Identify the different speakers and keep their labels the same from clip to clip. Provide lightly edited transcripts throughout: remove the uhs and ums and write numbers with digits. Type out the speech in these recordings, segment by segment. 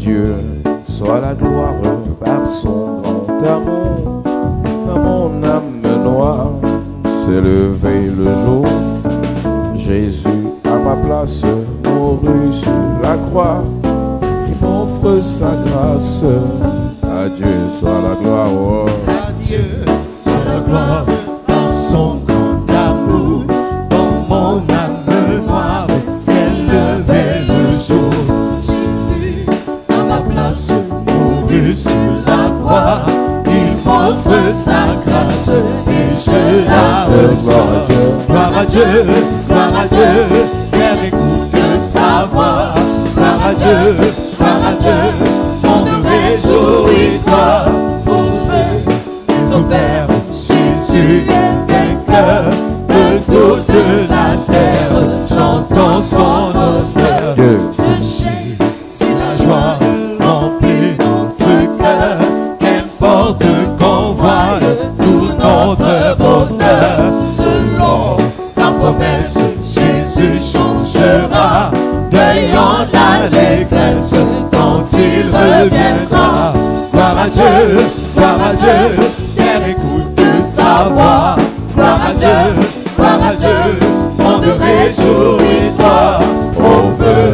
Speaker 1: Dieu soit la gloire par son grand amour. Dans mon âme noire s'est levé le jour. Jésus à ma place mourut sur la croix. Il m'offre sa grâce. À Dieu soit la gloire. Oh.
Speaker 2: À Dieu soit la gloire par son grand amour. Dans mon âme noire s'est levé le jour. Jésus à ma place mourut sur la croix. Il m'offre sa grâce et je la reçois. Gloire à Dieu, gloire à Dieu, terre écoute sa voix. Gloire à Dieu, monde réjouis-toi. Pour eux, son Père, Jésus est vainqueur de toute la terre. Chantons son honneur. C'est la joie remplit notre cœur. Qu'importe qu'on voie tout notre bonheur. Selon sa promesse, Jésus changera. Veillons l'allégresse quand il reviendra. Gloire à Dieu, terre écoute sa voix. Gloire à Dieu, monde réjouis-toi. Au feu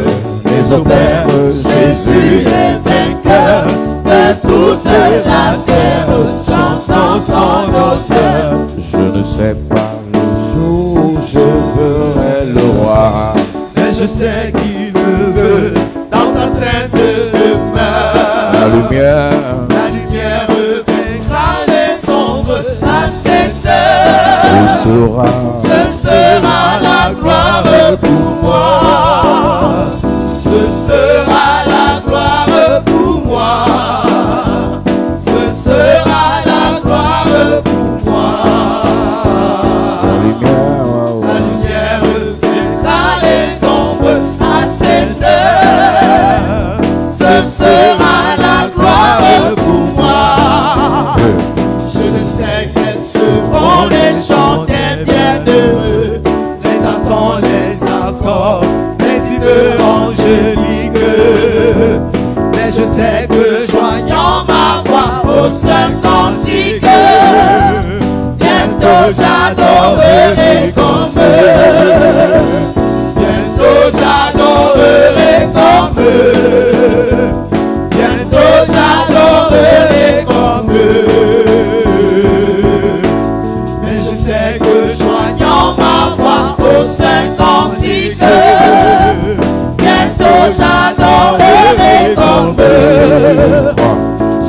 Speaker 2: et au Père, Jésus est vainqueur de toute la terre. Chantons son honneur.
Speaker 1: Je ne sais pas le jour où je verrai le roi,
Speaker 2: mais je sais qu'il me veut dans sa sainte demeure.
Speaker 1: la lumière
Speaker 2: Vaincra les ombres à cette heure. Ce sera la gloire pour moi. Ce sera la gloire pour moi. Ce sera la gloire pour moi. La lumière vaincra les ombres à cette heure. Ce sera la gloire pour moi. Je ne sais quels seront les chants des bienheureux, les accents, les accords, les hymnes angéliques. Mais je sais que joignant ma voix au saint cantique, bientôt j'adorerai comme eux. Bientôt j'adorerai comme eux. Bientôt j'adorerai comme eux. Mais je sais que joignant ma voix au saint cantique, bientôt j'adorerai comme eux.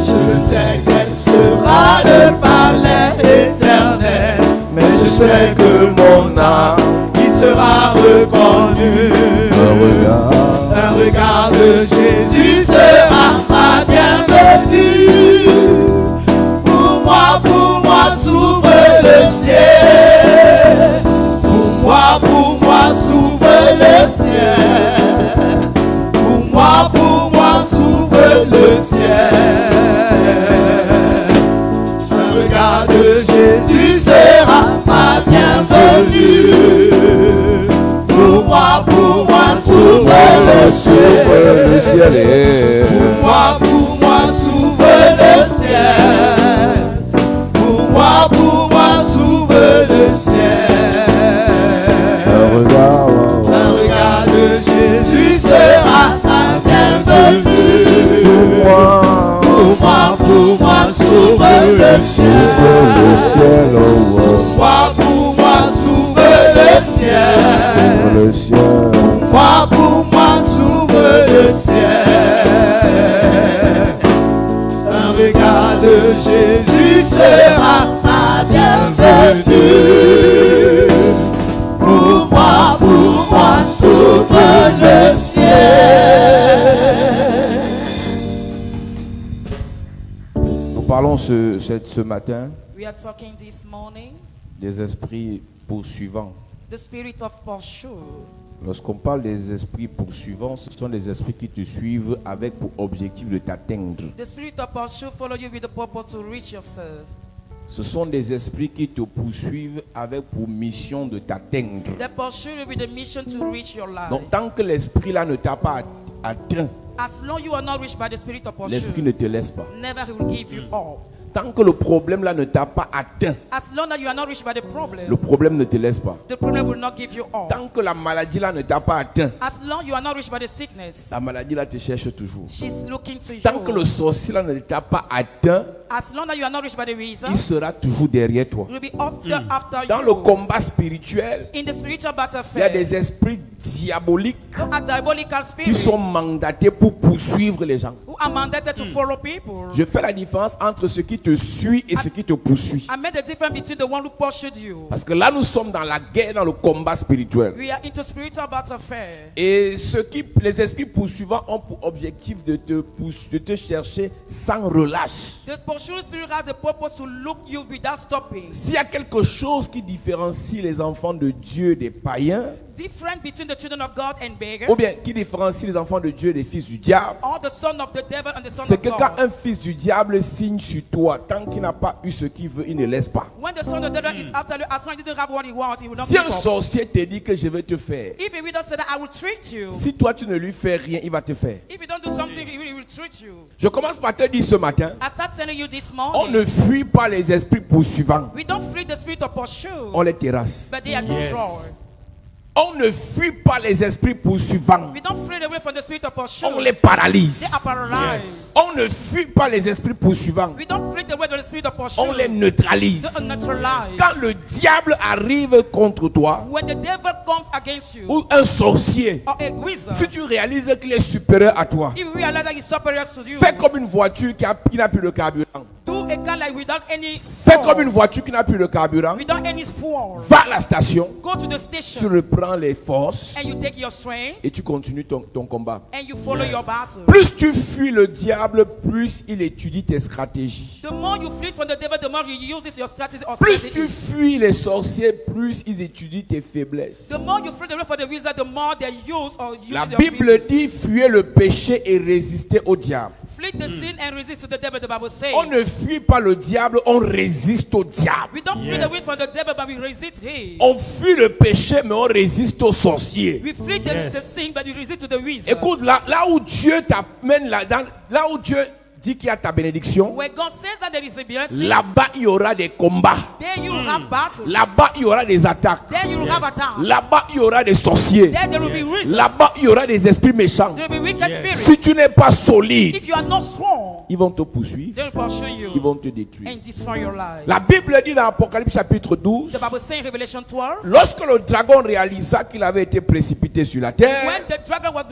Speaker 2: Je sais quel sera le palais éternel, mais je sais que mon âme y sera reconnue. Un regard de Jésus sera ma bienvenue. Pour moi s'ouvre le ciel. Pour moi s'ouvre le ciel. Pour moi s'ouvre le ciel. Un regard de Jésus sera ma bienvenue. Pour moi s'ouvre le ciel. Pour moi s'ouvre le ciel. Pour moi s'ouvre le ciel. Un regard de Jésus sera ma bienvenue. Pour moi s'ouvre le ciel. Pour moi s'ouvre le ciel. Pour moi s'ouvre le ciel. Un regard de Jésus sera ma bienvenue. Pour moi s'ouvre le ciel.
Speaker 1: Nous parlons ce matin
Speaker 3: We are talking this morning,
Speaker 1: des esprits poursuivants.
Speaker 3: the spirit of pursuit.
Speaker 1: Lorsqu'on parle des esprits poursuivants, ce sont des esprits qui te suivent avec pour objectif de t'atteindre.
Speaker 3: The spirit of pursuit follow you with the purpose to reach yourself.
Speaker 1: Ce sont des esprits qui te poursuivent avec pour mission de t'atteindre.
Speaker 3: They pursue you with the mission to reach your life.
Speaker 1: Donc tant que l'esprit là ne t'a pas atteint,
Speaker 3: As long you are not reached by the spirit of
Speaker 1: l'esprit
Speaker 3: pursuit,
Speaker 1: ne te laisse pas.
Speaker 3: never he will give you up.
Speaker 1: Tant que le problème là ne t'a pas atteint,
Speaker 3: As long as you are not reached by the
Speaker 1: le problème ne te laisse pas.
Speaker 3: problem will not give you up.
Speaker 1: Tant que la maladie là ne t'a pas atteint,
Speaker 3: As long you are not reached by the sickness,
Speaker 1: la maladie là te cherche toujours.
Speaker 3: she's looking to
Speaker 1: Tant que le
Speaker 3: you.
Speaker 1: sorcier là ne t'a pas atteint,
Speaker 3: As long as you are not reached by the reason,
Speaker 1: il sera toujours derrière toi.
Speaker 3: he will be after
Speaker 1: Dans le
Speaker 3: you.
Speaker 1: combat spirituel,
Speaker 3: In the spiritual
Speaker 1: il y a
Speaker 3: battlefield,
Speaker 1: des esprits diaboliques
Speaker 3: there are diabolical
Speaker 1: qui sont
Speaker 3: spirits
Speaker 1: mandatés pour poursuivre les gens.
Speaker 3: who are mandated to follow people.
Speaker 1: Je fais la différence entre ce qui te suit et ce qui te poursuit.
Speaker 3: I made the difference between the one who pursued you.
Speaker 1: Parce que là, nous sommes dans la guerre, dans le combat spirituel.
Speaker 3: We are into spiritual battlefield.
Speaker 1: Et les esprits poursuivants ont pour objectif de te chercher sans relâche.
Speaker 3: The pursuing spirit has the purpose to look you without stopping.
Speaker 1: S'il y a quelque chose qui différencie les enfants de Dieu des païens,
Speaker 3: Different between the children of God and beggars,
Speaker 1: ou bien qui différencie les enfants de Dieu des fils du diable,
Speaker 3: or the son of the devil and the son
Speaker 1: c'est
Speaker 3: of
Speaker 1: que quand
Speaker 3: God.
Speaker 1: un fils du diable signe sur toi, tant qu'il n'a pas eu ce qu'il veut, il ne laisse pas.
Speaker 3: When the son of the devil is after you, as long as you didn't have what he wants, he will not
Speaker 1: Si
Speaker 3: give
Speaker 1: un
Speaker 3: up.
Speaker 1: sorcier te dit que je vais te faire,
Speaker 3: If a widow said that I will treat you,
Speaker 1: si toi tu ne lui fais rien, il va te faire.
Speaker 3: if you don't do something, he will treat you.
Speaker 1: Je commence par te dire ce matin,
Speaker 3: I start telling you this
Speaker 1: on
Speaker 3: morning,
Speaker 1: ne fuit pas les esprits poursuivants,
Speaker 3: we don't flee the spirit of pursuit,
Speaker 1: on les terrasse.
Speaker 3: but they are destroyed.
Speaker 1: On ne fuit pas les esprits poursuivants,
Speaker 3: We don't flee away from the spirit of pursuit.
Speaker 1: on les paralyse.
Speaker 3: They are paralyzed.
Speaker 1: On ne fuit pas les esprits poursuivants,
Speaker 3: We don't flee away from the spirit of pursuit.
Speaker 1: on les neutralise.
Speaker 3: They are neutralized.
Speaker 1: Quand le diable arrive contre toi,
Speaker 3: When the devil comes against you,
Speaker 1: ou un sorcier,
Speaker 3: or a wizard,
Speaker 1: si tu réalises qu'il est supérieur à toi,
Speaker 3: if you realize that he's superior to you,
Speaker 1: fais comme une voiture qui n'a plus de carburant.
Speaker 3: do a car like without any
Speaker 1: Fais
Speaker 3: fuel,
Speaker 1: comme une voiture qui n'a plus de carburant.
Speaker 3: without any fuel.
Speaker 1: Va à la station,
Speaker 3: Go to the
Speaker 1: tu
Speaker 3: station
Speaker 1: reprends les forces
Speaker 3: and you take your strength
Speaker 1: et tu continues ton combat.
Speaker 3: and you follow your battle.
Speaker 1: Plus tu fuis le diable, plus il étudie tes stratégies.
Speaker 3: The more you flee from the devil, the more you use your strategy or
Speaker 1: Plus
Speaker 3: strategy.
Speaker 1: tu fuis les sorciers, plus ils étudient tes faiblesses.
Speaker 3: The more you flee away from the wizard, the more they use or use
Speaker 1: La
Speaker 3: your
Speaker 1: Bible
Speaker 3: weakness.
Speaker 1: dit fuyez le péché et résistez au diable.
Speaker 3: Flee the sin and resist to the devil, the Bible says.
Speaker 1: On ne fuit pas le diable, on résiste au diable.
Speaker 3: We don't flee away from the devil, but we resist him.
Speaker 1: On fuit le péché, mais on résiste aux sorciers.
Speaker 3: We flee the sin, but we resist to the wizard.
Speaker 1: Écoute, là où Dieu t'amène, là où Dieu dit qu'il y a ta bénédiction,
Speaker 3: Where God says that there is a blessing,
Speaker 1: là-bas il y aura des combats.
Speaker 3: there you will have battles.
Speaker 1: Là-bas il y aura des attaques.
Speaker 3: There you will have attacks.
Speaker 1: Là-bas il y aura des sorciers.
Speaker 3: There will be wizards.
Speaker 1: Là-bas il y aura des esprits méchants.
Speaker 3: There will be wicked spirits.
Speaker 1: Si tu n'es pas solide,
Speaker 3: If you are not strong,
Speaker 1: ils vont te poursuivre,
Speaker 3: they will pursue you
Speaker 1: ils vont te détruire.
Speaker 3: and destroy your life.
Speaker 1: La Bible dit dans Apocalypse chapitre 12,
Speaker 3: The Bible says in Revelation 12,
Speaker 1: lorsque le dragon réalisa qu'il avait été précipité sur la terre,
Speaker 3: when the dragon was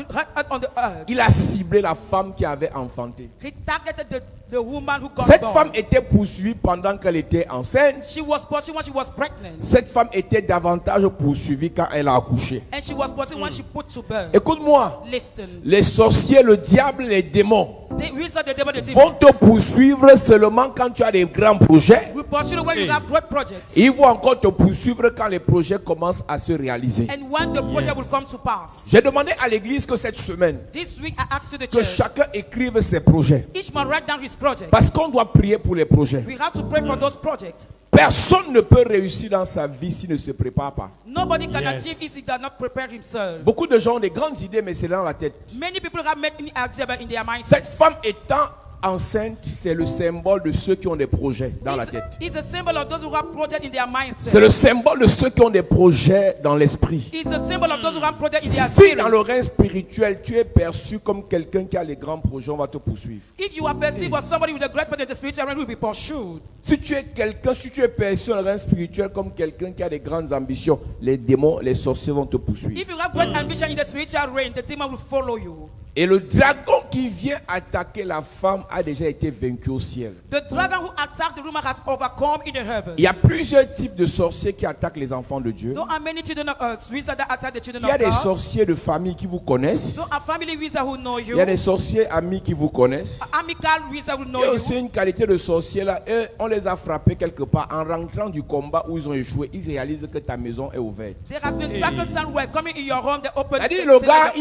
Speaker 3: on the earth,
Speaker 1: il a ciblé la femme qui avait enfanté.
Speaker 3: he targeted the woman who got
Speaker 1: Cette
Speaker 3: born.
Speaker 1: femme était poursuivie pendant qu'elle était enceinte.
Speaker 3: She was pursued when she was pregnant,
Speaker 1: Cette femme était davantage poursuivie quand elle a accouché.
Speaker 3: and she was pursued when she put to birth.
Speaker 1: Écoute-moi,
Speaker 3: Listen,
Speaker 1: les sorciers, le diable, les démons
Speaker 3: the wizard, the devil, the
Speaker 1: vont
Speaker 3: demon,
Speaker 1: te poursuivre seulement quand tu as des grands projets.
Speaker 3: will pursue you when you have great projects,
Speaker 1: Ils vont encore te poursuivre quand les projets commencent à se réaliser.
Speaker 3: and when the project will come to pass.
Speaker 1: J'ai demandé à l'église que cette semaine,
Speaker 3: This week, I asked you the
Speaker 1: que
Speaker 3: church,
Speaker 1: chacun écrive ses projets.
Speaker 3: each man write down his project.
Speaker 1: Parce qu'on doit prier pour les projets.
Speaker 3: We have to pray for those projects.
Speaker 1: Personne ne peut réussir dans sa vie s'il ne se prépare pas.
Speaker 3: Nobody can achieve if he does not prepare himself.
Speaker 1: Beaucoup de gens ont des grandes idées, mais c'est dans la tête.
Speaker 3: Many people have many ideas but in their mindset.
Speaker 1: Cette femme étant enceinte, c'est le symbole de ceux qui ont des projets dans la tête.
Speaker 3: It's a symbol of those who have projects in their mindset.
Speaker 1: C'est le symbole de ceux qui ont des projets dans l'esprit.
Speaker 3: It's a symbol of those who have projects in their
Speaker 1: Si
Speaker 3: spirit.
Speaker 1: dans le règne spirituel, tu es perçu comme quelqu'un qui a les grands projets, on va te poursuivre.
Speaker 3: If you are perceived as somebody with a great project, the spiritual realm will be pursued.
Speaker 1: Si tu es perçu dans le règne spirituel comme quelqu'un qui a des grandes ambitions, les démons, les sorciers vont te poursuivre.
Speaker 3: If you have great ambition in the spiritual realm, the demon will follow you.
Speaker 1: Et le dragon qui vient attaquer la femme a déjà été vaincu au ciel.
Speaker 3: The dragon who attacked the woman has overcome in the heaven.
Speaker 1: Il y a plusieurs types de sorciers qui attaquent les enfants de Dieu.
Speaker 3: There are many children of earth, wizards that attack the children
Speaker 1: Il y a
Speaker 3: of
Speaker 1: des
Speaker 3: God.
Speaker 1: sorciers de famille qui vous connaissent.
Speaker 3: So a family wizard who know
Speaker 1: Il
Speaker 3: you.
Speaker 1: y a des sorciers amis qui vous connaissent.
Speaker 3: Amical wizard who
Speaker 1: Il
Speaker 3: know
Speaker 1: y a
Speaker 3: you.
Speaker 1: aussi une qualité de sorcier là. Eux, on les a frappés quelque part. En rentrant du combat où ils ont échoué, ils réalisent que ta maison est ouverte.
Speaker 3: There has been circles were coming in your home. They opened.
Speaker 1: C'est-à-dire le gars,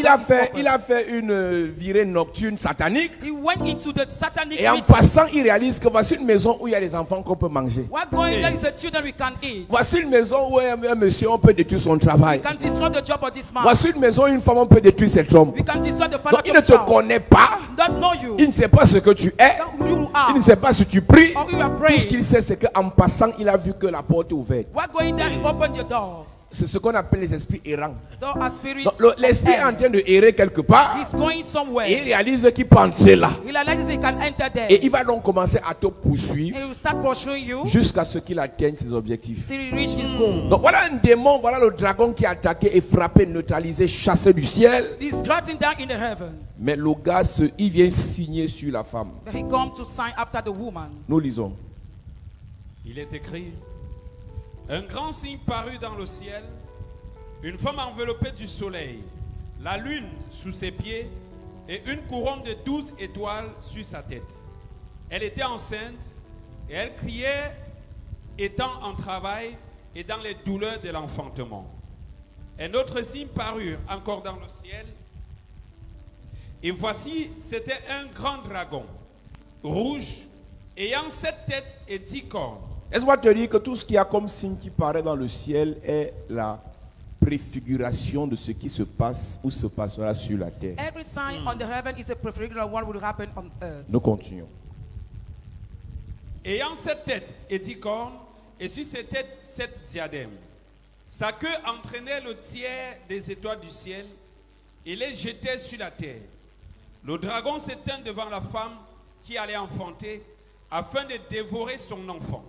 Speaker 1: il a fait une virée nocturne satanique.
Speaker 3: He went into the satanic
Speaker 1: Et en
Speaker 3: meeting.
Speaker 1: passant, il réalise que voici une maison où il y a des enfants qu'on peut manger.
Speaker 3: While going there is a children we can eat.
Speaker 1: Voici une maison où un monsieur, on peut détruire son travail.
Speaker 3: We can destroy the job for this man.
Speaker 1: Voici une maison, une femme, on peut détruire cet homme.
Speaker 3: We can destroy the father
Speaker 1: Donc il
Speaker 3: of
Speaker 1: ne
Speaker 3: the
Speaker 1: te
Speaker 3: child.
Speaker 1: connaît pas.
Speaker 3: Don't know you.
Speaker 1: Il ne sait pas ce que tu es.
Speaker 3: Who you are.
Speaker 1: Il ne sait pas si tu pries.
Speaker 3: Or you are
Speaker 1: Tout
Speaker 3: praying.
Speaker 1: ce qu'il sait, c'est qu'en passant, il a vu que la porte est ouverte.
Speaker 3: While going there, he opened your doors.
Speaker 1: C'est ce qu'on appelle les esprits errants.
Speaker 3: There are spirits.
Speaker 1: Donc, l'esprit est en train de errer quelque part.
Speaker 3: He's going
Speaker 1: Et
Speaker 3: somewhere.
Speaker 1: il réalise qu'il peut entrer là.
Speaker 3: He realizes he can enter there.
Speaker 1: Et il va donc commencer à te poursuivre
Speaker 3: And he will start pursuing you
Speaker 1: jusqu'à ce qu'il atteigne ses objectifs.
Speaker 3: till he reach his goal.
Speaker 1: Donc voilà un démon, voilà le dragon qui a attaqué et frappé, neutralisé, chassé du ciel.
Speaker 3: He's gratting down in the heaven.
Speaker 1: Mais le gars, il vient signer sur la femme.
Speaker 3: But he come to sign after the woman.
Speaker 1: Nous lisons.
Speaker 4: Il est écrit: un grand signe parut dans le ciel, une femme enveloppée du soleil, la lune sous ses pieds et une couronne de 12 étoiles sur sa tête. Elle était enceinte et elle criait, étant en travail et dans les douleurs de l'enfantement. Un autre signe parut encore dans le ciel, et voici, c'était un grand dragon, rouge, ayant 7 têtes et 10 cornes.
Speaker 1: Laisse-moi te dire que tout ce qu'il y a comme signe qui paraît dans le ciel est la préfiguration de ce qui se passe ou se passera sur la terre.
Speaker 3: Every sign on the heaven is a prefiguration of what will happen on earth.
Speaker 1: Nous continuons.
Speaker 4: Ayant 7 têtes et 10 cornes, et sur ses têtes 7 diadèmes. Sa queue entraînait le tiers des étoiles du ciel et les jetait sur la terre. Le dragon s'éteint devant la femme qui allait enfanter afin de dévorer son enfant.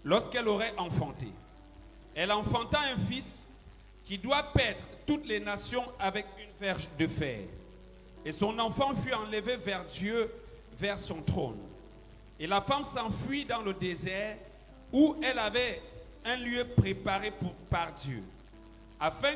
Speaker 4: Lorsqu'elle aurait enfanté, elle enfanta un fils qui doit paître toutes les nations avec une verge de fer. Et son enfant fut enlevé vers Dieu, vers son trône. Et la femme s'enfuit dans le désert où elle avait un lieu préparé par Dieu, afin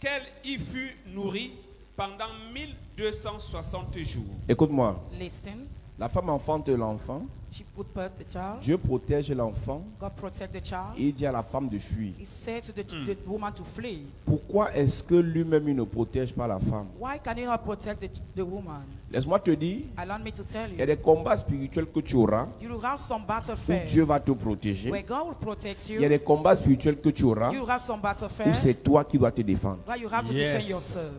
Speaker 4: qu'elle y fût nourrie pendant 1260 jours.
Speaker 1: Écoute-moi.
Speaker 3: Listen.
Speaker 1: La femme enfante l'enfant.
Speaker 3: She put birth the child.
Speaker 1: Dieu protège l'enfant.
Speaker 3: God protect the child.
Speaker 1: Et il dit à la femme de fuir.
Speaker 3: He said to the woman to flee.
Speaker 1: Pourquoi est-ce que lui-même il ne protège pas la femme?
Speaker 3: Why can you not protect the woman?
Speaker 1: Laisse-moi te dire,
Speaker 3: Allow me to tell
Speaker 1: il y a
Speaker 3: you.
Speaker 1: des combats spirituels que tu auras
Speaker 3: You will have some
Speaker 1: où
Speaker 3: battlefield
Speaker 1: Dieu va te protéger.
Speaker 3: where God will protect
Speaker 1: Il y a
Speaker 3: you.
Speaker 1: des combats spirituels que tu auras
Speaker 3: You will have some
Speaker 1: où
Speaker 3: battlefield
Speaker 1: c'est toi qui dois te défendre.
Speaker 3: where you have to
Speaker 4: Yes.
Speaker 3: defend yourself.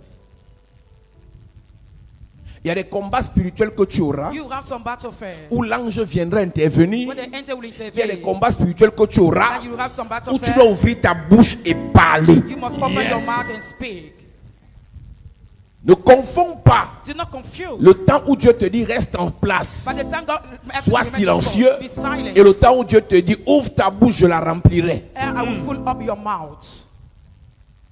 Speaker 1: Il y a des combats spirituels que tu auras
Speaker 3: You will have some battlefield
Speaker 1: où l'ange viendra intervenir.
Speaker 3: where the angel will
Speaker 1: Il y a des
Speaker 3: intervene.
Speaker 1: combats spirituels que tu auras
Speaker 3: And you will have some
Speaker 1: où tu dois
Speaker 3: battlefield.
Speaker 1: ouvrir ta bouche et parler.
Speaker 3: You must open your mouth and speak.
Speaker 1: Ne confonds pas
Speaker 3: Do not confuse.
Speaker 1: le temps où Dieu te dit reste en place.
Speaker 3: By the time God asks
Speaker 1: Sois
Speaker 3: you to remain
Speaker 1: silencieux.
Speaker 3: be silent.
Speaker 1: Et le temps où Dieu te dit ouvre ta bouche, je la remplirai.
Speaker 3: And I will fill up your mouth.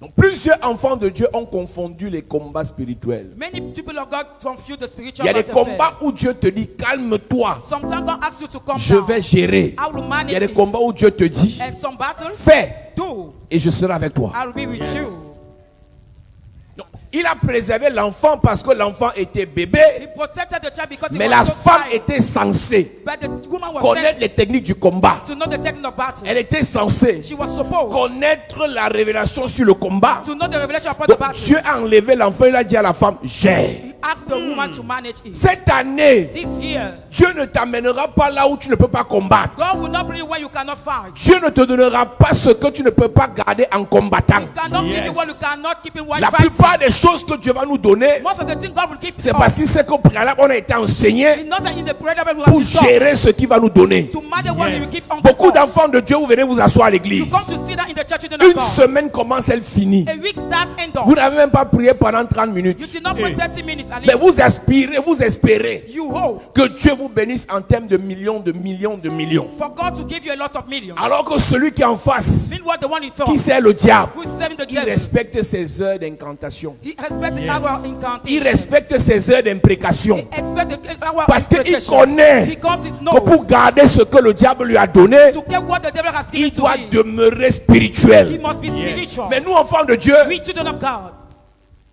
Speaker 1: Donc plusieurs enfants de Dieu ont confondu les combats spirituels.
Speaker 3: Many people of God confuse the
Speaker 1: Il
Speaker 3: spiritual
Speaker 1: y a des
Speaker 3: battlefield.
Speaker 1: combats où Dieu te dit calme-toi,
Speaker 3: Sometimes God asks you to come
Speaker 1: je
Speaker 3: down.
Speaker 1: vais gérer.
Speaker 3: I will
Speaker 1: Il
Speaker 3: manage
Speaker 1: y a des
Speaker 3: it.
Speaker 1: combats où Dieu te dit
Speaker 3: And some battles,
Speaker 1: fais
Speaker 3: do.
Speaker 1: et je serai avec toi.
Speaker 3: I will be with you.
Speaker 1: Donc, il a préservé l'enfant parce que l'enfant était bébé,
Speaker 3: He protected the child because he
Speaker 1: mais
Speaker 3: was
Speaker 1: la
Speaker 3: so
Speaker 1: femme
Speaker 3: tired.
Speaker 1: était censée
Speaker 3: But the woman was
Speaker 1: connaître
Speaker 3: sent
Speaker 1: les techniques du combat.
Speaker 3: to know the technique of battle.
Speaker 1: Elle était censée
Speaker 3: She was supposed
Speaker 1: connaître la révélation sur le combat.
Speaker 3: to know the revelation about the
Speaker 1: Donc
Speaker 3: battle.
Speaker 1: Dieu a enlevé l'enfant, il a dit à la femme, gère.
Speaker 3: He asked the woman to manage it.
Speaker 1: Cette année,
Speaker 3: This year,
Speaker 1: Dieu ne t'amènera pas là où tu ne peux pas combattre.
Speaker 3: God will not bring you where you cannot fight.
Speaker 1: Dieu ne te donnera pas ce que tu ne peux pas garder en combattant.
Speaker 3: He cannot give you
Speaker 4: Yes.
Speaker 3: what you cannot keep in while
Speaker 1: La
Speaker 3: fighting.
Speaker 1: plupart des choses que Dieu va nous donner,
Speaker 3: Most of the things God will give
Speaker 1: c'est
Speaker 3: us.
Speaker 1: parce qu'il sait qu'au préalable, on a été
Speaker 3: He
Speaker 1: enseigné
Speaker 3: knows that in the prayer that we
Speaker 1: pour
Speaker 3: have been taught
Speaker 1: gérer ce qu'il va nous donner.
Speaker 3: to manage what He will give unto
Speaker 1: Beaucoup
Speaker 3: us.
Speaker 1: d'enfants de Dieu, vous venez vous asseoir à
Speaker 3: You
Speaker 1: l'église.
Speaker 3: come to see that in the church, you do not
Speaker 1: Une
Speaker 3: come.
Speaker 1: semaine commence, elle finit.
Speaker 3: A week start, end
Speaker 1: Vous
Speaker 3: of.
Speaker 1: n'avez même pas prié pendant 30 minutes.
Speaker 3: You did not pray 30 minutes at
Speaker 1: Mais
Speaker 3: least.
Speaker 1: vous aspirez, vous espérez
Speaker 3: You hope
Speaker 1: que Dieu vous bénisse en termes de millions, de millions, de millions.
Speaker 3: for God to give you a lot of millions.
Speaker 1: Alors que celui qui est en face,
Speaker 3: Meanwhile, the one in
Speaker 1: qui
Speaker 3: front,
Speaker 1: c'est le diable,
Speaker 3: who is serving the
Speaker 1: il
Speaker 3: devil,
Speaker 1: respecte ses heures d'incantation.
Speaker 3: he expects our incantation.
Speaker 1: Il respecte ses heures d'imprécation.
Speaker 3: He expects our
Speaker 1: Parce qu'il
Speaker 3: expectation.
Speaker 1: connaît
Speaker 3: Because he
Speaker 1: que
Speaker 3: knows
Speaker 1: pour garder ce que le diable lui a donné,
Speaker 3: to get what the devil has given
Speaker 1: il
Speaker 3: to
Speaker 1: doit
Speaker 3: him.
Speaker 1: demeurer
Speaker 3: He
Speaker 1: spirituel.
Speaker 3: must be spiritual.
Speaker 1: Mais nous, enfants de Dieu,
Speaker 3: We children of God,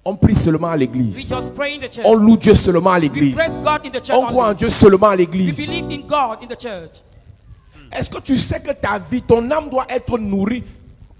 Speaker 1: on prie seulement à
Speaker 3: we
Speaker 1: l'église.
Speaker 3: just pray in the church.
Speaker 1: On loue Dieu seulement à
Speaker 3: We
Speaker 1: l'église.
Speaker 3: praise God in the church.
Speaker 1: On croit en
Speaker 3: only.
Speaker 1: Dieu seulement à
Speaker 3: We
Speaker 1: l'église.
Speaker 3: believe in God in the church.
Speaker 1: Est-ce que tu sais que ta vie, ton âme doit être nourrie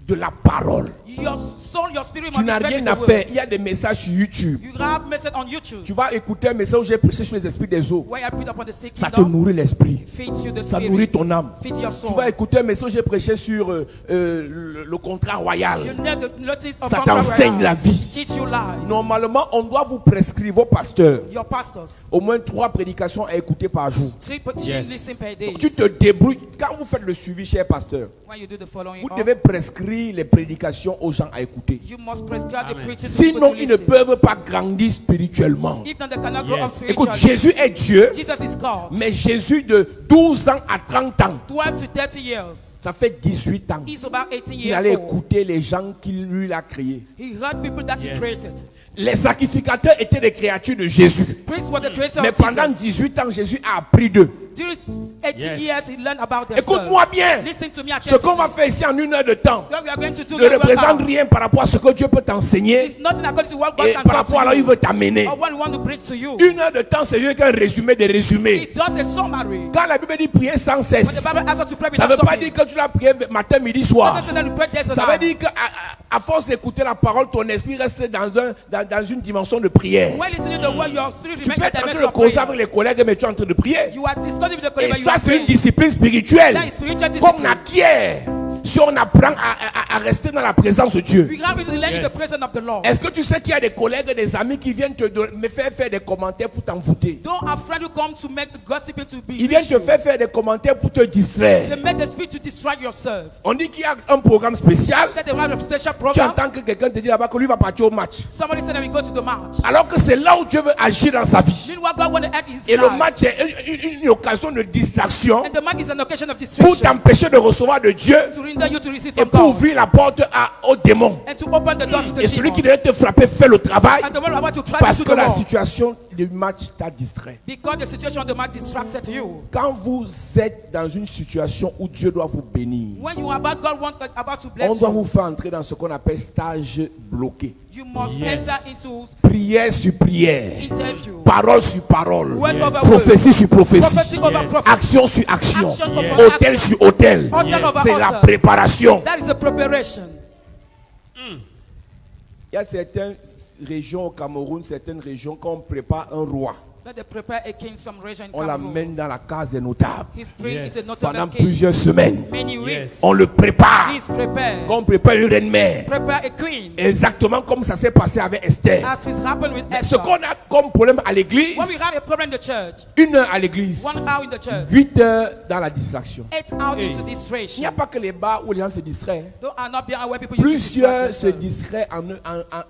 Speaker 1: de la parole.
Speaker 3: Your soul, your spirit
Speaker 1: Tu
Speaker 3: must
Speaker 1: n'as
Speaker 3: be fed
Speaker 1: rien
Speaker 3: with
Speaker 1: à
Speaker 3: the word.
Speaker 1: faire. Il y a des messages sur YouTube.
Speaker 3: You have message on YouTube.
Speaker 1: Tu vas écouter un message où j'ai prêché sur les esprits des eaux.
Speaker 3: Where I put upon the sick
Speaker 1: Ça te
Speaker 3: kingdom,
Speaker 1: nourrit l'esprit.
Speaker 3: feeds you the
Speaker 1: Ça
Speaker 3: spirit,
Speaker 1: nourrit ton âme.
Speaker 3: feeds your
Speaker 1: Tu
Speaker 3: soul.
Speaker 1: vas écouter un message où j'ai prêché sur le contrat royal.
Speaker 3: You need the notice of
Speaker 1: Ça
Speaker 3: contract
Speaker 1: t'enseigne
Speaker 3: right
Speaker 1: la
Speaker 3: now.
Speaker 1: vie.
Speaker 3: Teach you life.
Speaker 1: Normalement, on doit vous prescrire, vos pasteurs,
Speaker 3: Your pastors,
Speaker 1: au moins 3 prédications à écouter par jour.
Speaker 3: 3 preaching listen per day.
Speaker 1: Tu te débrouilles. Quand vous faites le suivi, cher pasteur,
Speaker 3: When you do the following,
Speaker 1: vous
Speaker 3: up,
Speaker 1: devez prescrire les prédications aux gens à écouter.
Speaker 3: you must prescribe the
Speaker 4: Amen.
Speaker 3: preaching to
Speaker 1: Sinon,
Speaker 3: people to
Speaker 1: ils ne
Speaker 3: listen.
Speaker 1: peuvent pas grandir spirituellement.
Speaker 3: If not, they cannot grow up
Speaker 1: Écoute,
Speaker 3: spiritually.
Speaker 1: Jésus est Dieu,
Speaker 3: Jesus is God.
Speaker 1: mais Jésus de 12 ans à 30 ans,
Speaker 3: 12 to 30 years.
Speaker 1: ça fait 18 ans.
Speaker 3: He's about 18
Speaker 1: Il
Speaker 3: years
Speaker 1: allait
Speaker 3: old.
Speaker 1: écouter les gens qu'il lui a créés.
Speaker 3: He heard people that he created.
Speaker 1: Les sacrificateurs étaient des créatures de Jésus.
Speaker 3: Priests were the creator
Speaker 1: Mais
Speaker 3: of
Speaker 1: pendant
Speaker 3: Jesus.
Speaker 1: 18 ans, Jésus a appris d'eux.
Speaker 3: During 18
Speaker 4: Yes.
Speaker 3: years, he learned about themselves.
Speaker 1: Écoute-moi bien.
Speaker 3: Listen to me
Speaker 1: Ce qu'on va
Speaker 3: attentively.
Speaker 1: faire ici en 1 heure de temps
Speaker 3: What we are going to do
Speaker 1: ne
Speaker 3: very well
Speaker 1: représente
Speaker 3: now
Speaker 1: rien par rapport à ce que Dieu peut t'enseigner
Speaker 3: is nothing according to what God
Speaker 1: et
Speaker 3: can
Speaker 1: par
Speaker 3: talk
Speaker 1: rapport à là où
Speaker 3: to
Speaker 1: il
Speaker 3: you
Speaker 1: veut t'amener.
Speaker 3: or what he want to bring to you.
Speaker 1: 1 heure de temps, c'est juste qu'un résumé des résumés.
Speaker 3: It's just a summary.
Speaker 1: Quand la Bible dit prier sans
Speaker 3: When
Speaker 1: cesse,
Speaker 3: the Bible asks us to pray
Speaker 1: ça ne
Speaker 3: without
Speaker 1: veut pas
Speaker 3: stopping,
Speaker 1: dire que tu dois prier matin, midi,
Speaker 3: it
Speaker 1: soir.
Speaker 3: doesn't say that we pray days and
Speaker 1: Ça veut
Speaker 3: nights.
Speaker 1: dire qu'à force d'écouter la parole, ton esprit reste dans une dimension de prière.
Speaker 3: When listening to the word, your spirit
Speaker 1: Tu
Speaker 3: remains
Speaker 1: peux
Speaker 3: in
Speaker 1: être
Speaker 3: the
Speaker 1: en train
Speaker 3: dimension
Speaker 1: de
Speaker 3: of
Speaker 1: causer
Speaker 3: prayer.
Speaker 1: avec les collègues, mais tu es en train de prier.
Speaker 3: You are discussing with the
Speaker 1: Et
Speaker 3: colleague, but you
Speaker 1: ça,
Speaker 3: are
Speaker 1: c'est une
Speaker 3: praying.
Speaker 1: discipline spirituelle
Speaker 3: That is spiritual
Speaker 1: qu'on
Speaker 3: discipline.
Speaker 1: acquiert si on apprend à rester dans la présence de Dieu.
Speaker 3: We have to learn in the presence of the Lord.
Speaker 1: Est-ce que tu sais qu'il y a des collègues et des amis qui viennent me faire des commentaires pour t'envoûter?
Speaker 3: Don't have friends who come to make gossiping to be.
Speaker 1: Ils viennent te faire des commentaires pour te distraire.
Speaker 3: They make the spirit to distract yourself.
Speaker 1: On dit qu'il y a un programme spécial.
Speaker 3: Said they have a special
Speaker 1: Tu
Speaker 3: program.
Speaker 1: entends que quelqu'un te dit là-bas que lui va partir au match.
Speaker 3: Somebody said that we go to the match.
Speaker 1: Alors que c'est là où Dieu veut agir dans sa vie.
Speaker 3: Meanwhile, God want to act his
Speaker 1: Et le
Speaker 3: life.
Speaker 1: match est une occasion de distraction
Speaker 3: And the match is an occasion of
Speaker 1: pour
Speaker 3: distraction
Speaker 1: t'empêcher de recevoir de Dieu
Speaker 3: to render you to receive
Speaker 1: et
Speaker 3: from
Speaker 1: pour
Speaker 3: God
Speaker 1: ouvrir la porte aux démons.
Speaker 3: and to open the doors to the
Speaker 1: Et celui qui
Speaker 3: demon.
Speaker 1: devait te frapper fait le travail
Speaker 3: And the one about to try
Speaker 1: parce
Speaker 3: to
Speaker 1: que
Speaker 3: the
Speaker 1: la
Speaker 3: wall
Speaker 1: situation du match t'a distrait.
Speaker 3: because the situation of the match distracted you.
Speaker 1: Quand vous êtes dans une situation où Dieu doit vous bénir,
Speaker 3: When you are about God wants about to
Speaker 1: on
Speaker 3: bless
Speaker 1: doit
Speaker 3: you,
Speaker 1: vous faire entrer dans ce qu'on appelle stage bloqué.
Speaker 3: you must
Speaker 4: Yes.
Speaker 3: enter into
Speaker 1: Prière sur prière,
Speaker 3: interview.
Speaker 1: parole sur parole,
Speaker 3: Word over word.
Speaker 1: prophétie sur prophétie,
Speaker 3: Prophecy over
Speaker 4: Yes.
Speaker 3: prophecy.
Speaker 1: action sur action,
Speaker 3: Action over
Speaker 1: hôtel
Speaker 3: action.
Speaker 1: sur hôtel.
Speaker 3: Altar over
Speaker 1: C'est la
Speaker 3: altar.
Speaker 1: préparation.
Speaker 3: That is the preparation.
Speaker 1: Il y a certaines régions au Cameroun, certaines régions, quand on prépare un roi,
Speaker 3: Let them prepare a king some region in
Speaker 1: on
Speaker 3: Cameroon.
Speaker 1: l'amène dans la case des notables
Speaker 3: He's praying
Speaker 4: Yes.
Speaker 3: into notable
Speaker 1: pendant
Speaker 3: king.
Speaker 1: plusieurs semaines.
Speaker 3: Many weeks.
Speaker 1: On le prépare
Speaker 3: He's prepared.
Speaker 1: comme on prépare une reine-mère.
Speaker 3: Prepare a queen.
Speaker 1: Exactement comme ça s'est passé avec Esther.
Speaker 3: As is happened with
Speaker 1: Ce
Speaker 3: Esther.
Speaker 1: qu'on a comme problème à l'église,
Speaker 3: When we have a problem in the church,
Speaker 1: 1 heure à l'église,
Speaker 3: 1 hour in the church,
Speaker 1: 8 heures dans la distraction.
Speaker 3: 8 hours into
Speaker 1: Il n'y
Speaker 3: distraction.
Speaker 1: a pas que les bars où les gens se distraient.
Speaker 3: Those are not being where people use to
Speaker 1: Plusieurs
Speaker 3: distract
Speaker 1: se
Speaker 3: themselves.
Speaker 1: distraient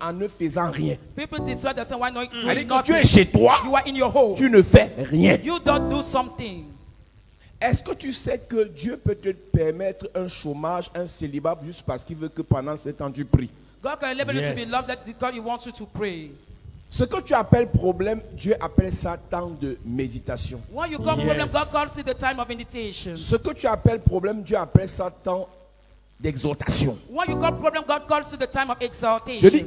Speaker 1: en ne faisant rien.
Speaker 3: People distract themselves while not
Speaker 1: C'est-à-dire
Speaker 3: doing
Speaker 1: quand tu es
Speaker 3: nothing.
Speaker 1: chez toi,
Speaker 3: You are in your home.
Speaker 1: tu ne fais rien.
Speaker 3: You don't do something.
Speaker 1: Est-ce que tu sais que Dieu peut te permettre un chômage, un célibat, juste parce qu'il veut que pendant ce temps tu pries?
Speaker 3: God can enable you to be
Speaker 4: Yes.
Speaker 3: loved that God he wants you to pray.
Speaker 1: Ce que tu appelles problème, Dieu appelle ça temps de méditation.
Speaker 3: When you come
Speaker 4: Yes.
Speaker 3: problem, God calls it the time of meditation.
Speaker 1: Ce que tu appelles problème, Dieu appelle ça temps d'exhortation.
Speaker 3: When you come problem, God calls it the time of
Speaker 1: Je dis,
Speaker 3: exaltation.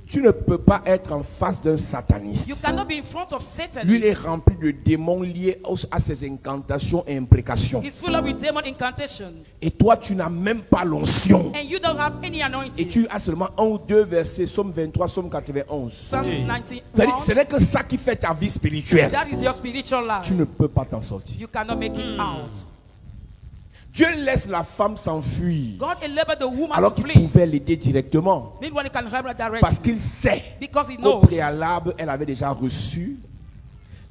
Speaker 1: tu ne peux pas être en face d'un
Speaker 3: You
Speaker 1: sataniste.
Speaker 3: cannot be in front of Satan.
Speaker 1: Lui, il est rempli de démons liés à ses incantations et imprécations.
Speaker 3: He's full of with demon incantation.
Speaker 1: Et toi, tu n'as même pas l'onction.
Speaker 3: And you don't have any
Speaker 1: Et
Speaker 3: anointing.
Speaker 1: tu as seulement un ou deux versets, Psaume 23, Psaume 91.
Speaker 3: Psalms
Speaker 4: Hey.
Speaker 3: 91.
Speaker 1: C'est-à-dire, ce n'est que ça qui fait ta vie spirituelle.
Speaker 3: That is your spiritual life.
Speaker 1: Tu ne peux pas t'en sortir.
Speaker 3: You cannot make it out.
Speaker 1: Dieu laisse la femme s'enfuir
Speaker 3: God enabled the woman
Speaker 1: alors
Speaker 3: to
Speaker 1: qu'il
Speaker 3: flee.
Speaker 1: pouvait l'aider directement.
Speaker 3: Meanwhile, he can help her
Speaker 1: Parce
Speaker 3: directly.
Speaker 1: qu'il sait
Speaker 3: Because he
Speaker 1: qu'au
Speaker 3: knows.
Speaker 1: préalable, elle avait déjà reçu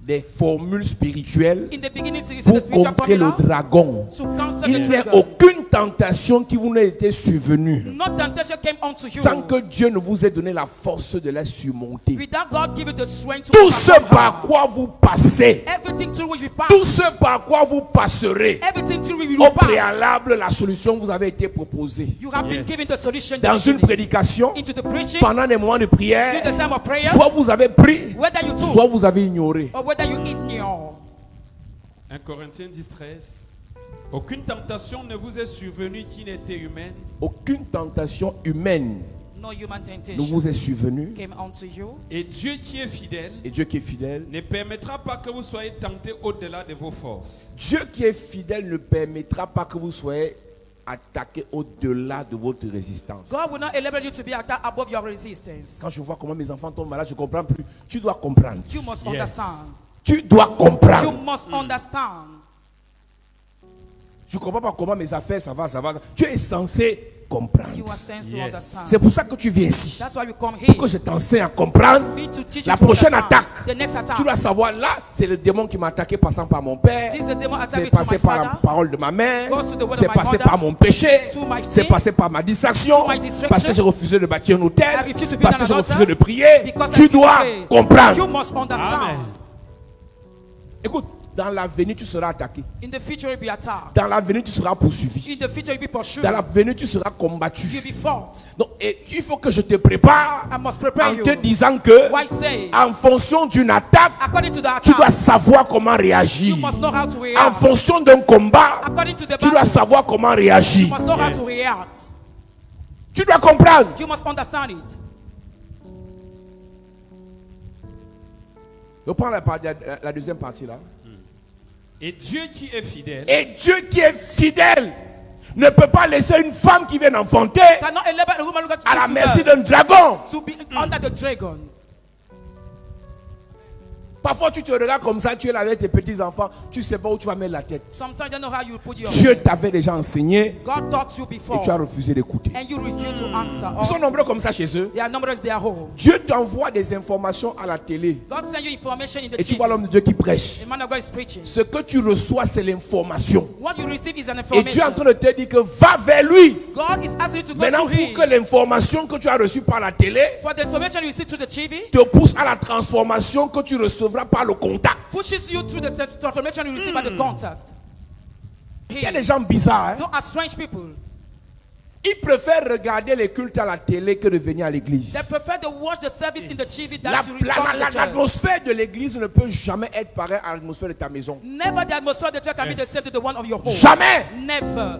Speaker 1: des formules spirituelles
Speaker 3: In the beginning, you see the
Speaker 1: pour
Speaker 3: spiritual
Speaker 1: contrer le
Speaker 3: formula
Speaker 1: dragon.
Speaker 3: to cancel
Speaker 1: Il
Speaker 3: the
Speaker 1: n'y a
Speaker 3: dragon.
Speaker 1: aucune tentation qui vous n'ait été survenue
Speaker 3: No temptation came unto you
Speaker 1: sans que Dieu ne vous ait donné la force de la surmonter.
Speaker 3: without God giving the strength to
Speaker 1: Tout ce
Speaker 3: overcome
Speaker 1: par
Speaker 3: her.
Speaker 1: quoi vous passez,
Speaker 3: Everything through which we pass,
Speaker 1: tout ce par quoi vous passerez,
Speaker 3: everything through which we
Speaker 1: au
Speaker 3: will pass,
Speaker 1: préalable, la solution vous avait été proposée.
Speaker 3: you have been
Speaker 4: Yes.
Speaker 3: given the solution
Speaker 1: Dans une prédication,
Speaker 3: into the preaching,
Speaker 1: pendant des moments de
Speaker 3: during
Speaker 1: prière,
Speaker 3: the time of prayers,
Speaker 1: soit vous avez pris,
Speaker 3: whether you
Speaker 1: soit
Speaker 3: took
Speaker 1: vous avez ignoré.
Speaker 3: or whether you ignore.
Speaker 4: 1 Corinthiens 10, 13. Aucune tentation ne vous est survenue qui n'était humaine,
Speaker 1: Aucune tentation humaine
Speaker 3: No human
Speaker 1: ne
Speaker 3: temptation
Speaker 1: vous est survenue.
Speaker 3: came unto you.
Speaker 4: et Dieu qui est fidèle
Speaker 1: Et Dieu qui est fidèle,
Speaker 4: ne permettra pas que vous soyez tentés au-delà de vos forces.
Speaker 1: Dieu qui est fidèle ne permettra pas que vous soyez attaquer au-delà de votre résistance.
Speaker 3: God will not enable you to be attacked above your resistance.
Speaker 1: Quand je vois comment mes enfants tombent malades, je ne comprends plus. Tu dois comprendre.
Speaker 3: You must
Speaker 4: Yes.
Speaker 3: understand.
Speaker 1: Tu dois
Speaker 3: You
Speaker 1: comprendre.
Speaker 3: must understand.
Speaker 1: Je ne comprends pas comment mes affaires, ça va. Tu es censé comprendre.
Speaker 3: You are sent to
Speaker 4: Yes.
Speaker 3: understand.
Speaker 1: C'est pour ça que tu viens ici.
Speaker 3: That's why you come
Speaker 1: Pour que
Speaker 3: here.
Speaker 1: je t'enseigne à comprendre.
Speaker 3: Me to teach
Speaker 1: La
Speaker 3: you to
Speaker 1: prochaine
Speaker 3: understand.
Speaker 1: attaque.
Speaker 3: The next attack.
Speaker 1: Tu dois savoir, là, c'est le démon qui m'a attaqué passant par mon père.
Speaker 3: This is the demon attack
Speaker 1: C'est
Speaker 3: me to
Speaker 1: passé
Speaker 3: my
Speaker 1: par la
Speaker 3: father.
Speaker 1: parole de ma mère.
Speaker 3: Goes to the word
Speaker 1: C'est
Speaker 3: of my
Speaker 1: passé
Speaker 3: mother.
Speaker 1: par mon péché.
Speaker 3: To my
Speaker 1: C'est
Speaker 3: sin.
Speaker 1: passé par ma distraction.
Speaker 3: To my distraction.
Speaker 1: Parce que j'ai refusé de bâtir un
Speaker 3: I
Speaker 1: hôtel.
Speaker 3: refuse to build
Speaker 1: Parce
Speaker 3: an
Speaker 1: que j'ai
Speaker 3: altar.
Speaker 1: refusé de prier.
Speaker 3: Because I
Speaker 1: Tu
Speaker 3: refuse to
Speaker 1: dois
Speaker 3: pray. You
Speaker 1: comprendre.
Speaker 3: must understand.
Speaker 4: Amen.
Speaker 1: Écoute, dans l'avenir, tu seras attaqué.
Speaker 3: In the future, you'll be attacked.
Speaker 1: Dans l'avenir, tu seras poursuivi.
Speaker 3: In the future, you'll be pursued.
Speaker 1: Dans l'avenir, tu seras combattu.
Speaker 3: You'll be fought.
Speaker 1: Donc, et il faut que je te prépare
Speaker 3: I must prepare
Speaker 1: en
Speaker 3: you.
Speaker 1: te disant que,
Speaker 3: Why say?
Speaker 1: en fonction d'une attaque,
Speaker 3: According to the
Speaker 1: tu dois
Speaker 3: attack,
Speaker 1: savoir comment réagir.
Speaker 3: you must know how to
Speaker 1: En
Speaker 3: react.
Speaker 1: fonction d'un combat,
Speaker 3: According to the
Speaker 1: tu dois
Speaker 3: battle,
Speaker 1: savoir comment
Speaker 3: you
Speaker 1: réagir.
Speaker 3: must know how
Speaker 4: Yes.
Speaker 3: to react.
Speaker 1: Tu dois comprendre.
Speaker 3: You must understand it.
Speaker 1: Je prends la deuxième partie là.
Speaker 4: Et Dieu qui est fidèle
Speaker 1: Et Dieu qui est fidèle ne peut pas laisser une femme qui vient d'enfanter
Speaker 3: Cannot enable a woman
Speaker 1: à la
Speaker 3: to
Speaker 1: merci
Speaker 3: give
Speaker 1: d'un dragon.
Speaker 3: to be under the dragon.
Speaker 1: Parfois tu te regardes comme ça, tu es là avec tes petits enfants, tu ne sais pas où tu vas mettre la tête.
Speaker 3: Sometimes you don't know how you put your.
Speaker 1: Dieu t'avait déjà enseigné
Speaker 3: God taught you
Speaker 1: et
Speaker 3: before,
Speaker 1: tu as refusé d'écouter.
Speaker 3: and you refuse to answer.
Speaker 1: Ils sont nombreux comme ça chez eux.
Speaker 3: They are numerous in their home.
Speaker 1: Dieu t'envoie des informations à la télé
Speaker 3: God send you information in the
Speaker 1: et tu
Speaker 3: TV.
Speaker 1: vois l'homme de Dieu qui prêche.
Speaker 3: The man of God is preaching.
Speaker 1: Ce que tu reçois, c'est l'information.
Speaker 3: What you receive is an
Speaker 1: Et Dieu est en
Speaker 3: information.
Speaker 1: train de te dire que va vers lui.
Speaker 3: God is asking you to go
Speaker 1: Maintenant,
Speaker 3: to
Speaker 1: pour
Speaker 3: him.
Speaker 1: que l'information que tu as reçue par la télé
Speaker 3: For the information you receive through the TV,
Speaker 1: te pousse à la transformation que tu recevras par le contact.
Speaker 3: pushes you through the transformation you receive by the contact.
Speaker 1: Il y a des gens bizarres. Hein?
Speaker 3: Those are strange people.
Speaker 1: Ils préfèrent regarder les cultes à la télé que de venir à l'église.
Speaker 3: They prefer to watch the service in the TV than to record the church.
Speaker 1: L'atmosphère de l'église ne peut jamais être pareille à l'atmosphère de ta maison.
Speaker 3: Never the atmosphere of the church can be the same to the one of your home.
Speaker 1: Jamais.
Speaker 3: Never.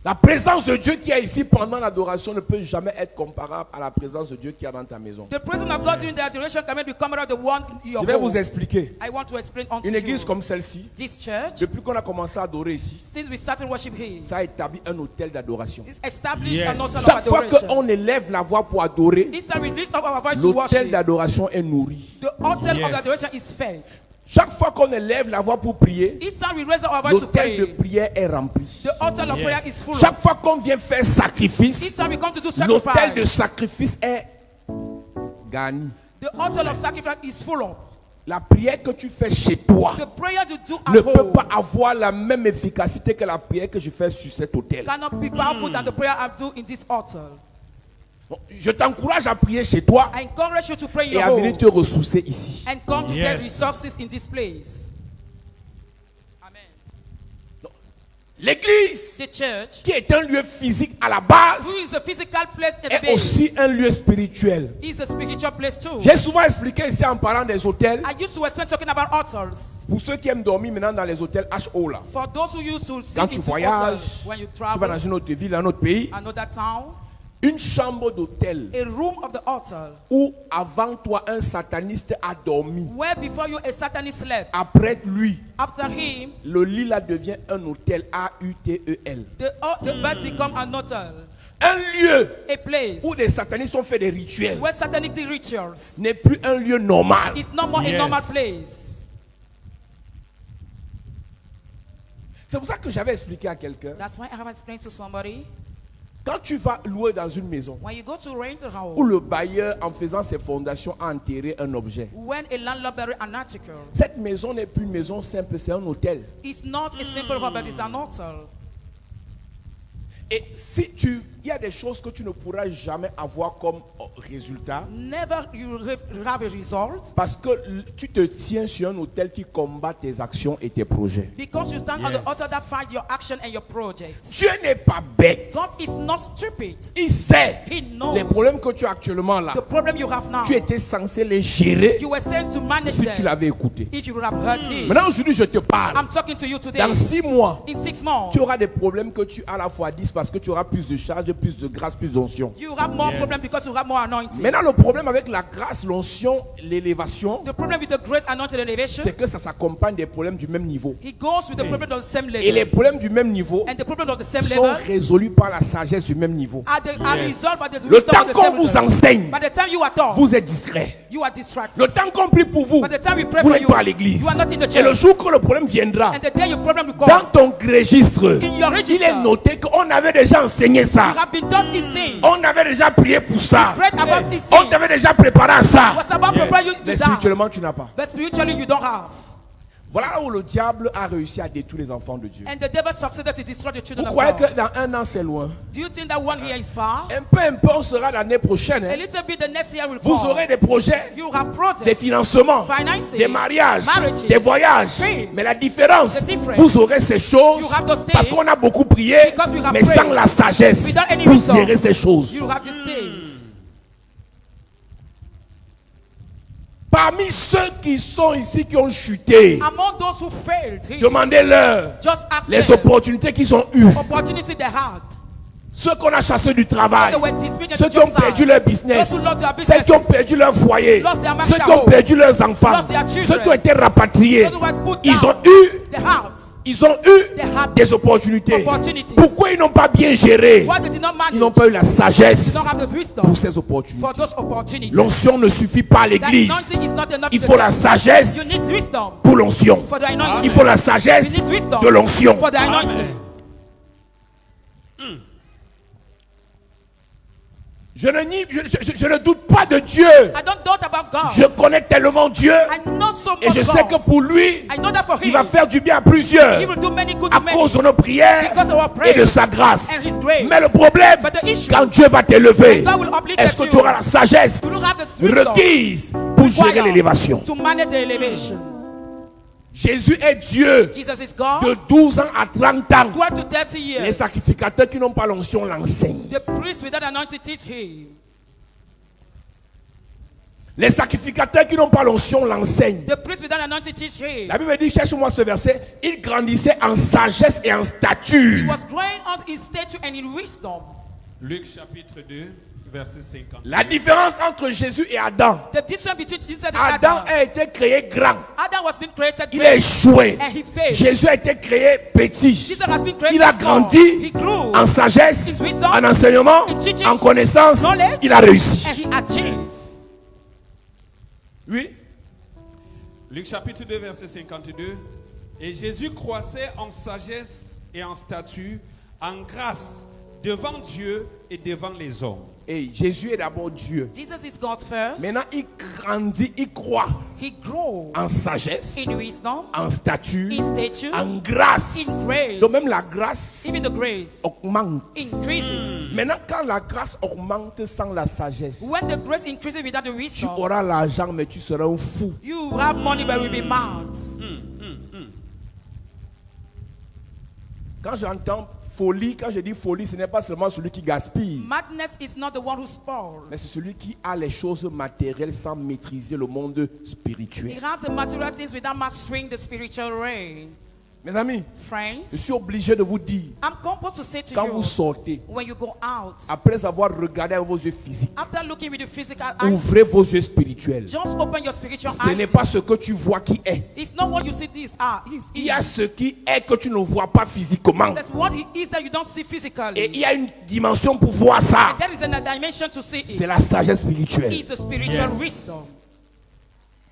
Speaker 1: La présence de Dieu qui est ici pendant l'adoration ne peut jamais être comparable à la présence de Dieu qui est dans ta maison.
Speaker 3: The presence of God during the adoration can be comparable to the one in your
Speaker 1: Je vais
Speaker 3: home.
Speaker 1: vous expliquer.
Speaker 3: I want to explain unto
Speaker 1: Une église
Speaker 3: you.
Speaker 1: comme celle-ci,
Speaker 3: This church,
Speaker 1: depuis qu'on a commencé à adorer ici,
Speaker 3: since we started worship here,
Speaker 1: ça a établi un hôtel d'adoration.
Speaker 3: it's established
Speaker 4: Yes.
Speaker 3: an altar of
Speaker 1: Chaque fois
Speaker 3: adoration.
Speaker 1: qu'on élève la voix pour adorer,
Speaker 3: Each time we lift up our voice to
Speaker 1: l'hôtel
Speaker 3: worship,
Speaker 1: d'adoration est nourri.
Speaker 3: the altar
Speaker 4: Yes.
Speaker 3: of adoration is fed.
Speaker 1: Chaque fois qu'on élève la voix pour prier,
Speaker 3: Each time we raise up our voice to
Speaker 1: l'hôtel de
Speaker 3: pray,
Speaker 1: prière est rempli.
Speaker 3: the altar of
Speaker 4: Yes.
Speaker 3: prayer is full.
Speaker 1: Chaque fois qu'on vient faire
Speaker 3: Each
Speaker 1: sacrifice,
Speaker 3: time we come to do
Speaker 1: l'hôtel de
Speaker 3: sacrifice,
Speaker 1: sacrifice est garni.
Speaker 3: the altar of sacrifice is full of.
Speaker 1: La prière que tu fais chez toi
Speaker 3: The prayer you do
Speaker 1: ne
Speaker 3: at
Speaker 1: peut
Speaker 3: home
Speaker 1: pas avoir la même efficacité que la prière que je fais sur cet hôtel.
Speaker 3: cannot be powerful than the prayer I do in this altar.
Speaker 1: Bon, je t'encourage à prier chez toi
Speaker 3: I encourage you to pray in
Speaker 1: et
Speaker 3: your
Speaker 1: à venir
Speaker 3: home
Speaker 1: te ressourcer ici.
Speaker 3: and come to
Speaker 4: Yes.
Speaker 3: get resources in this place. Amen.
Speaker 1: L'église,
Speaker 3: The church,
Speaker 1: qui est un lieu physique à la base,
Speaker 3: who is a physical place at the
Speaker 1: est
Speaker 3: base,
Speaker 1: aussi un lieu spirituel.
Speaker 3: is a spiritual place too.
Speaker 1: J'ai souvent expliqué ici en parlant des hôtels.
Speaker 3: I used to explain talking about altars.
Speaker 1: Pour ceux qui aiment dormir maintenant dans les hôtels HO là.
Speaker 3: For those who used to
Speaker 1: Quand
Speaker 3: sit
Speaker 1: tu
Speaker 3: into
Speaker 1: voyages,
Speaker 3: altars when you
Speaker 1: tu vas dans
Speaker 3: travel,
Speaker 1: une autre ville, un autre pays,
Speaker 3: another town,
Speaker 1: une chambre d'hôtel
Speaker 3: a room of the altar,
Speaker 1: où avant toi un sataniste a dormi.
Speaker 3: where before you a satanist slept.
Speaker 1: Après lui,
Speaker 3: After him,
Speaker 1: le lit là devient un hôtel AUTEL.
Speaker 3: the bed become an altar,
Speaker 1: Un lieu
Speaker 3: a place
Speaker 1: où des satanistes ont fait des rituels
Speaker 3: where satanic rituals
Speaker 1: n'est plus un lieu normal.
Speaker 3: is no more a
Speaker 4: Yes.
Speaker 3: normal place.
Speaker 1: C'est pour ça que j'avais expliqué à quelqu'un,
Speaker 3: That's why I have explained to somebody,
Speaker 1: quand tu vas louer dans une maison
Speaker 3: when you go to rent a
Speaker 1: où
Speaker 3: house,
Speaker 1: le bailleur en faisant ses fondations a enterré un objet,
Speaker 3: when a landlord bury an article,
Speaker 1: cette maison n'est plus une maison simple, c'est un hôtel.
Speaker 3: it's not a simple home, but it's an altar.
Speaker 1: Et si il y a des choses que tu ne pourras jamais avoir comme résultat,
Speaker 3: Never you have a result
Speaker 1: parce que tu te tiens sur un hôtel qui combat tes actions et tes projets.
Speaker 3: because you stand on the
Speaker 4: Yes.
Speaker 3: altar that fight your action and your project.
Speaker 1: Dieu n'est pas bête.
Speaker 3: God is not stupid.
Speaker 1: Il sait
Speaker 3: He knows
Speaker 1: les problèmes que tu as actuellement là.
Speaker 3: the problem you have now.
Speaker 1: Tu étais censé les gérer
Speaker 3: You were sent to manage
Speaker 1: si tu
Speaker 3: them
Speaker 1: l'avais écouté.
Speaker 3: if you would have heard him.
Speaker 1: Maintenant aujourd'hui je te parle.
Speaker 3: I'm talking to you today.
Speaker 1: Dans 6 mois,
Speaker 3: In 6 months,
Speaker 1: tu auras des problèmes que tu as à la fois 10 parce que tu auras plus de charge, plus de grâce, plus d'onction.
Speaker 3: You have more
Speaker 4: Yes.
Speaker 3: problem because you have more anointing.
Speaker 1: Maintenant, le problème avec la grâce, l'onction, l'élévation,
Speaker 3: The problem with the grace anointed elevation,
Speaker 1: c'est que ça s'accompagne des problèmes du même niveau.
Speaker 3: it goes with the problem of the same
Speaker 1: Et les
Speaker 3: level.
Speaker 1: problèmes du même niveau
Speaker 3: And the problem of the same
Speaker 1: sont
Speaker 3: level
Speaker 1: résolus par la sagesse du même niveau.
Speaker 3: are
Speaker 4: Yes.
Speaker 3: resolved by the
Speaker 1: Le
Speaker 3: wisdom
Speaker 1: temps
Speaker 3: of the
Speaker 1: qu'on
Speaker 3: same
Speaker 1: vous
Speaker 3: level.
Speaker 1: enseigne,
Speaker 3: By the time you are taught,
Speaker 1: vous êtes distrait.
Speaker 3: you are distracted.
Speaker 1: Le temps qu'on prie pour vous,
Speaker 3: By the time we pray
Speaker 1: vous
Speaker 3: for
Speaker 1: n'êtes
Speaker 3: you,
Speaker 1: pas à l'église.
Speaker 3: you are not in the
Speaker 1: Et le
Speaker 3: church.
Speaker 1: jour que le problème viendra,
Speaker 3: And the day your problem will
Speaker 1: dans
Speaker 3: come,
Speaker 1: ton registre,
Speaker 3: in your
Speaker 1: il
Speaker 3: register,
Speaker 1: est noté qu'on avait déjà enseigné
Speaker 3: you
Speaker 1: ça.
Speaker 3: have been taught these things.
Speaker 1: On avait déjà prié pour ça.
Speaker 3: Prayed about these
Speaker 1: On
Speaker 3: things.
Speaker 1: t'avait déjà préparé à ça.
Speaker 3: Was about to prepare you to
Speaker 1: Mais
Speaker 3: die.
Speaker 1: spirituellement, tu n'as pas.
Speaker 3: But spiritually you don't have.
Speaker 1: Voilà là où le diable a réussi à détruire les enfants de Dieu.
Speaker 3: And the devil succeeded to destroy the children
Speaker 1: Vous
Speaker 3: of
Speaker 1: croyez
Speaker 3: God.
Speaker 1: que dans un an c'est loin?
Speaker 3: Do you think that 1 year is far?
Speaker 1: Un peu on sera l'année prochaine.
Speaker 3: A
Speaker 1: Hein.
Speaker 3: little bit the next year will
Speaker 1: Vous
Speaker 3: come.
Speaker 1: aurez des projets,
Speaker 3: You have
Speaker 1: des
Speaker 3: projects,
Speaker 1: financements,
Speaker 3: financing,
Speaker 1: des mariages,
Speaker 3: marriages,
Speaker 1: des voyages.
Speaker 3: dreams.
Speaker 1: Mais la différence,
Speaker 3: The difference,
Speaker 1: vous aurez ces choses
Speaker 3: you have those things
Speaker 1: parce qu'on a beaucoup prié,
Speaker 3: because we have
Speaker 1: mais
Speaker 3: prayed.
Speaker 1: sans la sagesse
Speaker 3: Without any
Speaker 1: pour
Speaker 3: wisdom,
Speaker 1: gérer ces choses.
Speaker 3: you have these things.
Speaker 1: Parmi ceux qui sont ici, qui ont chuté,
Speaker 3: Among those who failed,
Speaker 1: demandez-leur
Speaker 3: just ask
Speaker 1: les
Speaker 3: them
Speaker 1: opportunités qu'ils ont eues.
Speaker 3: opportunity they had.
Speaker 1: Ceux qu'on a chassés du travail,
Speaker 3: They were dismissed
Speaker 1: ceux
Speaker 3: at
Speaker 1: qui ont
Speaker 3: the job
Speaker 1: perdu
Speaker 3: site.
Speaker 1: leur business,
Speaker 3: Those who lost their
Speaker 1: ceux qui ont
Speaker 3: businesses.
Speaker 1: perdu leur foyer,
Speaker 3: Lost their
Speaker 1: ceux
Speaker 3: marital
Speaker 1: qui ont
Speaker 3: home.
Speaker 1: perdu leurs enfants,
Speaker 3: Lost their children.
Speaker 1: ceux qui ont été rapatriés,
Speaker 3: Those who were put
Speaker 1: ils
Speaker 3: down.
Speaker 1: ont eu
Speaker 3: They had. They had
Speaker 1: des opportunités.
Speaker 3: opportunities.
Speaker 1: Pourquoi ils n'ont pas bien géré?
Speaker 3: Why they did not manage?
Speaker 1: Ils n'ont pas eu la
Speaker 3: They
Speaker 1: sagesse
Speaker 3: don't have the wisdom
Speaker 1: pour ces opportunités.
Speaker 3: for those opportunities.
Speaker 1: L'onction ne suffit pas à
Speaker 3: That
Speaker 1: l'église.
Speaker 3: anointing is not enough
Speaker 1: Il
Speaker 3: to
Speaker 1: faut
Speaker 3: the
Speaker 1: la
Speaker 3: church.
Speaker 1: sagesse
Speaker 3: You need wisdom
Speaker 1: pour l'onction.
Speaker 3: for the anointing.
Speaker 1: Il faut la sagesse
Speaker 3: You need wisdom
Speaker 1: de l'onction.
Speaker 3: for the anointing.
Speaker 4: Amen.
Speaker 1: Je ne doute pas de Dieu.
Speaker 3: I don't doubt about God.
Speaker 1: Je connais tellement Dieu
Speaker 3: I know so much
Speaker 1: et je sais
Speaker 3: God.
Speaker 1: que pour lui,
Speaker 3: I know that for
Speaker 1: il
Speaker 3: him,
Speaker 1: va faire du bien à plusieurs
Speaker 3: he will do many good
Speaker 1: à
Speaker 3: to many.
Speaker 1: cause de nos prières
Speaker 3: Because of our
Speaker 1: et de
Speaker 3: prayers
Speaker 1: sa grâce.
Speaker 3: and his grace.
Speaker 1: Mais le problème,
Speaker 3: But the issue,
Speaker 1: quand Dieu va t'élever,
Speaker 3: when God will uplift
Speaker 1: est-ce que
Speaker 3: you,
Speaker 1: tu auras la sagesse
Speaker 3: you will have the wisdom
Speaker 1: requise pour gérer
Speaker 3: required
Speaker 1: l'élévation?
Speaker 3: to manage the elevation.
Speaker 1: Jésus est Dieu
Speaker 3: Jesus is God.
Speaker 1: de 12 ans à 30 ans.
Speaker 3: 12 to 30
Speaker 1: Les
Speaker 3: years.
Speaker 1: sacrificateurs qui n'ont pas l'onction l'enseignent.
Speaker 3: The priest without anointing teach him.
Speaker 1: Les sacrificateurs qui n'ont pas l'onction l'enseignent.
Speaker 3: The priest without anointing teach him.
Speaker 1: La Bible dit, cherche-moi ce verset, il grandissait en sagesse et en
Speaker 3: He
Speaker 1: stature.
Speaker 3: was growing out in stature and in wisdom.
Speaker 4: Luc chapitre 2, verset 50.
Speaker 1: La différence entre Jésus et Adam.
Speaker 3: The difference between Jesus and
Speaker 1: Adam
Speaker 3: Adam.
Speaker 1: a été créé grand.
Speaker 3: Adam was being created
Speaker 1: Il a
Speaker 3: great
Speaker 1: échoué.
Speaker 3: and he failed.
Speaker 1: Jésus a été créé petit.
Speaker 3: Jesus has been created
Speaker 1: Il a
Speaker 3: small.
Speaker 1: grandi
Speaker 3: He grew
Speaker 1: en sagesse,
Speaker 3: in wisdom,
Speaker 1: en enseignement,
Speaker 3: in teaching,
Speaker 1: en connaissance.
Speaker 3: knowledge,
Speaker 1: Il a réussi.
Speaker 3: and he achieved.
Speaker 1: Oui.
Speaker 4: Luc chapitre 2, verset 52. Et Jésus croissait en sagesse et en stature, en grâce, devant Dieu et devant les hommes.
Speaker 1: Et Jésus est d'abord Dieu.
Speaker 3: Jesus is God first.
Speaker 1: Maintenant, il grandit, il croît
Speaker 3: He grew
Speaker 1: en sagesse,
Speaker 3: in wisdom,
Speaker 1: en stature,
Speaker 3: in stature,
Speaker 1: en grâce.
Speaker 3: in grace.
Speaker 1: Donc même la grâce
Speaker 3: Even the grace
Speaker 1: augmente.
Speaker 3: increases.
Speaker 1: Maintenant, quand la grâce augmente sans la sagesse,
Speaker 3: When the grace increases without the
Speaker 1: tu
Speaker 3: wisdom,
Speaker 1: auras l'argent, mais tu seras un fou.
Speaker 3: you have money but will be mad.
Speaker 1: Quand j'entends folie, quand je dis folie, ce n'est pas seulement celui qui gaspille,
Speaker 3: Madness is not the one who spoils.
Speaker 1: mais c'est celui qui a les choses matérielles sans maîtriser le monde
Speaker 3: He
Speaker 1: spirituel.
Speaker 3: has the material things without mastering the spiritual realm.
Speaker 1: Mes amis, je
Speaker 3: Friends,
Speaker 1: suis obligé de vous dire,
Speaker 3: I'm composed to say to
Speaker 1: quand
Speaker 3: you,
Speaker 1: vous sortez,
Speaker 3: when you go out,
Speaker 1: après avoir regardé avec vos yeux physiques,
Speaker 3: after looking with your physical eyes,
Speaker 1: ouvrez vos yeux spirituels.
Speaker 3: just open your spiritual
Speaker 1: Ce n'est
Speaker 3: eyes.
Speaker 1: pas ce que tu vois qui est.
Speaker 3: It's not what you see this is.
Speaker 1: Il y a ce qui est que tu ne vois pas physiquement.
Speaker 3: That's what he is that you don't see physically.
Speaker 1: Et il y a une dimension pour voir ça.
Speaker 3: And there is a dimension to see
Speaker 1: C'est
Speaker 3: it.
Speaker 1: la sagesse spirituelle.
Speaker 3: It's a spiritual
Speaker 4: Yes.
Speaker 3: wisdom.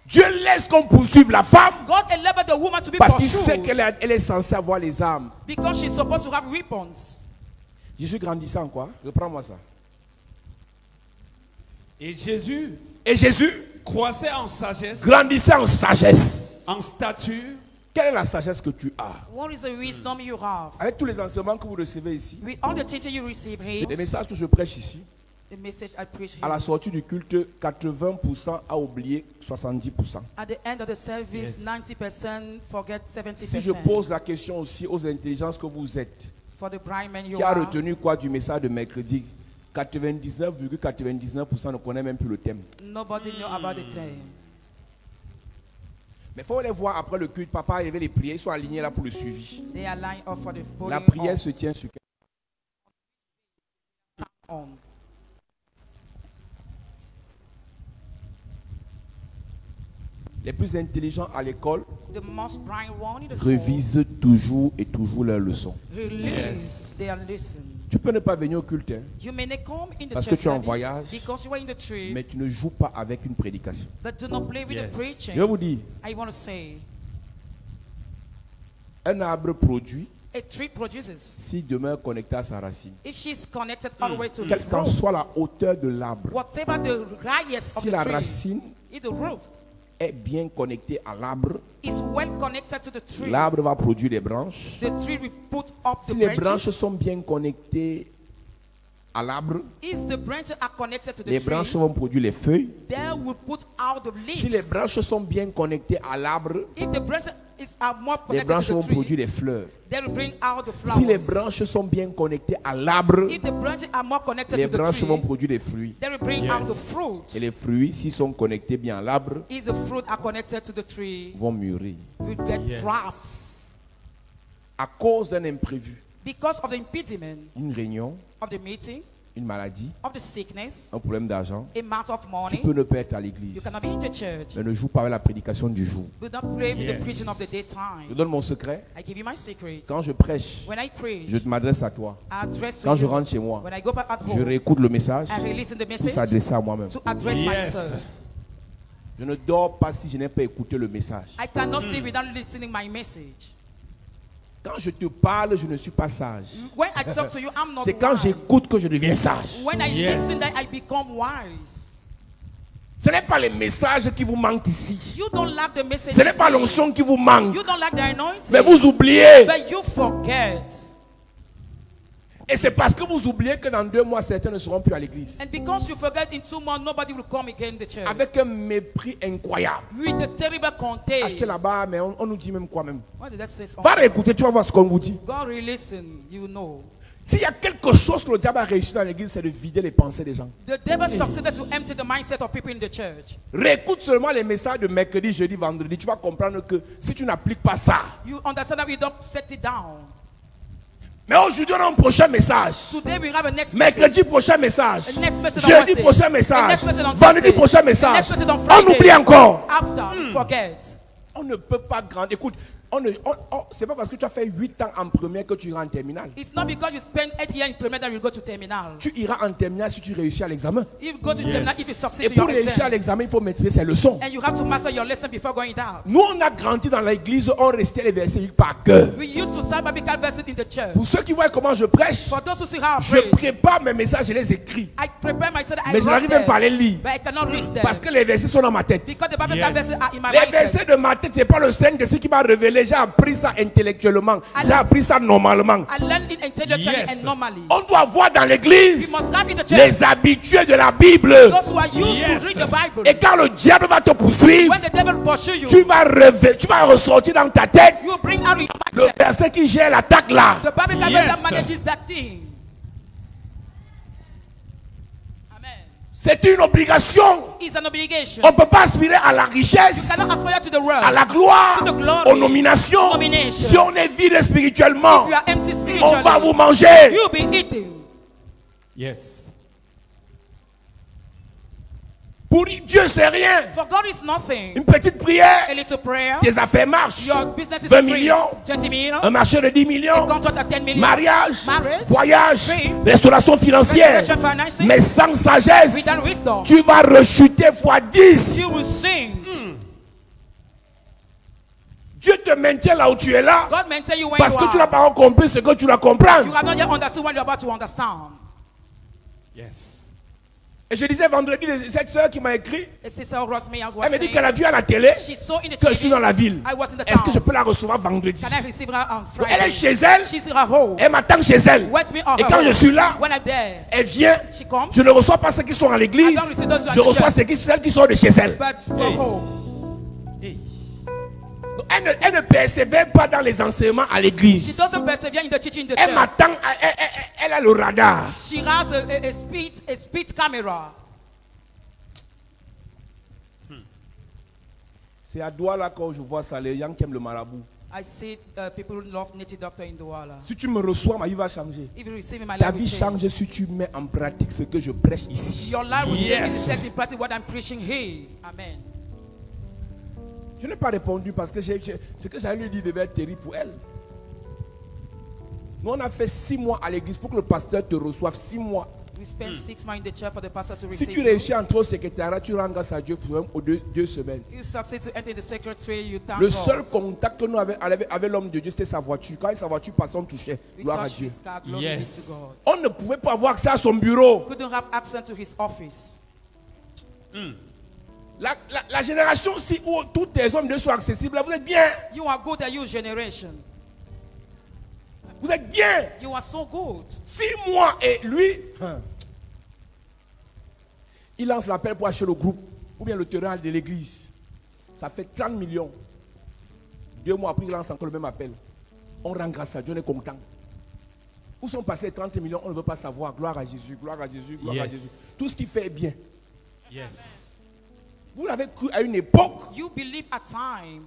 Speaker 1: Dieu laisse qu'on poursuive la femme
Speaker 3: God allowed the woman to be
Speaker 1: parce qu'il sait
Speaker 3: pursued
Speaker 1: qu'elle est censée avoir les armes.
Speaker 3: because she's supposed to have weapons.
Speaker 1: Jésus grandissait en quoi? Reprends-moi ça.
Speaker 4: Et Jésus
Speaker 1: Et Jésus
Speaker 4: croissait en sagesse,
Speaker 1: grandissait en sagesse.
Speaker 4: en stature.
Speaker 1: Quelle est la sagesse que tu as?
Speaker 3: What is the wisdom you have?
Speaker 1: Avec tous les enseignements que vous recevez ici,
Speaker 3: With all the teaching you receive here,
Speaker 1: les messages que je prêche ici,
Speaker 3: the message I preach
Speaker 1: à la
Speaker 3: here,
Speaker 1: sortie du culte, 80% a oublié 70%.
Speaker 3: at the end of the service,
Speaker 4: Yes.
Speaker 3: 90% forget 70%.
Speaker 1: Si je pose la question aussi aux intelligences que vous êtes,
Speaker 3: For the blind man you
Speaker 1: qui a
Speaker 3: are,
Speaker 1: retenu quoi du message de mercredi? 99,99% ne connaît même plus le thème.
Speaker 3: nobody know about the thing.
Speaker 1: Mais il faut les voir après le culte. Papa avait les prières, ils sont alignés là pour le suivi.
Speaker 3: They are lined up for the
Speaker 1: La
Speaker 3: pulling
Speaker 1: prière
Speaker 3: up.
Speaker 1: se tient sur
Speaker 3: on.
Speaker 1: Les plus intelligents à l'école
Speaker 3: The most bright one in the school
Speaker 1: revisent toujours et toujours leurs leçons.
Speaker 3: release their lesson.
Speaker 1: Tu peux ne pas venir au culte, hein,
Speaker 3: You may not come in the
Speaker 1: Parce que
Speaker 3: church
Speaker 1: tu es en
Speaker 3: service
Speaker 1: voyage,
Speaker 3: because you are in the trip,
Speaker 1: mais tu ne joues pas avec une prédication.
Speaker 3: but do not play with
Speaker 4: Yes.
Speaker 3: the preaching.
Speaker 1: Je vais vous dire,
Speaker 3: I want to say,
Speaker 1: un arbre produit
Speaker 3: a tree produces.
Speaker 1: si demain connecté à sa racine.
Speaker 3: If she's connected all the way to
Speaker 1: Quelle
Speaker 3: its
Speaker 1: qu'en
Speaker 3: root,
Speaker 1: soit la hauteur de l'arbre,
Speaker 3: whatever the highest of
Speaker 1: si
Speaker 3: the
Speaker 1: la
Speaker 3: tree,
Speaker 1: racine
Speaker 3: if the root
Speaker 1: est bien connectée à l'arbre,
Speaker 3: is well connected to the tree,
Speaker 1: l'arbre va produire des branches.
Speaker 3: the tree will put up the
Speaker 1: Si les branches
Speaker 3: branches.
Speaker 1: sont bien connectées à l'arbre,
Speaker 3: If the branches are connected to the
Speaker 1: les
Speaker 3: tree,
Speaker 1: branches vont produire les feuilles.
Speaker 3: they will put out the leaves.
Speaker 1: Si les branches sont bien connectées à l'arbre,
Speaker 3: If the branches are more
Speaker 1: les
Speaker 3: connected
Speaker 1: branches
Speaker 3: to
Speaker 1: vont
Speaker 3: the tree,
Speaker 1: produire des fleurs.
Speaker 3: they will bring out the flowers.
Speaker 1: Si les branches sont bien connectées à l'arbre,
Speaker 3: If the branches are more connected
Speaker 1: les
Speaker 3: to the
Speaker 1: branches vont
Speaker 3: tree,
Speaker 1: produire des fruits.
Speaker 3: they will bring out the fruit.
Speaker 1: Et les fruits, s'ils sont connectés bien à l'arbre,
Speaker 3: If the fruit are connected to the tree,
Speaker 1: vont mûrir.
Speaker 3: will get
Speaker 4: Yes.
Speaker 3: dropped.
Speaker 1: À cause d'un imprévu,
Speaker 3: Because of the impediment
Speaker 1: une réunion,
Speaker 3: of the meeting,
Speaker 1: une maladie,
Speaker 3: of the sickness,
Speaker 1: un problème d'argent,
Speaker 3: a matter of
Speaker 1: tu
Speaker 3: money,
Speaker 1: peux ne pas être à
Speaker 3: you
Speaker 1: l'église.
Speaker 3: cannot be in the church.
Speaker 1: Mais ne joue pas avec la prédication du jour.
Speaker 3: Do not play with the
Speaker 4: Yes.
Speaker 3: preaching of the
Speaker 1: Je
Speaker 3: daytime.
Speaker 1: donne mon secret.
Speaker 3: I give you my secret.
Speaker 1: Quand je prêche,
Speaker 3: When I preach,
Speaker 1: je m'adresse à toi.
Speaker 3: I address to
Speaker 1: Quand je
Speaker 3: you.
Speaker 1: rentre chez moi,
Speaker 3: When I go back at
Speaker 1: je
Speaker 3: home,
Speaker 1: réécoute le message
Speaker 3: I release the
Speaker 1: pour
Speaker 3: message
Speaker 1: s'adresser à moi-même.
Speaker 3: to address
Speaker 4: Yes.
Speaker 3: myself.
Speaker 1: Je ne dors pas si je n'ai pas écouté le message.
Speaker 3: I cannot sleep without listening my message.
Speaker 1: Quand je te parle, je ne suis pas sage.
Speaker 3: When I talk to you, I'm not
Speaker 1: C'est quand
Speaker 3: wise.
Speaker 1: j'écoute que je deviens sage.
Speaker 3: When I
Speaker 4: Yes.
Speaker 3: listen, that I become wise.
Speaker 1: Ce n'est pas les messages qui vous manquent ici.
Speaker 3: You don't lack the message.
Speaker 1: Ce n'est pas l'onction qui vous manque.
Speaker 3: You don't lack the anointing.
Speaker 1: Mais vous oubliez.
Speaker 3: But you forget.
Speaker 1: Et c'est parce que vous oubliez que dans 2 mois, certains ne seront plus à l'église.
Speaker 3: And because you forget, in 2 months, nobody will come again in the church.
Speaker 1: Avec un mépris incroyable.
Speaker 3: With the terrible contagion.
Speaker 1: Achetez là-bas, mais on nous dit même quoi même.
Speaker 3: What did I say?
Speaker 1: Va réécouter, tu vas voir ce qu'on vous dit.
Speaker 3: God will listen, you know.
Speaker 1: S'il y a quelque chose que le diable a réussi dans l'église, c'est de vider les pensées des gens.
Speaker 3: The devil succeeded to empty the mindset of people in the church.
Speaker 1: Réécoute seulement les messages de mercredi, jeudi, vendredi. Tu vas comprendre que si tu n'appliques pas ça.
Speaker 3: You understand that we don't set it down.
Speaker 1: Mais aujourd'hui, on a un prochain message.
Speaker 3: Today we have a next
Speaker 1: Mercredi, prochain message.
Speaker 3: A next message on
Speaker 1: Jeudi,
Speaker 3: Wednesday.
Speaker 1: prochain
Speaker 3: A
Speaker 1: message.
Speaker 3: next message on
Speaker 1: Vendredi,
Speaker 3: Thursday.
Speaker 1: prochain
Speaker 3: A
Speaker 1: message.
Speaker 3: next message on
Speaker 1: On
Speaker 3: Friday.
Speaker 1: oublie encore.
Speaker 3: After, we forget.
Speaker 1: On ne peut pas grandir. Écoute, c'est pas parce que tu as fait 8 ans en première que tu iras en terminale.
Speaker 3: It's not because you spend 8 years in premier that you go to terminal.
Speaker 1: Tu iras en terminale si tu réussis à l'examen.
Speaker 3: If you go to terminal, if you succeed
Speaker 1: Et
Speaker 3: to
Speaker 1: pour
Speaker 3: your
Speaker 1: réussir à
Speaker 3: exam,
Speaker 1: l'examen, il faut maîtriser ses leçons.
Speaker 3: and you have to master your lesson before going down.
Speaker 1: Nous, on a grandi dans l'église, on restait les versets bibliques par cœur.
Speaker 3: We used to start biblical verses in the church.
Speaker 1: Pour ceux qui voient comment je prêche,
Speaker 3: For those who see how I
Speaker 1: je
Speaker 3: preach,
Speaker 1: prépare mes messages, je les écris.
Speaker 3: I prepare myself, I
Speaker 1: Mais je
Speaker 3: write
Speaker 1: n'arrive même pas à les
Speaker 3: them,
Speaker 1: lire.
Speaker 3: but I cannot read them.
Speaker 1: Parce que les versets sont dans ma tête.
Speaker 3: Because the biblical
Speaker 4: Yes.
Speaker 3: verses are in my
Speaker 1: Les
Speaker 3: mindset.
Speaker 1: versets de ma tête, ce n'est pas le Saint-Esprit qui m'a révélé. J'ai appris ça intellectuellement. J'ai appris ça normalement.
Speaker 3: I learned it intellectually
Speaker 4: Yes.
Speaker 3: and normally.
Speaker 1: On doit voir dans
Speaker 3: We
Speaker 1: l'église
Speaker 3: must have in the church
Speaker 1: les habitués de la Bible.
Speaker 3: those who are used
Speaker 4: Yes.
Speaker 3: to read the Bible.
Speaker 1: Et quand le diable va te poursuivre,
Speaker 3: When the devil pursue you,
Speaker 1: tu vas ressortir dans ta tête
Speaker 3: you bring out in your
Speaker 1: le
Speaker 3: mindset
Speaker 1: verset qui gère l'attaque là.
Speaker 3: the biblical
Speaker 4: Yes.
Speaker 3: verse that manages that thing. Amen.
Speaker 1: C'est une obligation.
Speaker 3: It's an obligation.
Speaker 1: On ne peut pas aspirer à la
Speaker 3: You
Speaker 1: richesse,
Speaker 3: cannot aspire to the world.
Speaker 1: à la gloire,
Speaker 3: To the glory.
Speaker 1: aux nominations.
Speaker 3: Nomination.
Speaker 1: Si on est vide spirituellement,
Speaker 3: If you are empty
Speaker 1: on
Speaker 3: spiritually,
Speaker 1: va vous manger.
Speaker 3: you'll be eating.
Speaker 4: Yes.
Speaker 1: Pour Dieu, c'est rien.
Speaker 3: For God is nothing.
Speaker 1: Une petite prière,
Speaker 3: A little prayer.
Speaker 1: tes affaires marchent.
Speaker 3: Your business is
Speaker 1: 20
Speaker 3: increased.
Speaker 1: millions,
Speaker 3: 20 million.
Speaker 1: un marché de 10
Speaker 3: A
Speaker 1: millions,
Speaker 3: contract at 10 million.
Speaker 1: mariage,
Speaker 3: Marriage,
Speaker 1: voyage,
Speaker 3: dream,
Speaker 1: restauration financière.
Speaker 3: restoration financing.
Speaker 1: Mais sans sagesse,
Speaker 3: Without wisdom,
Speaker 1: tu vas rechuter fois 10.
Speaker 3: you will sing.
Speaker 1: Dieu te maintient là où tu es là
Speaker 3: God maintain you when
Speaker 1: parce
Speaker 3: you
Speaker 1: que tu n'as
Speaker 3: are.
Speaker 1: pas encore compris ce que tu dois
Speaker 3: You
Speaker 1: comprendre.
Speaker 3: have not yet understood what you're about to understand.
Speaker 4: Yes.
Speaker 1: Et je disais vendredi, cette soeur qui m'a écrit,
Speaker 3: A sister wrote me and was
Speaker 1: elle me dit
Speaker 3: saying,
Speaker 1: qu'elle a vu à la télé
Speaker 3: she saw in the
Speaker 1: que je suis dans
Speaker 3: TV,
Speaker 1: la ville.
Speaker 3: I was in the
Speaker 1: Est-ce que je
Speaker 3: town.
Speaker 1: peux la recevoir vendredi?
Speaker 3: Can I receive her on
Speaker 1: Donc, elle est
Speaker 3: Friday?
Speaker 1: chez elle,
Speaker 3: She's in her home.
Speaker 1: elle m'attend chez elle.
Speaker 3: Wait me on
Speaker 1: Et
Speaker 3: her
Speaker 1: quand
Speaker 3: home.
Speaker 1: je suis là,
Speaker 3: When I'm there,
Speaker 1: elle vient.
Speaker 3: she comes,
Speaker 1: Je ne reçois pas ceux qui sont à l'église.
Speaker 3: I don't receive those who are
Speaker 1: Je
Speaker 3: at the
Speaker 1: reçois
Speaker 3: church.
Speaker 1: celles qui sont de chez elle.
Speaker 3: but from
Speaker 4: Hey.
Speaker 3: home.
Speaker 4: Hey.
Speaker 1: Donc, elle ne persévère pas dans les enseignements à
Speaker 3: She
Speaker 1: l'église.
Speaker 3: doesn't persevere in the teaching in the
Speaker 1: Elle
Speaker 3: church.
Speaker 1: m'attend, elle a le radar.
Speaker 3: She has a speed camera.
Speaker 1: C'est à Douala quand je vois ça, les gens qui aiment le marabout.
Speaker 3: I see people who love native doctor in Douala.
Speaker 1: Si tu me reçois, ma vie va changer.
Speaker 3: If you receive me, my
Speaker 1: Ta
Speaker 3: life will
Speaker 1: vie
Speaker 3: change.
Speaker 1: change si tu mets en pratique ce que je prêche ici.
Speaker 3: Your life will change if you
Speaker 4: Yes.
Speaker 3: set in practice what I'm preaching here. Amen.
Speaker 1: Je n'ai pas répondu parce que ce que j'allais lui dire devait être terrible pour elle. Nous, on a fait 6 mois à l'église pour que le pasteur te reçoive. 6 mois.
Speaker 3: We spent 6 months in the church for the pastor to
Speaker 1: Si
Speaker 3: receive
Speaker 1: tu réussis à entrer au secrétariat, tu rends grâce à Dieu pour même aux 2 semaines.
Speaker 3: you. You succeed to enter the secretary, you thank
Speaker 1: Le
Speaker 3: God.
Speaker 1: seul contact que nous avions avec l'homme de Dieu, c'était sa voiture. Quand sa voiture passait, on touchait.
Speaker 3: We
Speaker 1: Gloire à
Speaker 3: touched
Speaker 1: Dieu.
Speaker 3: his car, glory
Speaker 4: Yes.
Speaker 3: be to God.
Speaker 1: On ne pouvait pas avoir accès à son bureau.
Speaker 3: Couldn't have access to his office.
Speaker 1: La génération aussi où tous les hommes de Dieu sont accessibles, là, vous êtes bien.
Speaker 3: You are good at your generation.
Speaker 1: Vous êtes bien.
Speaker 3: You are so good.
Speaker 1: 6 mois et lui, il lance l'appel pour acheter le groupe ou bien le terrain de l'église. Ça fait 30 millions. 2 mois après, il lance encore le même appel. On rend grâce à Dieu, on est content. Où sont passés 30 millions? On ne veut pas savoir. Gloire à Jésus, gloire à Jésus, gloire à
Speaker 4: Yes.
Speaker 1: Jésus. Tout ce qu'il fait est bien.
Speaker 4: Yes.
Speaker 1: Vous l'avez cru à une époque,
Speaker 3: You believe at time.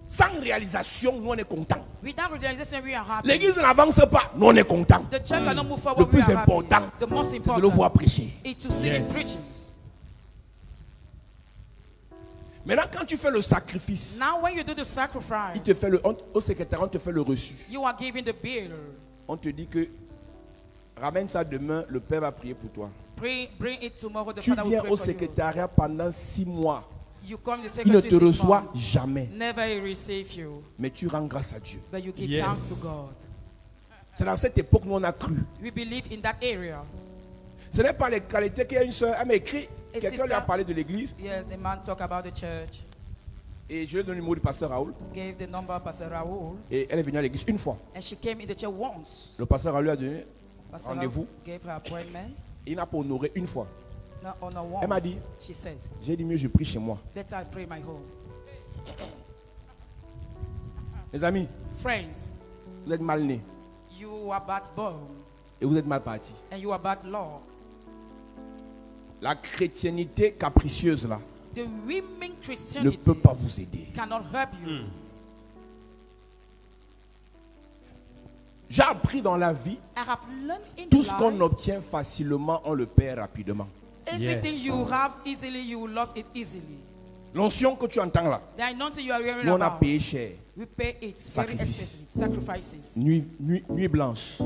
Speaker 1: sans réalisation, nous on est content.
Speaker 3: Without realization, we are happy.
Speaker 1: L'église n'avance pas, nous on est content.
Speaker 3: The church cannot move
Speaker 1: Le
Speaker 3: forward. We
Speaker 1: plus
Speaker 3: are happy.
Speaker 1: important,
Speaker 3: The most
Speaker 1: c'est de le voir
Speaker 3: important
Speaker 1: prêcher.
Speaker 3: is to see him
Speaker 4: Yes.
Speaker 3: preaching.
Speaker 1: Maintenant, quand tu fais le sacrifice,
Speaker 3: Now, when you do the sacrifice,
Speaker 1: il te fait au secrétaire, on te fait le reçu.
Speaker 3: you are giving the bill.
Speaker 1: On te dit que ramène ça demain, le Père va prier pour toi.
Speaker 3: Bring it tomorrow. The
Speaker 1: Tu
Speaker 3: Father will
Speaker 1: viens
Speaker 3: pray
Speaker 1: au
Speaker 3: for you.
Speaker 1: secrétariat pendant 6 mois.
Speaker 3: You come to the
Speaker 1: Il ne
Speaker 3: secretary
Speaker 1: te
Speaker 3: 6
Speaker 1: reçoit
Speaker 3: months.
Speaker 1: jamais.
Speaker 3: Never he receive you,
Speaker 1: Mais tu rends grâce à Dieu.
Speaker 3: but you give
Speaker 4: Yes.
Speaker 3: thanks to God.
Speaker 1: C'est dans cette époque où on a cru.
Speaker 3: We believe in that area.
Speaker 1: Ce n'est pas les qualités qu'il y a une soeur. Elle m'a écrit.
Speaker 3: Et
Speaker 1: Quelqu'un lui a
Speaker 3: sister-
Speaker 1: parlé de l'église.
Speaker 3: Yes, a man talk about the church.
Speaker 1: Et je lui ai donné le numéro du pasteur Raoul.
Speaker 3: Gave the number of Pastor Raoul,
Speaker 1: Et elle est venue à l'église une fois.
Speaker 3: and she came in the church once.
Speaker 1: Le pasteur Raoul lui a donné.
Speaker 3: Pastor
Speaker 1: Rendez-vous.
Speaker 3: Raoul gave her appointment.
Speaker 1: Il n'a pas honoré une fois.
Speaker 3: Not honor once.
Speaker 1: Elle m'a dit-
Speaker 3: She said,
Speaker 1: J'ai dit mieux, je prie chez moi.
Speaker 3: better I pray my home.
Speaker 1: Mes amis,
Speaker 3: Friends,
Speaker 1: vous êtes mal nés.
Speaker 3: you are bad born,
Speaker 1: Et vous êtes mal partis.
Speaker 3: and you are bad luck.
Speaker 1: La chrétiennité capricieuse là
Speaker 3: The women
Speaker 1: ne
Speaker 3: Christianity
Speaker 1: peut pas vous aider.
Speaker 3: cannot help you.
Speaker 1: J'ai appris dans la vie,
Speaker 3: I have learned in
Speaker 1: tout ce qu'on
Speaker 3: life,
Speaker 1: obtient facilement, on le perd rapidement.
Speaker 3: anything
Speaker 4: Yes.
Speaker 3: you have easily, you lost it easily.
Speaker 1: L'onction que tu entends là,
Speaker 3: The anointing you are hearing
Speaker 1: nous on a
Speaker 3: about,
Speaker 1: payé cher.
Speaker 3: we pay it very
Speaker 1: Sacrifice.
Speaker 3: expensive. Sacrifices.
Speaker 1: Nuit blanche.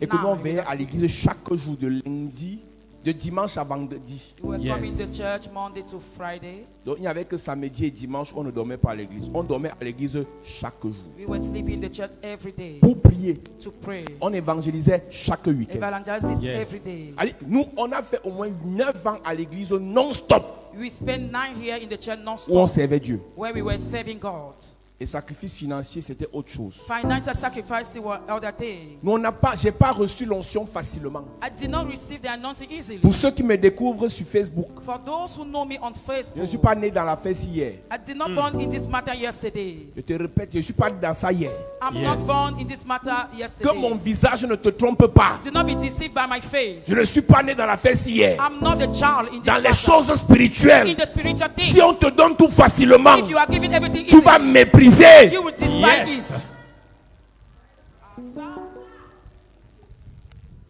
Speaker 1: Et que
Speaker 3: Non,
Speaker 1: nous on
Speaker 3: mais
Speaker 1: veillait
Speaker 3: bien
Speaker 1: à
Speaker 3: sûr.
Speaker 1: l'église chaque jour de lundi, de dimanche à vendredi.
Speaker 3: We were
Speaker 4: Yes.
Speaker 3: coming to church Monday to Friday.
Speaker 1: Donc il n'y avait que samedi et dimanche, on ne dormait pas à l'église. On dormait à l'église chaque jour.
Speaker 3: We were sleeping in the church every day
Speaker 1: Pour prier,
Speaker 3: to pray.
Speaker 1: on évangélisait chaque week-end.
Speaker 3: Evangelize it
Speaker 4: Yes.
Speaker 3: every day.
Speaker 1: Allez, nous, on a fait au moins 9 ans à l'église non-stop
Speaker 3: We spent 9 here in the church
Speaker 1: où on
Speaker 3: non-stop,
Speaker 1: servait Dieu.
Speaker 3: where we were serving God.
Speaker 1: Et sacrifice financier, c'était autre chose.
Speaker 3: Financial sacrifices were other things.
Speaker 1: Nous, j'ai pas reçu l'onction facilement.
Speaker 3: I did not receive the anointing easily.
Speaker 1: Pour ceux qui me découvrent sur Facebook,
Speaker 3: For those who know me on
Speaker 1: je
Speaker 3: Facebook,
Speaker 1: ne suis pas né dans la fesse hier.
Speaker 3: I did not born in this matter yesterday.
Speaker 1: Je te répète, je ne suis pas dans ça hier.
Speaker 3: I'm
Speaker 4: Yes.
Speaker 3: not born in this matter
Speaker 1: Que
Speaker 3: yesterday.
Speaker 1: mon visage ne te trompe pas.
Speaker 3: Do not be deceived by my face.
Speaker 1: Je ne suis pas né dans la fesse hier.
Speaker 3: I'm not a child in this
Speaker 1: Dans les
Speaker 3: matter.
Speaker 1: choses
Speaker 3: In
Speaker 1: spirituelles,
Speaker 3: the spiritual things,
Speaker 1: si on te donne tout facilement,
Speaker 3: if you are giving everything
Speaker 1: tu vas
Speaker 3: easily,
Speaker 1: mépriser.
Speaker 3: you will despise
Speaker 4: Yes.
Speaker 3: this.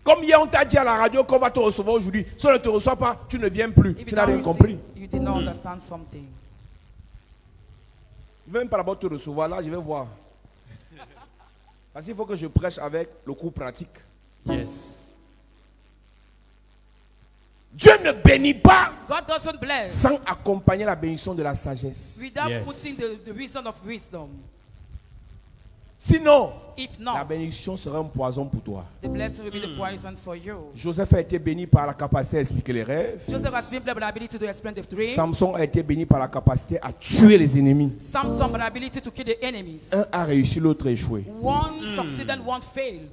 Speaker 1: Comme hier, on t'a dit à la radio qu'on va te recevoir aujourd'hui. Si on ne te reçoit pas, tu ne viens plus.
Speaker 3: If
Speaker 1: Tu
Speaker 3: you
Speaker 1: n'as
Speaker 3: don't
Speaker 1: rien compris.
Speaker 3: receive, you did not understand something.
Speaker 1: Je ne vais même pas d'abord te recevoir là, je vais voir. Parce qu'il faut que je prêche avec le cours pratique.
Speaker 4: Yes.
Speaker 1: Dieu ne bénit pas
Speaker 3: God doesn't bless
Speaker 1: sans accompagner la bénédiction de la sagesse.
Speaker 3: without
Speaker 4: Yes.
Speaker 3: putting the wisdom of wisdom.
Speaker 1: Sinon,
Speaker 3: If
Speaker 1: la
Speaker 3: not,
Speaker 1: bénédiction sera un poison pour toi.
Speaker 3: the blessing will be the poison for you.
Speaker 1: Joseph a été béni par la capacité à expliquer les rêves.
Speaker 3: Joseph has been blessed with the ability to explain the dream.
Speaker 1: Samson a été béni par la capacité à tuer les ennemis.
Speaker 3: Samson with the ability to kill the enemies.
Speaker 1: Un a réussi, l'autre a échoué.
Speaker 3: One succeeded, one failed.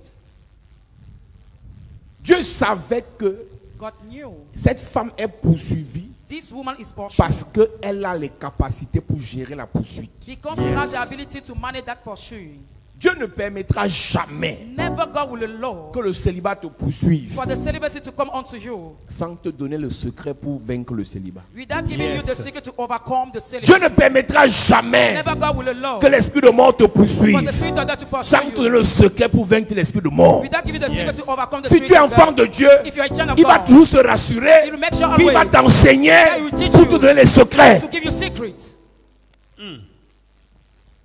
Speaker 1: Dieu savait que
Speaker 3: God knew
Speaker 1: cette femme est poursuivie
Speaker 3: this woman is pursued
Speaker 1: parce qu'elle a les capacités pour gérer la poursuite.
Speaker 3: because she has the ability to manage that pursuit.
Speaker 1: Dieu ne permettra jamais
Speaker 3: Never God will allow
Speaker 1: que le célibat te poursuive
Speaker 3: for the celibacy to come unto you
Speaker 1: sans te donner le secret pour vaincre le célibat.
Speaker 3: without giving you the secret to overcome the
Speaker 1: Dieu
Speaker 3: celibacy.
Speaker 1: ne permettra jamais
Speaker 3: Never God will allow
Speaker 1: que l'esprit de mort te
Speaker 3: for the
Speaker 1: poursuive
Speaker 3: spirit of death to pursue
Speaker 1: sans te donner
Speaker 3: you
Speaker 1: le secret pour vaincre l'esprit de mort.
Speaker 3: without giving the secret to overcome the
Speaker 1: Si
Speaker 3: spirit
Speaker 1: tu es
Speaker 3: of
Speaker 1: enfant
Speaker 3: death.
Speaker 1: de Dieu,
Speaker 3: If you are a child of
Speaker 1: il va
Speaker 3: God,
Speaker 1: toujours se rassurer,
Speaker 3: He will make sure
Speaker 1: puis il va
Speaker 3: always
Speaker 1: t'enseigner
Speaker 3: that He will teach
Speaker 1: pour
Speaker 3: you
Speaker 1: te donner les secrets.
Speaker 3: to give you secrets.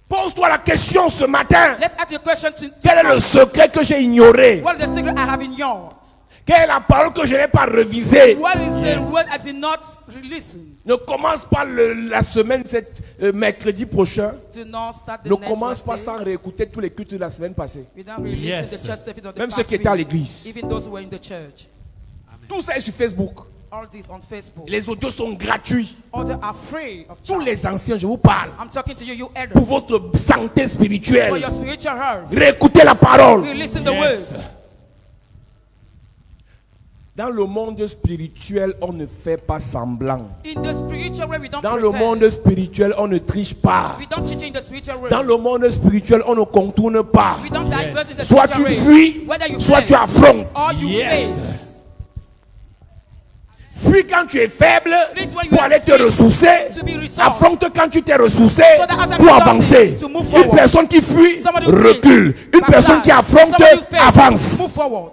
Speaker 1: Pose-toi la question ce matin.
Speaker 3: Let's ask you a question to
Speaker 1: Quel est le secret que j'ai ignoré?
Speaker 3: what is the secret I have ignored?
Speaker 1: Quelle est la parole que je n'ai pas révisée?
Speaker 3: What is the word I did not listen?
Speaker 1: Ne commence pas la semaine, mercredi prochain.
Speaker 3: Do not start the
Speaker 1: Ne
Speaker 3: next
Speaker 1: commence pas
Speaker 3: Wednesday
Speaker 1: sans réécouter tous les cultes de la semaine passée.
Speaker 3: without releasing the church service of the
Speaker 1: Même ceux
Speaker 3: past
Speaker 1: qui étaient à
Speaker 3: week,
Speaker 1: l'église.
Speaker 3: even those who were in the church.
Speaker 1: Tout ça est sur Facebook.
Speaker 3: All this on Facebook.
Speaker 1: Les audios sont gratuits.
Speaker 3: Others are free of
Speaker 1: Tous
Speaker 3: charge.
Speaker 1: les anciens, je vous parle.
Speaker 3: I'm talking to you, you
Speaker 1: Pour
Speaker 3: elders,
Speaker 1: votre santé
Speaker 3: for
Speaker 1: spirituelle.
Speaker 3: your spiritual health.
Speaker 1: Réécoutez la parole.
Speaker 3: Releasing the word.
Speaker 1: Dans le monde spirituel, on ne fait pas semblant.
Speaker 3: In the spiritual way, we don't
Speaker 1: Dans le
Speaker 3: pretend.
Speaker 1: monde spiritual, on ne triche pas.
Speaker 3: We don't teach in the spiritual way.
Speaker 1: Dans le monde spirituel, on ne contourne pas.
Speaker 3: We don't diverse in the
Speaker 1: Soit tu
Speaker 3: spiritual way.
Speaker 1: fuis,
Speaker 3: Whether you
Speaker 1: soit
Speaker 3: flee
Speaker 1: tu affrontes.
Speaker 3: or you face.
Speaker 1: Fuis quand tu es faible
Speaker 3: Flee when you
Speaker 1: pour
Speaker 3: are
Speaker 1: aller te
Speaker 3: weak,
Speaker 1: ressourcer.
Speaker 3: to be resourced.
Speaker 1: Affronte quand tu t'es ressourcé
Speaker 3: So that as a
Speaker 1: pour
Speaker 3: result,
Speaker 1: avancer.
Speaker 3: to move
Speaker 1: Une
Speaker 3: forward.
Speaker 1: personne qui fuit
Speaker 3: Somebody who
Speaker 1: recule.
Speaker 3: fails,
Speaker 1: Une
Speaker 3: backslide.
Speaker 1: personne qui affronte
Speaker 3: Somebody who fails,
Speaker 1: avance.
Speaker 3: move forward.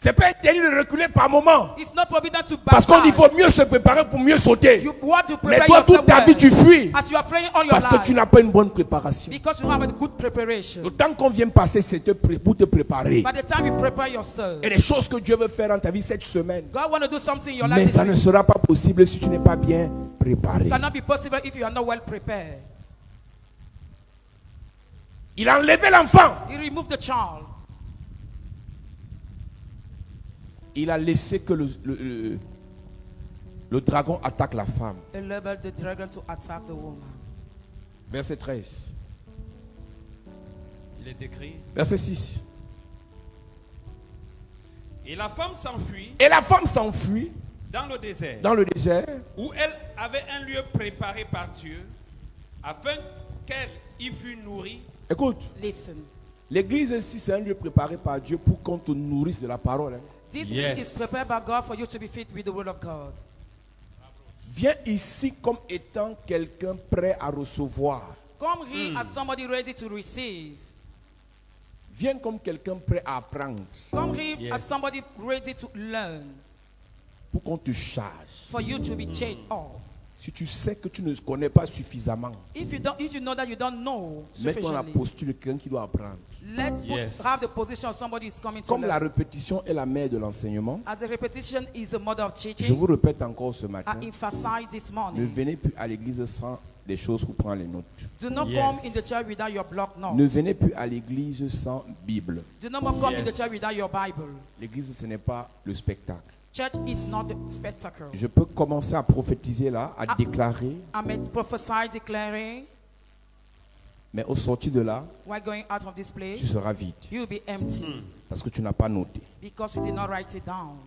Speaker 1: C'est pas interdit de reculer par moment.
Speaker 3: It's not forbidden to
Speaker 1: Parce qu'on dit
Speaker 3: backslide.
Speaker 1: qu'il faut mieux se préparer pour mieux sauter.
Speaker 3: You want to
Speaker 1: Mais
Speaker 3: prepare
Speaker 1: toi, toute
Speaker 3: yourself
Speaker 1: ta vie,
Speaker 3: well.
Speaker 1: tu fuis.
Speaker 3: As you are praying all your
Speaker 1: Parce que
Speaker 3: life.
Speaker 1: tu n'as pas une bonne préparation.
Speaker 3: Because you have a good preparation.
Speaker 1: Le temps qu'on vient passer, c'est pour te préparer.
Speaker 3: By the time you prepare yourself,
Speaker 1: Et les choses que Dieu veut faire dans ta vie cette semaine.
Speaker 3: God want to do something in your
Speaker 1: Mais
Speaker 3: life
Speaker 1: ça
Speaker 3: this
Speaker 1: ne
Speaker 3: week.
Speaker 1: sera pas possible si tu n'es pas bien préparé.
Speaker 3: It cannot be possible if you are not well prepared.
Speaker 1: Il a enlevé l'enfant.
Speaker 3: He removed the child.
Speaker 1: Il a laissé que le dragon attaque la femme.
Speaker 3: He allowed the dragon to attack the woman.
Speaker 1: Verset 13.
Speaker 4: Il est écrit.
Speaker 1: Verset 6.
Speaker 4: Et la femme s'enfuit
Speaker 1: Et la femme s'enfuit
Speaker 4: dans le désert,
Speaker 1: dans le désert
Speaker 4: où elle avait un lieu préparé par Dieu, afin qu'elle y fût nourrie.
Speaker 1: Écoute,
Speaker 3: Listen.
Speaker 1: l'église ici c'est un lieu préparé par Dieu pour qu'on te nourrisse de la parole. Hein.
Speaker 3: This
Speaker 4: Yes.
Speaker 3: week is prepared by God for you to be fit with the word of God.
Speaker 1: Viens ici comme étant quelqu'un prêt à recevoir.
Speaker 3: Come here as somebody ready to receive.
Speaker 1: Viens comme quelqu'un prêt à apprendre
Speaker 3: Come here
Speaker 4: Yes.
Speaker 3: as somebody ready to learn.
Speaker 1: pour qu'on te charge.
Speaker 3: For you to be changed up.
Speaker 1: Si tu sais que tu ne connais pas suffisamment,
Speaker 3: If you know that you don't know
Speaker 1: mets-toi dans la
Speaker 3: sufficiently,
Speaker 1: posture de quelqu'un qui doit apprendre.
Speaker 4: Yes.
Speaker 3: have the position of somebody is coming to
Speaker 1: Comme la
Speaker 3: learn.
Speaker 1: répétition est la mère de l'enseignement,
Speaker 3: As a repetition is the mother of
Speaker 1: je
Speaker 3: teaching,
Speaker 1: vous répète encore ce matin,
Speaker 3: I emphasize this
Speaker 1: ne
Speaker 3: morning.
Speaker 1: venez plus à l'église sans des choses pour prendre les notes.
Speaker 3: Do not
Speaker 4: Yes.
Speaker 3: come in the church without your block
Speaker 1: Ne
Speaker 3: notes.
Speaker 1: venez plus à l'église sans Bible.
Speaker 3: Do not come in the
Speaker 4: Yes.
Speaker 3: church without your Bible.
Speaker 1: L'église, ce n'est pas le spectacle.
Speaker 3: Church is not the spectacle.
Speaker 1: Je peux commencer à prophétiser là, à déclarer,
Speaker 3: I may prophesy, declaring,
Speaker 1: mais au sortir de là,
Speaker 3: while going out of this
Speaker 1: tu
Speaker 3: place,
Speaker 1: seras vide.
Speaker 3: you will be empty
Speaker 1: Parce que tu n'as pas noté.
Speaker 3: because you did not write it down.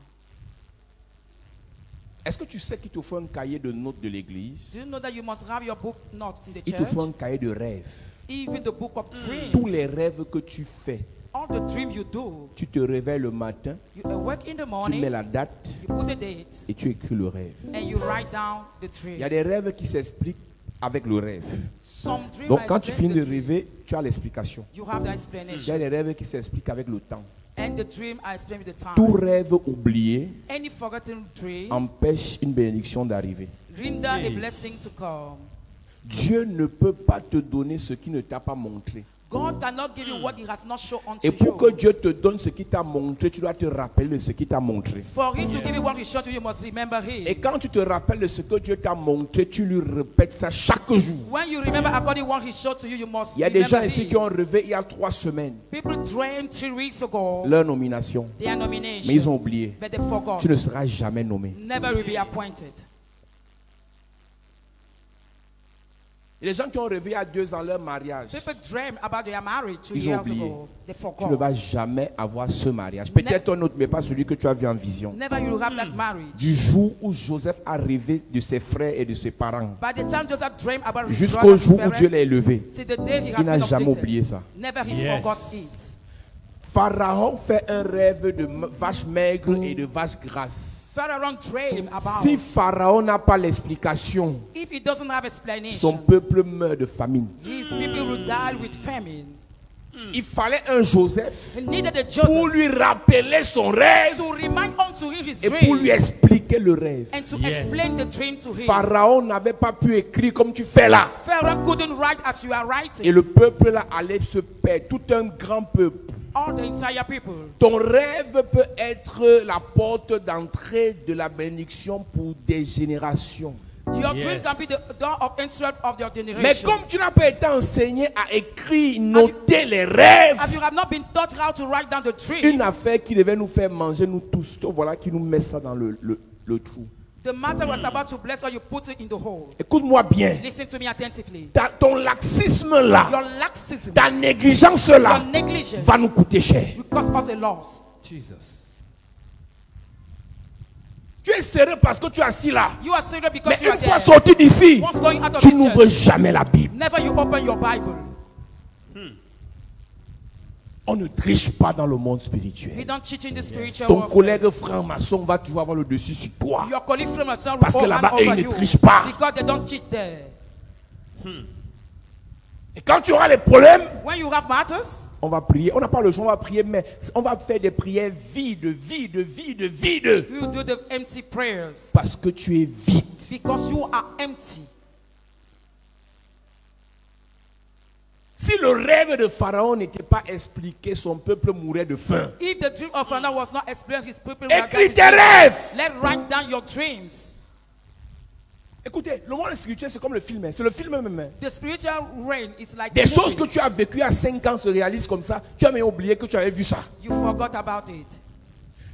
Speaker 1: Est-ce que tu sais qu'il te faut un cahier de notes de l'église?
Speaker 3: Do you know that you must have your book notes in the
Speaker 1: Il te faut
Speaker 3: church?
Speaker 1: un cahier de rêves.
Speaker 3: Even the book of dreams.
Speaker 1: Tous les rêves que tu fais,
Speaker 3: All the dreams you do,
Speaker 1: tu te réveilles le matin,
Speaker 3: you awake in the
Speaker 1: tu mets
Speaker 3: morning,
Speaker 1: la date
Speaker 3: you put the date,
Speaker 1: et tu écris le rêve.
Speaker 3: and you write down the
Speaker 1: Il y a
Speaker 3: dream.
Speaker 1: des rêves qui s'expliquent avec le rêve.
Speaker 3: Some dreams
Speaker 1: Donc
Speaker 3: are
Speaker 1: quand tu
Speaker 3: explained
Speaker 1: finis de
Speaker 3: the dream.
Speaker 1: rêver, tu as l'explication.
Speaker 3: You have the
Speaker 1: Il y a
Speaker 3: explanation.
Speaker 1: des rêves qui s'expliquent avec le temps.
Speaker 3: And the dream I explained with the
Speaker 1: Tout
Speaker 3: time.
Speaker 1: rêve oublié
Speaker 3: Any forgotten dream
Speaker 1: empêche une bénédiction d'arriver.
Speaker 3: render a blessing to come.
Speaker 1: Dieu ne peut pas te donner ce qu'il ne t'a pas montré.
Speaker 3: God cannot give you what He has not shown unto
Speaker 1: Et pour que
Speaker 3: you.
Speaker 1: Dieu te donne ce qu'il t'a montré, tu dois te rappeler de ce qu'il t'a montré.
Speaker 3: For Him to give you what He showed you, you must remember
Speaker 1: Et
Speaker 3: Him.
Speaker 1: quand tu te rappelles de ce que Dieu t'a montré, tu lui répètes ça chaque jour.
Speaker 3: When you remember according to what He showed to you, you must
Speaker 1: Il y a des gens
Speaker 3: remember
Speaker 1: ici qui
Speaker 3: Him.
Speaker 1: ont rêvé il y a 3 semaines
Speaker 3: People dreamed 3 weeks ago
Speaker 1: leur nomination,
Speaker 3: their
Speaker 1: mais ils
Speaker 3: nomination,
Speaker 1: ont oublié.
Speaker 3: but they forgot.
Speaker 1: Tu ne seras jamais nommé.
Speaker 3: Never will be appointed.
Speaker 1: Et les gens qui ont rêvé il y a 2 ans leur mariage,
Speaker 3: People dream about their marriage 2
Speaker 1: Ils ont
Speaker 3: years
Speaker 1: oublié.
Speaker 3: ago. They
Speaker 1: tu ne vas
Speaker 3: forgot.
Speaker 1: jamais avoir ce mariage. Peut-être un autre, mais pas celui que tu as vu en vision.
Speaker 3: Never you will have that marriage.
Speaker 1: Du jour où Joseph a rêvé de ses frères et de ses parents,
Speaker 3: By the time Joseph dreamed about his
Speaker 1: jusqu'au
Speaker 3: brother and his
Speaker 1: jour où
Speaker 3: parents,
Speaker 1: Dieu l'a élevé,
Speaker 3: see the day he
Speaker 1: il
Speaker 3: has
Speaker 1: n'a
Speaker 3: been
Speaker 1: jamais
Speaker 3: uplifted.
Speaker 1: oublié ça.
Speaker 3: Never he
Speaker 4: Yes.
Speaker 3: forgot it.
Speaker 1: Pharaon fait un rêve de vaches maigres et de vaches grasses.
Speaker 3: Pharaoh dream about
Speaker 1: Si Pharaon n'a pas l'explication,
Speaker 3: if he doesn't have
Speaker 1: son
Speaker 3: explanation,
Speaker 1: peuple meurt de famine.
Speaker 3: his people will die with famine.
Speaker 1: Il fallait un Joseph
Speaker 3: He needed a
Speaker 1: pour
Speaker 3: Joseph
Speaker 1: lui rappeler son rêve
Speaker 3: to remind unto him his
Speaker 1: et pour lui
Speaker 3: dream
Speaker 1: expliquer le rêve.
Speaker 3: and to
Speaker 4: Yes.
Speaker 3: explain the dream to him.
Speaker 1: Pharaon n'avait pas pu écrire comme tu fais là.
Speaker 3: Pharaoh couldn't write as you are writing.
Speaker 1: Et le peuple là allait se perdre, tout un grand peuple.
Speaker 3: All the entire people.
Speaker 1: Ton rêve peut être la porte d'entrée de la bénédiction pour des générations.
Speaker 3: Your
Speaker 4: Yes.
Speaker 3: dream can be the door of entry of your
Speaker 1: Mais
Speaker 3: generation.
Speaker 1: comme tu n'as pas été enseigné à écrire, noter les rêves,
Speaker 3: As you have not been taught how to write down the dream,
Speaker 1: une affaire qui devait nous faire manger nous tous, donc voilà qui nous met ça dans le trou.
Speaker 3: the matter was about to bless or you put it in the hole.
Speaker 1: Écoute-moi bien,
Speaker 3: Listen to me attentively.
Speaker 1: ton laxisme là,
Speaker 3: Your laxism,
Speaker 1: ta négligence là,
Speaker 3: your negligence
Speaker 1: va nous coûter cher.
Speaker 3: will cause us a loss.
Speaker 4: Jesus.
Speaker 1: Tu es sérieux parce que tu es assis là.
Speaker 3: You are serious
Speaker 1: Mais
Speaker 3: because you are
Speaker 1: une fois
Speaker 3: there.
Speaker 1: sorti d'ici,
Speaker 3: Once going out of
Speaker 1: tu
Speaker 3: this
Speaker 1: n'ouvres
Speaker 3: church,
Speaker 1: jamais la Bible.
Speaker 3: never you open your Bible.
Speaker 1: On ne triche pas dans le monde
Speaker 3: We
Speaker 1: spirituel.
Speaker 3: don't teach in the spiritual
Speaker 1: Ton
Speaker 3: warfare.
Speaker 1: collègue franc-maçon va toujours avoir le dessus sur toi.
Speaker 3: Your colleague from a son
Speaker 1: Parce
Speaker 3: will
Speaker 1: que
Speaker 3: all
Speaker 1: là-bas,
Speaker 3: hand
Speaker 1: eux,
Speaker 3: over
Speaker 1: ils ne
Speaker 3: you
Speaker 1: trichent pas.
Speaker 3: because they don't cheat there.
Speaker 1: Et quand tu auras les problèmes,
Speaker 3: When you have matters,
Speaker 1: on va prier. On n'a pas le choix, on va prier, mais on va faire des prières vides, vides, vides, vides.
Speaker 3: we will do the empty prayers
Speaker 1: Parce que tu es vide.
Speaker 3: because you are empty.
Speaker 1: Si le rêve de Pharaon n'était pas expliqué, son peuple mourrait de faim.
Speaker 3: If the dream of Pharaoh was not explained, his people would have
Speaker 1: Écris
Speaker 3: died.
Speaker 1: tes rêves.
Speaker 3: Let's write down your dreams.
Speaker 1: Écoutez, le monde spirituel, c'est comme le film. C'est le film même.
Speaker 3: The spiritual realm is like
Speaker 1: Des
Speaker 3: the
Speaker 1: choses que
Speaker 3: movie.
Speaker 1: tu as vécues il y a 5 ans se réalisent comme ça. Tu as même oublié que tu avais vu ça.
Speaker 3: You forgot about it.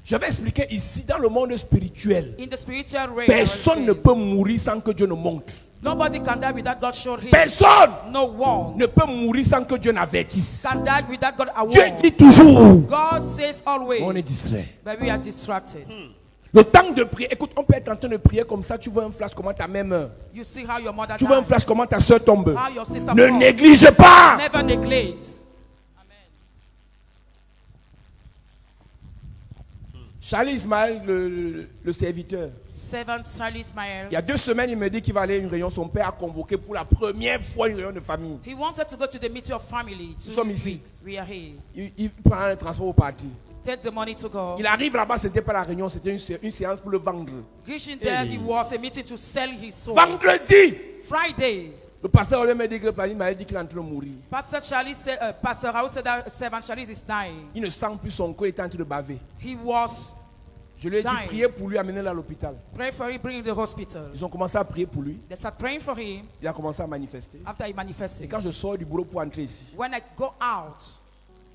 Speaker 1: Je vais expliquer ici, dans le monde spirituel,
Speaker 3: In the spiritual realm,
Speaker 1: personne ne peut mourir sans que Dieu ne montre.
Speaker 3: nobody can die without God showed him.
Speaker 1: Personne
Speaker 3: No one
Speaker 1: ne peut mourir sans que Dieu n'avertisse.
Speaker 3: can die without God
Speaker 1: Dieu
Speaker 3: award.
Speaker 1: dit toujours.
Speaker 3: God says always,
Speaker 1: On est distrait.
Speaker 3: but we are distracted.
Speaker 1: Le temps de prier, écoute, on peut être en train de prier comme ça, tu vois un flash, comment ta même heure.
Speaker 3: You see how your mother
Speaker 1: Tu vois un
Speaker 3: died,
Speaker 1: flash, comment ta soeur tombe.
Speaker 3: how your sister
Speaker 1: Ne
Speaker 3: falls.
Speaker 1: néglige pas.
Speaker 3: Never neglect.
Speaker 1: Charlie Ismaël, le serviteur,
Speaker 3: Servant Charlie Ismail,
Speaker 1: il y a 2 semaines, il me dit qu'il va aller à une réunion. Son père a convoqué pour la première fois une réunion de famille.
Speaker 3: he wanted to go to the meeting of family.
Speaker 1: Nous
Speaker 3: 2
Speaker 1: sommes ici.
Speaker 3: weeks. We are here.
Speaker 1: Il prend un transport au parti.
Speaker 3: Take the money to go.
Speaker 1: Il arrive là-bas, c'était pas la réunion, c'était une séance pour le vendre.
Speaker 3: Reaching there, he was a meeting to sell his soul.
Speaker 1: Vendredi,
Speaker 3: Friday,
Speaker 1: le pasteur m'a dit que il m'a dit qu'il est en train de mourir.
Speaker 3: Pastor Charlie said, Pastor Raoul said that Servant Charlie is dying.
Speaker 1: Il ne sent plus son corps, il est en train de baver.
Speaker 3: He was
Speaker 1: Je lui ai dit,
Speaker 3: Dying.
Speaker 1: priez pour lui, amenez-le à l'hôpital.
Speaker 3: praying for him, bring him to the hospital.
Speaker 1: Ils ont commencé à prier pour lui.
Speaker 3: They start praying for him
Speaker 1: Il a commencé à manifester.
Speaker 3: after he
Speaker 1: Et
Speaker 3: manifested.
Speaker 1: quand je sors du bureau pour entrer ici,
Speaker 3: When I go out,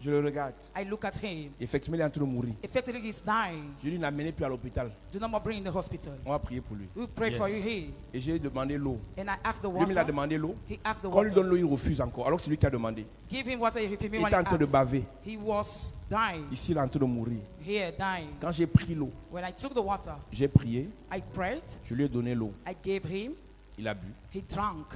Speaker 1: je le regarde.
Speaker 3: I look at him.
Speaker 1: Effectivement, il est en train de mourir.
Speaker 3: Effectively, he's dying.
Speaker 1: Je lui ai amené plus à l'hôpital.
Speaker 3: Do not more bring him to the hospital.
Speaker 1: On va prier pour lui.
Speaker 3: We pray for you here.
Speaker 1: Et j'ai demandé l'eau.
Speaker 3: And I asked the
Speaker 1: Lui, il a
Speaker 3: water.
Speaker 1: demandé l'eau.
Speaker 3: He asked the
Speaker 1: Quand on lui donne
Speaker 3: water.
Speaker 1: l'eau, il refuse encore. Alors que c'est lui qui a demandé.
Speaker 3: Give him water if he
Speaker 1: Il
Speaker 3: when
Speaker 1: était
Speaker 3: he
Speaker 1: en train de
Speaker 3: asked.
Speaker 1: baver.
Speaker 3: He was dying.
Speaker 1: Ici, il est en train de mourir.
Speaker 3: Here, dying.
Speaker 1: Quand j'ai pris l'eau,
Speaker 3: When I took the water,
Speaker 1: j'ai prié.
Speaker 3: I prayed.
Speaker 1: Je lui ai donné l'eau.
Speaker 3: I gave him.
Speaker 1: Il a bu.
Speaker 3: He drank.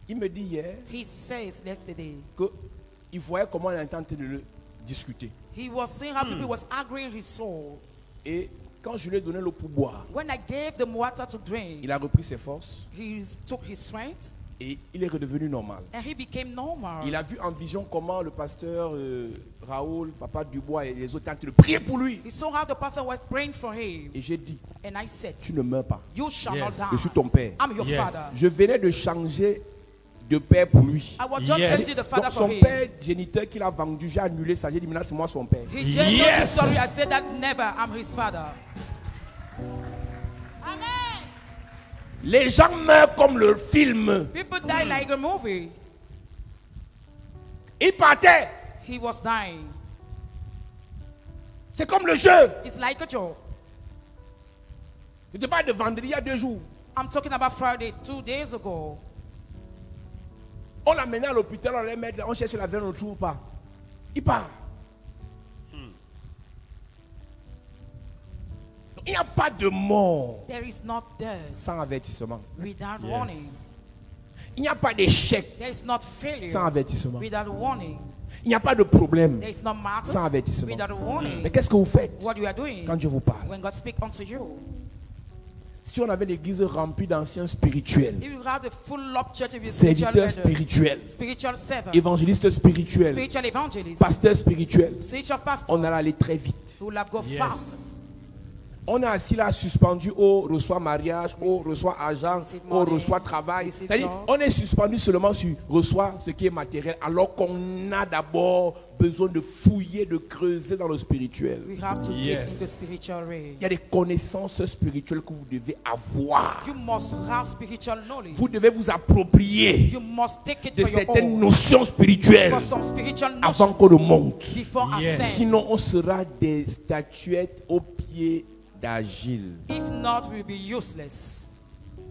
Speaker 1: Il me dit hier
Speaker 3: He says yesterday,
Speaker 1: qu'il voyait comment on est en train de le discuter.
Speaker 3: he was seeing how people was arguing his soul.
Speaker 1: Et quand je lui ai donné l'eau pour boire,
Speaker 3: When I gave them water to drink,
Speaker 1: il a repris ses forces
Speaker 3: he took his strength
Speaker 1: et il est redevenu normal.
Speaker 3: and he became normal.
Speaker 1: Il a vu en vision comment le pasteur Raoul, Papa Dubois et les autres étaient en train de prier pour lui.
Speaker 3: He saw how the pastor was praying for him.
Speaker 1: Et j'ai dit,
Speaker 3: And I said,
Speaker 1: tu ne meurs pas.
Speaker 3: you shall not
Speaker 4: Yes.
Speaker 3: die.
Speaker 1: Je suis ton père.
Speaker 3: I'm your
Speaker 4: Yes.
Speaker 3: father.
Speaker 1: Je venais de changer de père pour lui.
Speaker 3: I was just
Speaker 4: Yes.
Speaker 3: changing the father
Speaker 1: Donc
Speaker 3: for
Speaker 1: son
Speaker 3: him.
Speaker 1: père géniteur qu'il a vendu, j'ai annulé ça. J'ai dit maintenant c'est moi son père.
Speaker 3: He just
Speaker 4: Yes.
Speaker 3: sorry. I said that never. I'm his father. Amen.
Speaker 1: Les gens meurent comme le film.
Speaker 3: People die like a movie.
Speaker 1: Il partait.
Speaker 3: He was dying.
Speaker 1: C'est comme le jeu.
Speaker 3: It's like a joke.
Speaker 1: Je te parle de vendredi il y a 2 jours.
Speaker 3: I'm talking about Friday 2 days ago.
Speaker 1: On l'a mené à l'hôpital, on l'a mis, on cherche la veine, on ne trouve pas. Il part. Il n'y a pas de mort
Speaker 3: There is not death
Speaker 1: sans avertissement.
Speaker 3: without
Speaker 4: Yes.
Speaker 3: warning.
Speaker 1: Il n'y a pas d'échec
Speaker 3: There is not failure
Speaker 1: sans avertissement.
Speaker 3: without warning.
Speaker 1: Il n'y a pas de problème
Speaker 3: There is not matters
Speaker 1: sans avertissement.
Speaker 3: without warning.
Speaker 1: Mais qu'est-ce que vous faites
Speaker 3: What you are doing
Speaker 1: quand Dieu vous parle?
Speaker 3: when God speaks unto you.
Speaker 1: Si on avait l'église remplie d'anciens spirituels,
Speaker 3: If you have the full up church with spiritual
Speaker 1: serviteurs
Speaker 3: leaders,
Speaker 1: spirituels,
Speaker 3: spiritual servants,
Speaker 1: évangélistes spirituels,
Speaker 3: spiritual evangelists,
Speaker 1: pasteurs spirituels,
Speaker 3: spiritual pastors,
Speaker 1: on allait aller très vite.
Speaker 3: who will have go
Speaker 4: Yes.
Speaker 3: fast.
Speaker 1: On est assis là suspendu, on reçoit mariage, on reçoit argent,
Speaker 3: Receive
Speaker 1: on
Speaker 3: money,
Speaker 1: reçoit travail.
Speaker 3: receive
Speaker 1: C'est-à-dire,
Speaker 3: job.
Speaker 1: on est suspendu seulement sur reçoit ce qui est matériel, alors qu'on a d'abord besoin de fouiller, de creuser dans le spirituel.
Speaker 3: We have to dig
Speaker 4: Yes.
Speaker 3: into spiritual realm.
Speaker 1: Il y a des connaissances spirituelles que vous devez avoir.
Speaker 3: You must have spiritual knowledge.
Speaker 1: Vous devez vous approprier
Speaker 3: You must take it
Speaker 1: de
Speaker 3: for your
Speaker 1: certaines
Speaker 3: own.
Speaker 1: notions spirituelles
Speaker 3: For some spiritual
Speaker 1: avant
Speaker 3: notions
Speaker 1: qu'on ne monte.
Speaker 3: before
Speaker 4: Yes.
Speaker 3: ascend.
Speaker 1: Sinon, on sera des statuettes aux pieds d'Agile.
Speaker 3: If not, we'll be useless.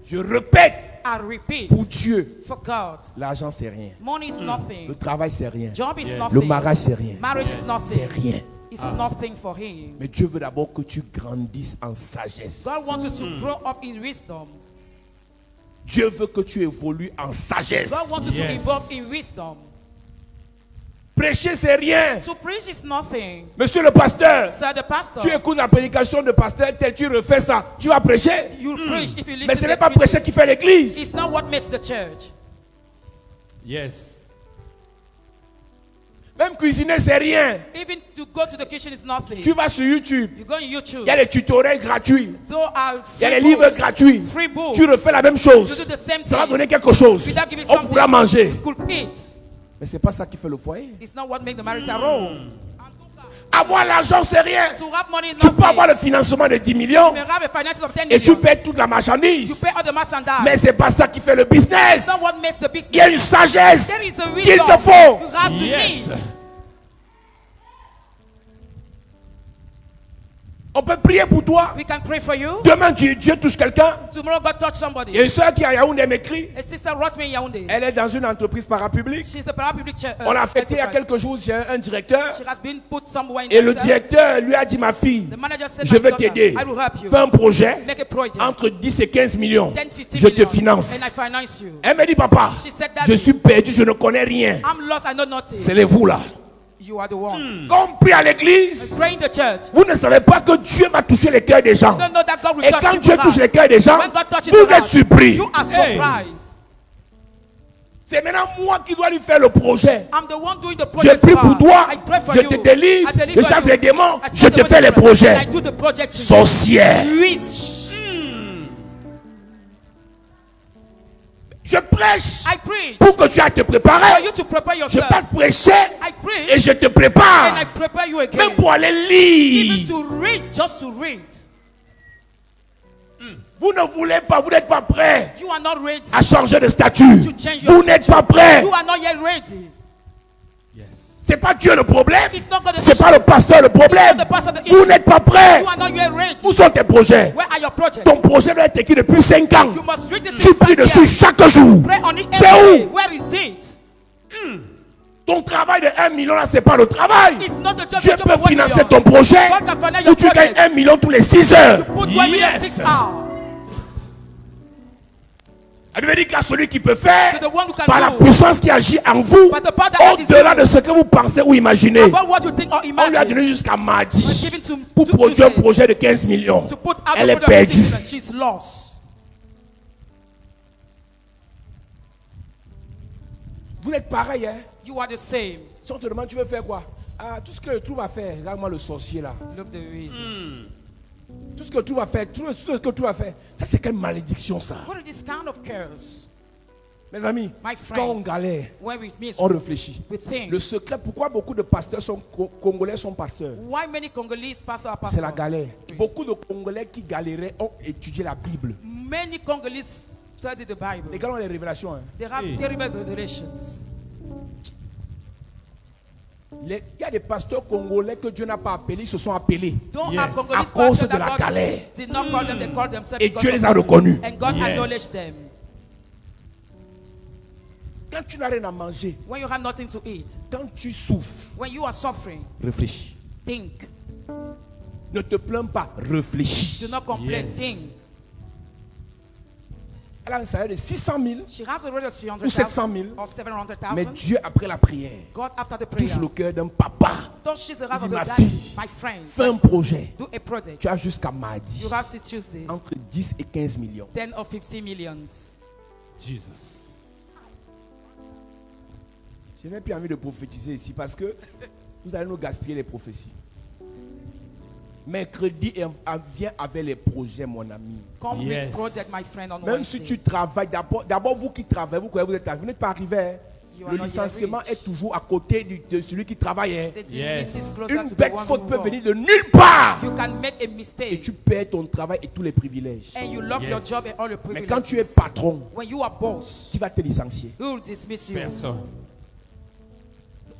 Speaker 1: Je répète,
Speaker 3: I repeat,
Speaker 1: pour Dieu,
Speaker 3: for God,
Speaker 1: l'argent c'est rien.
Speaker 3: money is
Speaker 1: Le
Speaker 3: nothing.
Speaker 1: travail c'est rien.
Speaker 3: Job is
Speaker 4: Yes.
Speaker 3: nothing.
Speaker 1: Le mariage c'est rien.
Speaker 3: Marriage is
Speaker 1: C'est
Speaker 3: nothing.
Speaker 1: rien.
Speaker 3: It's nothing for him.
Speaker 1: Mais Dieu veut d'abord que tu grandisses en sagesse.
Speaker 3: God wants you to grow up in wisdom.
Speaker 1: Dieu veut que tu évolues en sagesse.
Speaker 3: God wants you to
Speaker 4: Yes.
Speaker 3: evolve in wisdom.
Speaker 1: Prêcher c'est rien.
Speaker 3: To preach is nothing.
Speaker 1: Monsieur le pasteur,
Speaker 3: Sir the pastor,
Speaker 1: tu écoutes la prédication de pasteur tel, tu refais ça, tu vas prêcher.
Speaker 3: you preach if you listen
Speaker 1: Mais ce
Speaker 3: to
Speaker 1: n'est
Speaker 3: the
Speaker 1: pas
Speaker 3: preaching.
Speaker 1: prêcher qui fait l'église.
Speaker 3: It's not what makes the church.
Speaker 4: Yes.
Speaker 1: Même cuisiner c'est rien.
Speaker 3: Even to go to the kitchen is nothing.
Speaker 1: Tu vas sur YouTube,
Speaker 3: You go on YouTube.
Speaker 1: il y a des tutoriels gratuits.
Speaker 3: So are
Speaker 1: Il y a
Speaker 3: free
Speaker 1: des livres
Speaker 3: books.
Speaker 1: gratuits.
Speaker 3: Free books.
Speaker 1: Tu refais la même
Speaker 3: You
Speaker 1: chose.
Speaker 3: do the same
Speaker 1: Ça va
Speaker 3: thing.
Speaker 1: donner quelque chose.
Speaker 3: Without giving
Speaker 1: On
Speaker 3: something,
Speaker 1: pourra manger.
Speaker 3: you could eat.
Speaker 1: Mais ce n'est pas ça qui fait le foyer.
Speaker 3: It's not what makes the marital roll.
Speaker 1: Avoir l'argent, c'est rien.
Speaker 3: To have money is
Speaker 1: Tu peux avoir
Speaker 3: nothing.
Speaker 1: le financement de 10 millions
Speaker 3: You may have a finances of 10
Speaker 1: et tu
Speaker 3: million.
Speaker 1: paies toute la
Speaker 3: You
Speaker 1: marchandise.
Speaker 3: pay all the merchandise.
Speaker 1: Mais ce n'est pas ça qui fait le business.
Speaker 3: It's not what makes the business.
Speaker 1: Il y a une sagesse
Speaker 3: There is a
Speaker 1: qu'il
Speaker 3: wisdom
Speaker 1: te faut.
Speaker 3: you have to
Speaker 4: Yes.
Speaker 3: need.
Speaker 1: On peut prier pour toi.
Speaker 3: We can pray for you.
Speaker 1: Demain, Dieu touche quelqu'un.
Speaker 3: Tomorrow God touch
Speaker 1: Il y
Speaker 3: somebody.
Speaker 1: a une soeur qui est à Yaoundé m'écrit.
Speaker 3: A sister wrote me in Yaoundé.
Speaker 1: Elle est dans une entreprise parapublique.
Speaker 3: She's the parapublic
Speaker 1: On l'a fêté il y a
Speaker 3: enterprise.
Speaker 1: quelques jours. J'ai un directeur.
Speaker 3: She has been put somewhere in
Speaker 1: Et le
Speaker 3: the
Speaker 1: directeur lui a dit, ma fille,
Speaker 3: The manager said,
Speaker 1: je
Speaker 3: "My
Speaker 1: vais
Speaker 3: daughter,
Speaker 1: t'aider.
Speaker 3: I will help you.
Speaker 1: Fais un projet
Speaker 3: Make a project.
Speaker 1: entre 10 et 15 millions.
Speaker 3: 10-15
Speaker 1: Je te
Speaker 3: million,
Speaker 1: finance.
Speaker 3: And I finance you.
Speaker 1: Elle me dit, papa,
Speaker 3: She said that
Speaker 1: je suis perdu, je ne connais rien.
Speaker 3: I'm lost, I know nothing.
Speaker 1: C'est les vous là.
Speaker 3: You are the one.
Speaker 1: Quand on prie à l'église,
Speaker 3: Pray in the church.
Speaker 1: vous ne savez pas que Dieu va toucher les cœurs des gens.
Speaker 3: You don't know that God will
Speaker 1: Et
Speaker 3: touch
Speaker 1: quand
Speaker 3: people's
Speaker 1: Dieu touche
Speaker 3: heart.
Speaker 1: les cœurs des gens,
Speaker 3: When God touches
Speaker 1: vous
Speaker 3: your
Speaker 1: êtes
Speaker 3: heart,
Speaker 1: surpris.
Speaker 3: You are
Speaker 4: Hey.
Speaker 3: surprised.
Speaker 1: C'est maintenant moi qui dois lui faire le projet.
Speaker 3: I'm the one doing the
Speaker 1: Je
Speaker 3: project.
Speaker 1: prie
Speaker 3: to
Speaker 1: pour
Speaker 3: her.
Speaker 1: toi,
Speaker 3: I pray for
Speaker 1: je
Speaker 3: you.
Speaker 1: te délivre,
Speaker 3: I deliver
Speaker 1: je chasse
Speaker 3: you.
Speaker 1: les démons,
Speaker 3: I
Speaker 1: je
Speaker 3: chasse
Speaker 1: te
Speaker 3: the
Speaker 1: fais les
Speaker 3: demons.
Speaker 1: projets.
Speaker 3: I do the project to you.
Speaker 1: Sorcière.
Speaker 3: Witch.
Speaker 1: Je prêche
Speaker 3: I preach
Speaker 1: pour que tu ailles te
Speaker 3: for
Speaker 1: préparer.
Speaker 3: you to prepare
Speaker 1: Je
Speaker 3: yourself.
Speaker 1: pas te prêcher
Speaker 3: I preach
Speaker 1: et je te
Speaker 3: and I
Speaker 1: prépare.
Speaker 3: prepare you again.
Speaker 1: Même pour aller
Speaker 3: Even
Speaker 1: lire.
Speaker 3: to read, just to read.
Speaker 1: Vous ne voulez pas, vous n'êtes pas prêt
Speaker 3: You are not ready
Speaker 1: à changer de statut.
Speaker 3: to change your
Speaker 1: Vous n'êtes
Speaker 3: statute.
Speaker 1: pas prêt.
Speaker 3: You are not yet ready.
Speaker 4: Yes.
Speaker 1: C'est pas Dieu le problème.
Speaker 3: It's not God the
Speaker 1: C'est pas le pasteur le problème.
Speaker 3: It's not the pastor the
Speaker 1: Vous
Speaker 3: issue.
Speaker 1: n'êtes pas prêt.
Speaker 3: You are not yet ready.
Speaker 1: Où sont tes projets?
Speaker 3: Where are your projects?
Speaker 1: Ton projet doit être écrit depuis 5 ans.
Speaker 3: You must read it
Speaker 1: Tu
Speaker 3: since
Speaker 1: pries
Speaker 3: 5
Speaker 1: dessus
Speaker 3: years.
Speaker 1: chaque jour.
Speaker 3: Pray on it
Speaker 1: C'est
Speaker 3: every day.
Speaker 1: où?
Speaker 3: Where is it?
Speaker 1: Ton travail de 1 million là, c'est pas le travail.
Speaker 3: It's not the job.
Speaker 1: Dieu
Speaker 3: the job
Speaker 1: peut
Speaker 3: of 1
Speaker 1: financer
Speaker 3: million.
Speaker 1: ton projet
Speaker 3: God can finance
Speaker 1: où
Speaker 3: your
Speaker 1: tu gagnes
Speaker 3: project.
Speaker 1: 1 million tous les 6 heures.
Speaker 3: Put 1 million
Speaker 4: Yes.
Speaker 3: 6 hours.
Speaker 1: La Bible dit qu'à celui qui peut faire,
Speaker 3: To the one who can
Speaker 1: par la
Speaker 3: do.
Speaker 1: puissance qui agit en vous,
Speaker 3: But the power that acts in
Speaker 1: au-delà
Speaker 3: you.
Speaker 1: de ce que vous pensez ou imaginez,
Speaker 3: About what you think or
Speaker 1: on lui a
Speaker 3: imagine.
Speaker 1: donné jusqu'à mardi
Speaker 3: Was given to
Speaker 1: pour produire un
Speaker 3: Tuesday
Speaker 1: projet de 15 millions.
Speaker 3: to put out
Speaker 1: Elle
Speaker 3: the
Speaker 1: est
Speaker 3: product
Speaker 1: perdue.
Speaker 3: of the she's lost.
Speaker 1: Vous êtes pareil, hein?
Speaker 3: You are the same.
Speaker 1: Si on te demande, tu veux faire quoi? Ah, tout ce que je trouve à faire, regarde-moi le sorcier là.
Speaker 3: Look the reason.
Speaker 1: Tout ce que tu vas faire, tout ce que tu vas faire, ça c'est quelle malédiction ça?
Speaker 3: What is this kind of curse?
Speaker 1: Mes amis,
Speaker 3: My
Speaker 1: quand on
Speaker 3: friends,
Speaker 1: galère,
Speaker 3: when we miss,
Speaker 1: on réfléchit.
Speaker 3: we think.
Speaker 1: Le secret, pourquoi beaucoup de pasteurs sont congolais sont pasteurs?
Speaker 3: Why many Congolese pastors are
Speaker 1: C'est la
Speaker 3: pastors?
Speaker 1: galère. Beaucoup de Congolais qui galéraient ont étudié la Bible.
Speaker 3: Many Congolese study the
Speaker 1: Les
Speaker 3: Bible.
Speaker 1: gars ont les révélations. Hein.
Speaker 3: They have
Speaker 4: Hey.
Speaker 3: terrible revelations.
Speaker 1: Il y a des pasteurs congolais que Dieu n'a pas appelés, ils se sont appelés.
Speaker 3: Don't
Speaker 4: Yes.
Speaker 3: have Congolese
Speaker 1: À cause
Speaker 3: pastors
Speaker 1: de la
Speaker 3: that God
Speaker 1: galère.
Speaker 3: did not call them, they called themselves
Speaker 1: Et
Speaker 3: because
Speaker 1: Dieu
Speaker 3: of
Speaker 1: les a
Speaker 3: this.
Speaker 1: reconnus.
Speaker 3: And God
Speaker 4: Yes.
Speaker 3: acknowledged them.
Speaker 1: Quand tu n'as rien à manger,
Speaker 3: when you have nothing to eat,
Speaker 1: quand tu souffres,
Speaker 3: when you are suffering,
Speaker 1: réfléchis.
Speaker 3: think.
Speaker 1: Ne te plains pas, réfléchis.
Speaker 3: Do not complain,
Speaker 4: Yes.
Speaker 3: think.
Speaker 1: Elle a un salaire de 600 000,
Speaker 3: She has already
Speaker 1: ou 700
Speaker 3: 300,000
Speaker 1: 000.
Speaker 3: or
Speaker 1: Mais
Speaker 3: 700,000.
Speaker 1: Dieu, après la prière,
Speaker 3: God, after the prayer,
Speaker 1: touche le cœur d'un papa.
Speaker 3: touches the heart
Speaker 1: Il
Speaker 3: of
Speaker 1: dit,
Speaker 3: the
Speaker 1: ma
Speaker 3: daddy,
Speaker 1: fille,
Speaker 3: my friend.
Speaker 1: Fais un projet.
Speaker 3: Do a project.
Speaker 1: Tu as jusqu'à mardi.
Speaker 3: You have till Tuesday,
Speaker 1: Entre 10 et 15 millions.
Speaker 3: 10 or 50 millions.
Speaker 4: Jesus.
Speaker 1: Je n'ai plus envie de prophétiser ici parce que vous allez nous gaspiller les prophéties. Mercredi, viens avec les projets, mon ami.
Speaker 3: Come
Speaker 4: Yes.
Speaker 3: with project, my friend, on
Speaker 1: Même si
Speaker 3: Wednesday.
Speaker 1: tu travailles, d'abord vous qui travaillez, vous croyez que vous êtes arrivé, vous n'êtes pas arrivé. Hein.
Speaker 3: You are
Speaker 1: Le
Speaker 3: not yet
Speaker 1: licenciement
Speaker 3: rich.
Speaker 1: est toujours à côté de celui qui travaille. Hein.
Speaker 3: The
Speaker 4: Yes.
Speaker 3: dismiss is closer
Speaker 1: Une
Speaker 3: to the
Speaker 1: bête
Speaker 3: one
Speaker 1: faute
Speaker 3: who
Speaker 1: peut
Speaker 3: wrong.
Speaker 1: venir de nulle part.
Speaker 3: You can make a
Speaker 1: Et
Speaker 3: mistake
Speaker 1: tu perds ton travail et tous les privilèges.
Speaker 3: and you love your
Speaker 4: Yes.
Speaker 3: job and all your
Speaker 1: Mais
Speaker 3: privileges.
Speaker 1: quand tu es patron,
Speaker 3: When you are boss,
Speaker 1: qui va te licencier?
Speaker 3: who will dismiss you?
Speaker 4: Personne.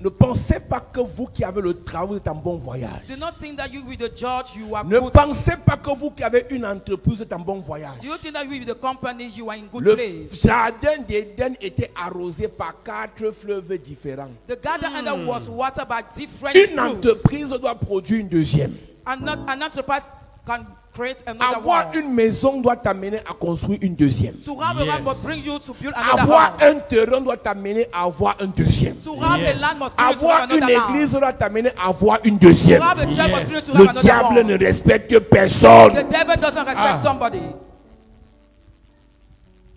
Speaker 1: Ne pensez pas que vous qui avez le travail, vous êtes en bon voyage.
Speaker 3: Do not think that you with the judge you are
Speaker 1: Ne
Speaker 3: good.
Speaker 1: pensez pas que vous qui avez une entreprise, vous êtes en bon voyage.
Speaker 3: Do you think that you with the company you are in good
Speaker 1: Le
Speaker 3: place?
Speaker 1: jardin d'Éden était arrosé par 4 fleuves différents.
Speaker 3: The garden Eden was watered by different
Speaker 1: Une
Speaker 3: fruits.
Speaker 1: entreprise doit produire une deuxième.
Speaker 3: An enterprise can create another
Speaker 1: Avoir
Speaker 3: one.
Speaker 1: une maison doit t'amener à construire une deuxième.
Speaker 3: To have a land
Speaker 4: Yes.
Speaker 3: must bring you to build another
Speaker 1: Avoir
Speaker 3: house.
Speaker 1: un terrain doit t'amener à avoir un deuxième.
Speaker 3: To have a
Speaker 4: Yes.
Speaker 3: land must bring you to
Speaker 1: Avoir
Speaker 3: have
Speaker 1: une
Speaker 3: another
Speaker 1: église
Speaker 3: land.
Speaker 1: doit t'amener à avoir une deuxième.
Speaker 3: To have a church
Speaker 4: Yes.
Speaker 3: must bring you to
Speaker 1: Le
Speaker 3: have another
Speaker 1: diable
Speaker 3: one.
Speaker 1: ne respecte personne.
Speaker 3: The devil doesn't respect somebody.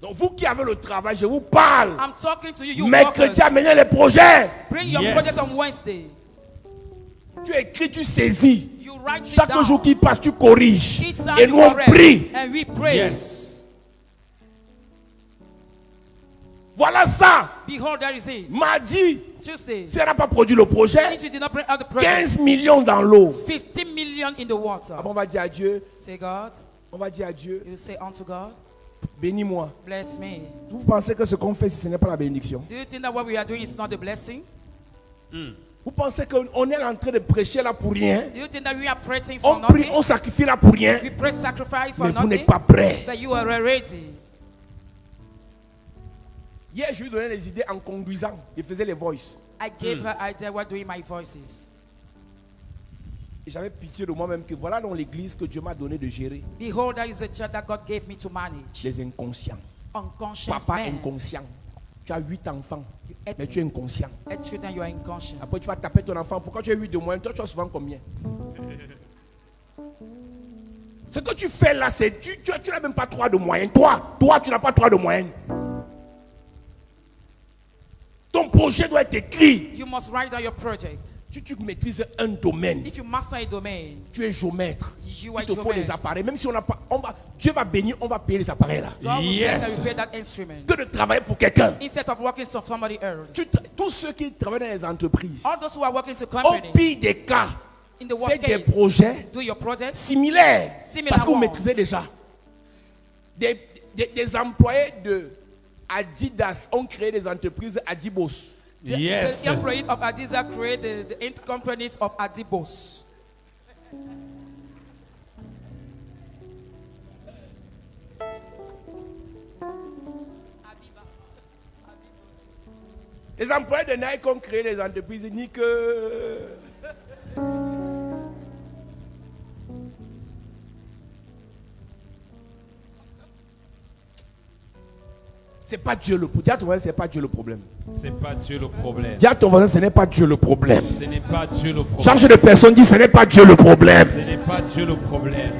Speaker 1: Donc vous qui avez le travail, je vous parle.
Speaker 3: I'm talking to you, you
Speaker 1: Mercredi,
Speaker 3: workers.
Speaker 1: amenez les projets.
Speaker 3: Bring your
Speaker 4: Yes.
Speaker 3: project on Wednesday.
Speaker 1: Tu écris, tu saisis.
Speaker 3: You write it
Speaker 1: Chaque
Speaker 3: down.
Speaker 1: jour qui passe, tu corriges.
Speaker 3: Each time
Speaker 1: Et
Speaker 3: you
Speaker 1: nous, on
Speaker 3: correct.
Speaker 1: prie.
Speaker 3: And we pray.
Speaker 4: Yes.
Speaker 1: Voilà ça.
Speaker 3: Behold, there is it.
Speaker 1: Mardi,
Speaker 3: Tuesday.
Speaker 1: si elle n'a pas produit le projet,
Speaker 3: If you did not bring out the project,
Speaker 1: 15 millions dans l'eau.
Speaker 3: 50 million in the water.
Speaker 1: Ah bon, on va dire à Dieu,
Speaker 3: Say, God,
Speaker 1: on va dire à Dieu,
Speaker 3: you say unto God,
Speaker 1: bénis-moi.
Speaker 3: bless me.
Speaker 1: Vous pensez que ce qu'on fait, si ce n'est pas la bénédiction?
Speaker 3: Do you think that what we are doing is not a blessing?
Speaker 1: Vous pensez qu'on est en train de prêcher là pour rien?
Speaker 3: Do you think that we are praying for
Speaker 1: On prie,
Speaker 3: nothing?
Speaker 1: on sacrifie là pour rien,
Speaker 3: We pray sacrifice for
Speaker 1: mais vous
Speaker 3: nothing,
Speaker 1: n'êtes pas prêts.
Speaker 3: but you are ready.
Speaker 1: Hier, je lui donnais les idées en conduisant. Je faisais les voices.
Speaker 3: I gave her idea what doing my voices.
Speaker 1: Et j'avais pitié de moi-même que voilà dans l'église que Dieu m'a donné de gérer
Speaker 3: Behold, there is a church that God gave me to manage.
Speaker 1: les inconscients.
Speaker 3: Unconscious
Speaker 1: Papa
Speaker 3: men.
Speaker 1: inconscient. Tu as 8 enfants,
Speaker 3: Et-
Speaker 1: mais tu es inconscient.
Speaker 3: And children, you are inconscient.
Speaker 1: Après, tu vas taper ton enfant. Pourquoi tu as 8 de moyenne? Toi, tu as souvent combien? Ce que tu fais là, c'est tu n'as même pas 3 de moyenne. Toi, tu n'as pas 3 de moyenne. Ton projet doit être écrit.
Speaker 3: You must write down your project.
Speaker 1: Tu maîtrises un domaine.
Speaker 3: If you master a domain,
Speaker 1: Tu es géomètre.
Speaker 3: you are
Speaker 1: Il te faut
Speaker 3: geomet.
Speaker 1: des appareils. Même si on n'a pas, Dieu va bénir, on va payer les appareils là.
Speaker 3: God will
Speaker 4: Yes.
Speaker 3: bless and repair that instrument.
Speaker 1: Que de travailler pour quelqu'un.
Speaker 3: Instead of working for somebody else.
Speaker 1: Tous ceux qui travaillent dans les entreprises,
Speaker 3: All those who are working to
Speaker 1: au
Speaker 3: company,
Speaker 1: pire des cas,
Speaker 3: in the worst
Speaker 1: faites des
Speaker 3: case,
Speaker 1: projets
Speaker 3: do your project.
Speaker 1: similaires.
Speaker 3: Similar
Speaker 1: Parce que vous
Speaker 3: one.
Speaker 1: maîtrisez déjà. Des employés de Adidas ont créé des entreprises Adibos.
Speaker 4: Yes.
Speaker 3: The employees of Adidas created the companies of Adibos.
Speaker 1: Les employés de Nike ont créé des entreprises ni que. C'est pas Dieu le problème. Dis à ton voisin, c'est pas Dieu le problème.
Speaker 4: C'est pas Dieu le problème.
Speaker 1: Dis à ton voisin, ce n'est pas Dieu le problème.
Speaker 4: Ce n'est pas Dieu le problème.
Speaker 1: Change de personne, dit ce n'est pas Dieu le problème.
Speaker 4: Ce n'est pas Dieu le problème.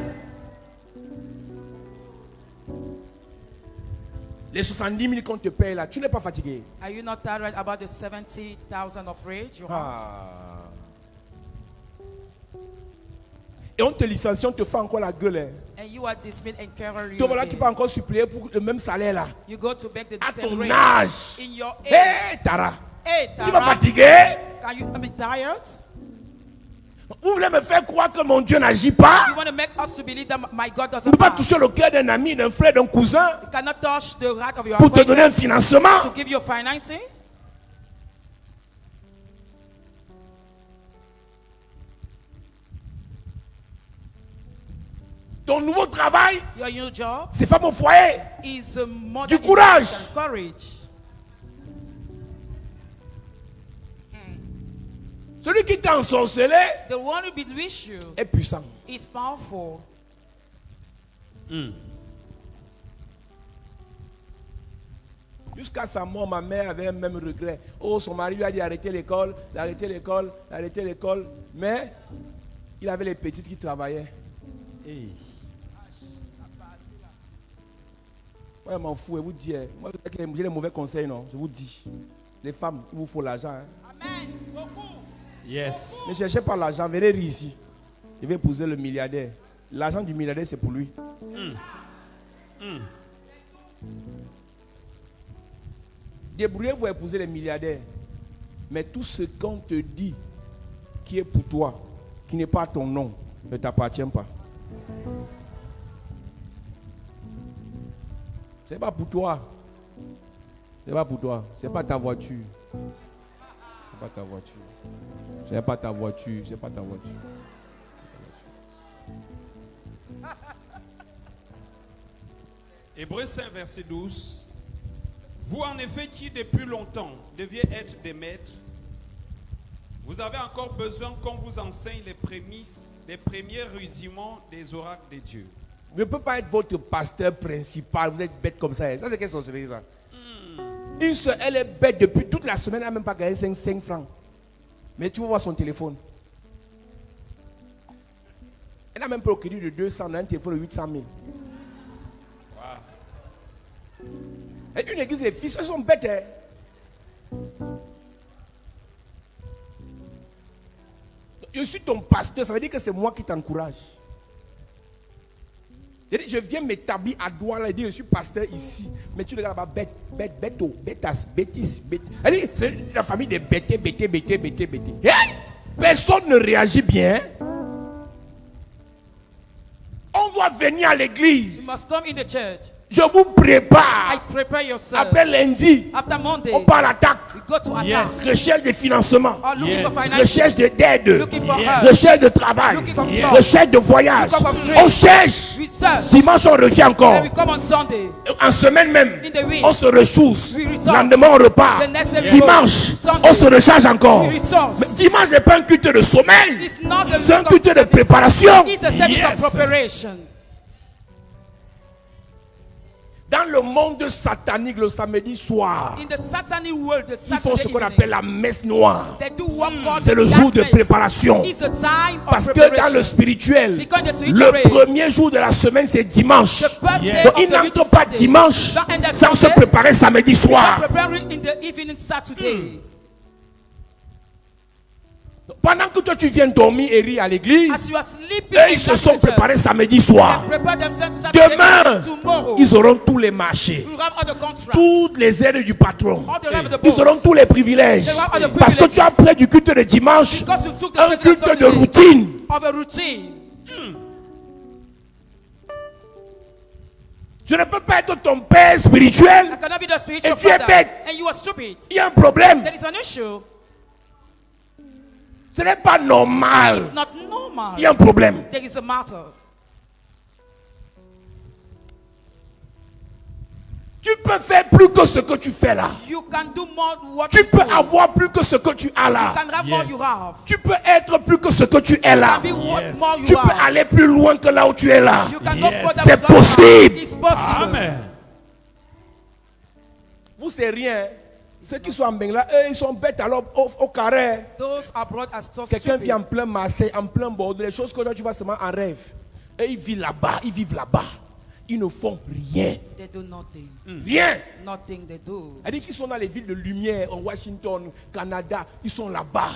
Speaker 1: Les 70 000 qu'on te paye là, tu n'es pas fatigué.
Speaker 3: Are you not tired about the 70,000 of rage you have?
Speaker 1: Ah. Et on te licencie, on te fait encore la gueule. Hein.
Speaker 3: And you are dismissed and carry you
Speaker 1: Toi voilà,
Speaker 3: again.
Speaker 1: tu peux encore supplier pour le même salaire là.
Speaker 3: You go to beg the
Speaker 1: À
Speaker 3: same
Speaker 1: ton
Speaker 3: rate.
Speaker 1: âge.
Speaker 3: In your age.
Speaker 1: Hé, Tara.
Speaker 3: Hey,
Speaker 1: Tu vas
Speaker 3: Tara,
Speaker 1: fatiguer.
Speaker 3: can you be tired?
Speaker 1: Vous voulez me faire croire que mon Dieu n'agit pas?
Speaker 3: You want to make us to believe that my God
Speaker 1: Vous
Speaker 3: doesn't
Speaker 1: ne pouvez pas
Speaker 3: act.
Speaker 1: toucher le cœur d'un ami, d'un frère, d'un cousin
Speaker 3: You cannot touch the heart of your
Speaker 1: pour te donner un
Speaker 3: acquaintance
Speaker 1: financement.
Speaker 3: to give you financing.
Speaker 1: Ton nouveau travail,
Speaker 3: Your new job
Speaker 1: c'est pas mon foyer.
Speaker 3: is more
Speaker 1: Du
Speaker 3: than
Speaker 1: courage.
Speaker 3: important. Courage.
Speaker 1: t'a ensorcelé
Speaker 3: The one who bewitched you
Speaker 1: est puissant.
Speaker 3: is powerful.
Speaker 1: Jusqu'à sa mort, ma mère avait un même regret. Oh, son mari lui a dit arrêtez l'école, d'arrêter l'école, d'arrêter l'école. Mais il avait les petites qui travaillaient.
Speaker 4: Hey.
Speaker 1: Moi, je m'en fous, je vous dis. Moi, j'ai les mauvais conseils, non? Je vous dis. Les femmes, il vous faut l'argent. Hein.
Speaker 3: Amen. Beaucoup.
Speaker 4: Yes.
Speaker 1: Ne cherchez pas l'argent, venez rire ici. Je vais épouser le milliardaire. L'argent du milliardaire, c'est pour lui. Débrouillez-vous pour épouser les milliardaires. Mais tout ce qu'on te dit qui est pour toi, qui n'est pas ton nom, ne t'appartient pas. C'est pas pour toi. C'est pas pour toi. C'est pas ta voiture. C'est pas ta voiture. C'est pas ta voiture. C'est pas ta voiture.
Speaker 4: Hébreux 5, verset 12. Vous en effet qui depuis longtemps deviez être des maîtres, vous avez encore besoin qu'on vous enseigne les prémices, les premiers rudiments des oracles de Dieu.
Speaker 1: Je ne peux pas être votre pasteur principal. Vous êtes bête comme ça. Ça, c'est quelle sorcellerie, ça? Une soeur, elle est bête depuis toute la semaine. Elle n'a même pas gagné 5 francs. Mais tu vas voir son téléphone. Elle n'a même pas au crédit de 200 dans un téléphone de 800 000.
Speaker 4: Wow.
Speaker 1: Et une église, les fils, elles sont bêtes. Hein? Je suis ton pasteur, ça veut dire que c'est moi qui t'encourage. Je viens m'établir à Douala et dire je suis pasteur ici. Mais tu regardes là-bas, bête, bêto, bêtas, bêtis, bêtis. C'est la famille des bêtés. Personne ne réagit bien. On doit venir à l'église.
Speaker 3: You must come in the church.
Speaker 1: Je vous prépare.
Speaker 3: I prepare yourself.
Speaker 1: Après lundi,
Speaker 3: After Monday,
Speaker 1: on part à l'attaque.
Speaker 3: we go to attack.
Speaker 4: Yes.
Speaker 1: Recherche de financement.
Speaker 3: Or looking for financial.
Speaker 1: Recherche d'aide.
Speaker 3: Looking for help.
Speaker 1: Recherche de travail.
Speaker 3: Looking for job.
Speaker 1: Recherche de voyage.
Speaker 3: Looking for trade.
Speaker 1: On cherche.
Speaker 3: We search.
Speaker 1: Dimanche, on revient encore.
Speaker 3: Then we come on Sunday.
Speaker 1: En semaine même,
Speaker 3: In the week.
Speaker 1: on se ressource.
Speaker 3: We resource.
Speaker 1: Lendemain, on repart.
Speaker 3: The next day we
Speaker 1: Dimanche,
Speaker 3: go. Sunday.
Speaker 1: on se recharge encore.
Speaker 3: We resource.
Speaker 1: Mais dimanche n'est pas un culte de sommeil.
Speaker 3: It's not the
Speaker 1: C'est un
Speaker 3: week of
Speaker 1: culte de
Speaker 3: service.
Speaker 1: préparation.
Speaker 3: It's a service
Speaker 4: Yes.
Speaker 3: of preparation.
Speaker 1: Dans le monde satanique, le samedi soir,
Speaker 3: In the Satanic world, the
Speaker 1: ils font ce
Speaker 3: Saturday
Speaker 1: qu'on
Speaker 3: evening,
Speaker 1: appelle la messe noire.
Speaker 3: they do what God
Speaker 1: C'est le
Speaker 3: in
Speaker 1: jour de
Speaker 3: darkness.
Speaker 1: préparation.
Speaker 3: It's a time of
Speaker 1: Parce que
Speaker 3: preparation.
Speaker 1: dans le spirituel,
Speaker 3: Because the spiritual
Speaker 1: le
Speaker 3: way,
Speaker 1: premier jour de la semaine, c'est dimanche.
Speaker 3: the first
Speaker 4: Yes.
Speaker 3: day
Speaker 1: Donc,
Speaker 3: of
Speaker 1: ils
Speaker 3: the week
Speaker 1: n'entrent
Speaker 3: is
Speaker 1: pas
Speaker 3: Sunday.
Speaker 1: dimanche
Speaker 3: Don't end at
Speaker 1: sans se
Speaker 3: Sunday.
Speaker 1: préparer samedi
Speaker 3: We are
Speaker 1: soir.
Speaker 3: preparing in the evening Saturday.
Speaker 1: Pendant que toi tu viens dormir et rire à
Speaker 3: As
Speaker 1: l'église,
Speaker 3: you are sleeping,
Speaker 1: eux
Speaker 3: in
Speaker 1: ils se sont
Speaker 3: that church,
Speaker 1: préparés samedi
Speaker 3: they
Speaker 1: soir.
Speaker 3: prepare themselves Saturday
Speaker 1: Demain,
Speaker 3: evening. Tomorrow,
Speaker 1: ils auront tous les marchés,
Speaker 3: you have all the contracts.
Speaker 1: toutes les aides du patron.
Speaker 3: All the right of the
Speaker 1: Ils
Speaker 3: boss.
Speaker 1: auront tous les privilèges.
Speaker 3: They have all the
Speaker 1: Parce que tu as
Speaker 3: privileges.
Speaker 1: fait du culte de dimanche
Speaker 3: Because you took the
Speaker 1: un
Speaker 3: service
Speaker 1: culte de
Speaker 3: Saturday
Speaker 1: routine.
Speaker 3: of a routine.
Speaker 1: Je ne peux pas être ton père spirituel.
Speaker 3: I cannot be the spiritual
Speaker 1: Et tu es
Speaker 3: father.
Speaker 1: bête.
Speaker 3: And you are stupid.
Speaker 1: Il y a un problème.
Speaker 3: There is an issue.
Speaker 1: Ce n'est pas normal.
Speaker 3: It's not normal.
Speaker 1: Il y a un problème.
Speaker 3: There is a matter.
Speaker 1: Tu peux faire plus que ce que tu fais là.
Speaker 3: You can do more what
Speaker 1: Tu
Speaker 3: you
Speaker 1: peux
Speaker 3: do.
Speaker 1: avoir plus que ce que tu as
Speaker 3: You
Speaker 1: là.
Speaker 3: can have more
Speaker 4: Yes.
Speaker 3: you have.
Speaker 1: Tu peux être plus que ce que tu es là.
Speaker 3: Be what
Speaker 4: Yes.
Speaker 3: more you
Speaker 1: Tu peux
Speaker 3: have.
Speaker 1: aller plus loin que là où tu es là.
Speaker 3: You can go
Speaker 4: Yes.
Speaker 3: further
Speaker 1: C'est
Speaker 3: with God.
Speaker 1: possible.
Speaker 3: It's possible.
Speaker 4: Amen.
Speaker 1: Vous, c'est rien. Ceux qui sont en Bengla, eux, ils sont bêtes alors au carré.
Speaker 3: Those abroad are so
Speaker 1: Quelqu'un
Speaker 3: stupid.
Speaker 1: vit en plein Marseille, en plein Bordeaux, les choses que toi tu vas seulement en rêve. Et ils vivent là-bas, ils vivent là-bas. Ils ne font rien.
Speaker 3: They do nothing.
Speaker 1: Rien.
Speaker 3: Nothing they do.
Speaker 1: C'est-à-dire qu'ils sont dans les villes de lumière, en Washington, Canada, ils sont là-bas.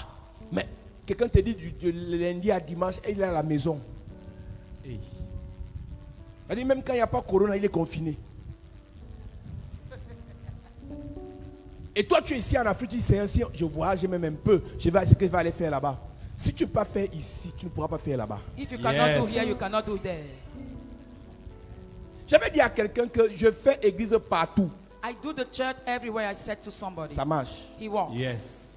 Speaker 1: Mais quelqu'un te dit de lundi à dimanche, et il est à la maison.
Speaker 4: Hey.
Speaker 1: C'est-à-dire même quand il n'y a pas corona, il est confiné. Et toi, tu es ici en Afrique, tu dis, Seigneur, si je voyage même un peu, je vais ce que je vais aller faire là-bas. Si tu ne peux pas faire ici, tu ne pourras pas faire là-bas.
Speaker 3: If you cannot do
Speaker 4: Yes.
Speaker 3: here, you cannot do there.
Speaker 1: J'avais dit à quelqu'un que je fais église partout.
Speaker 3: I do the church everywhere I said to somebody.
Speaker 1: Ça marche.
Speaker 3: It works.
Speaker 4: Yes.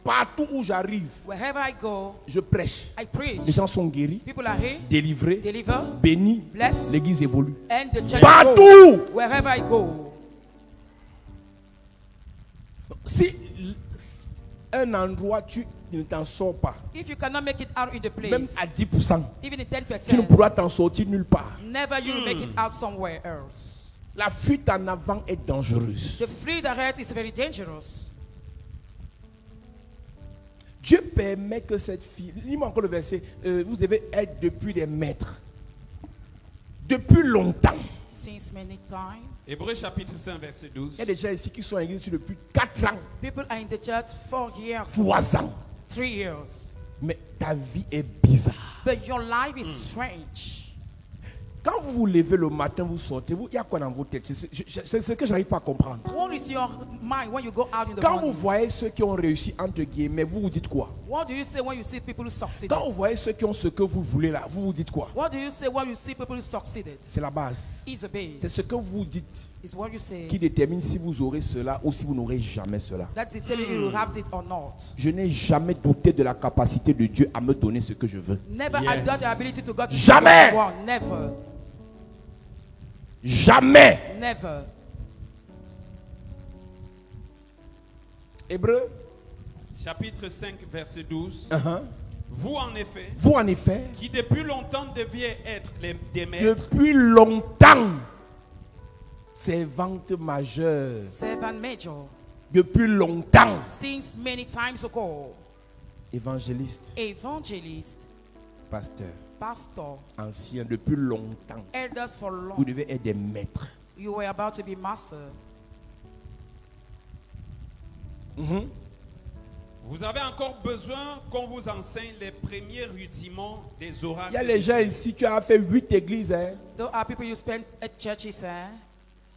Speaker 1: Partout où j'arrive,
Speaker 3: Wherever I go,
Speaker 1: je prêche.
Speaker 3: I preach.
Speaker 1: Les gens sont guéris,
Speaker 3: People are here,
Speaker 1: délivrés,
Speaker 3: deliver,
Speaker 1: bénis.
Speaker 3: bless,
Speaker 1: L'église évolue.
Speaker 3: and the church
Speaker 1: Partout.
Speaker 3: grows. Wherever I go.
Speaker 1: Si un endroit, tu ne t'en sors pas,
Speaker 3: If you cannot make it out in the
Speaker 1: même
Speaker 3: place,
Speaker 1: à 10%,
Speaker 3: even in
Speaker 1: tu ne
Speaker 3: 10%,
Speaker 1: pourras t'en sortir nulle part.
Speaker 3: never you will make it out somewhere else.
Speaker 1: La fuite en avant est dangereuse.
Speaker 3: The freed ahead is very dangerous.
Speaker 1: Dieu permet que cette fille, lis-moi encore le verset, vous devez être depuis des maîtres. Depuis longtemps.
Speaker 3: Since many times,
Speaker 4: Hébreux chapitre 5, verset 12.
Speaker 1: Il y a des gens ici qui sont en église depuis 4 ans,
Speaker 3: people are in the church 4 years,
Speaker 1: 3 ans.
Speaker 3: 3 years.
Speaker 1: Mais ta vie est bizarre.
Speaker 3: But your life is strange.
Speaker 1: Quand vous vous levez le matin, vous sortez, il y a quoi dans vos têtes? C'est ce que je n'arrive pas à comprendre.
Speaker 3: What is your mind when you go out in the
Speaker 1: Quand vous
Speaker 3: morning?
Speaker 1: voyez ceux qui ont réussi, entre guillemets, vous vous dites quoi?
Speaker 3: What do you say when you see people who succeeded?
Speaker 1: Quand vous voyez ceux qui ont ce que vous voulez là, vous vous dites quoi?
Speaker 3: What do you say when you see people who succeeded?
Speaker 1: C'est la base.
Speaker 3: Is a
Speaker 1: C'est
Speaker 3: base.
Speaker 1: ce que vous dites
Speaker 3: Is what you say
Speaker 1: qui détermine si vous aurez cela ou si vous n'aurez jamais cela.
Speaker 3: that determines if you will have it or not.
Speaker 1: Je n'ai jamais douté de la capacité de Dieu à me donner ce que je veux.
Speaker 3: Never I got the ability to go to
Speaker 1: Jamais.
Speaker 3: the world. Never.
Speaker 1: Jamais.
Speaker 3: Never.
Speaker 1: Hébreu.
Speaker 4: Chapitre 5, verset 12.
Speaker 1: Uh-huh.
Speaker 4: Vous en effet,
Speaker 1: Vous en effet,
Speaker 4: qui depuis longtemps deviez être des maîtres,
Speaker 1: depuis longtemps, servante majeure.
Speaker 3: Servant major.
Speaker 1: Depuis longtemps,
Speaker 3: Since many times ago,
Speaker 1: évangéliste,
Speaker 3: evangelist,
Speaker 1: pasteur,
Speaker 3: pastor,
Speaker 1: ancien, depuis longtemps.
Speaker 3: elders for
Speaker 1: Vous
Speaker 3: long.
Speaker 1: devez être des maîtres.
Speaker 3: You were about to be master.
Speaker 1: Mhm.
Speaker 4: vous avez encore besoin qu'on vous enseigne les premiers rudiments des oracles.
Speaker 1: Il y a les gens ici qui ont fait 8 églises. Hein.
Speaker 3: Those are people you spend at churches, eh?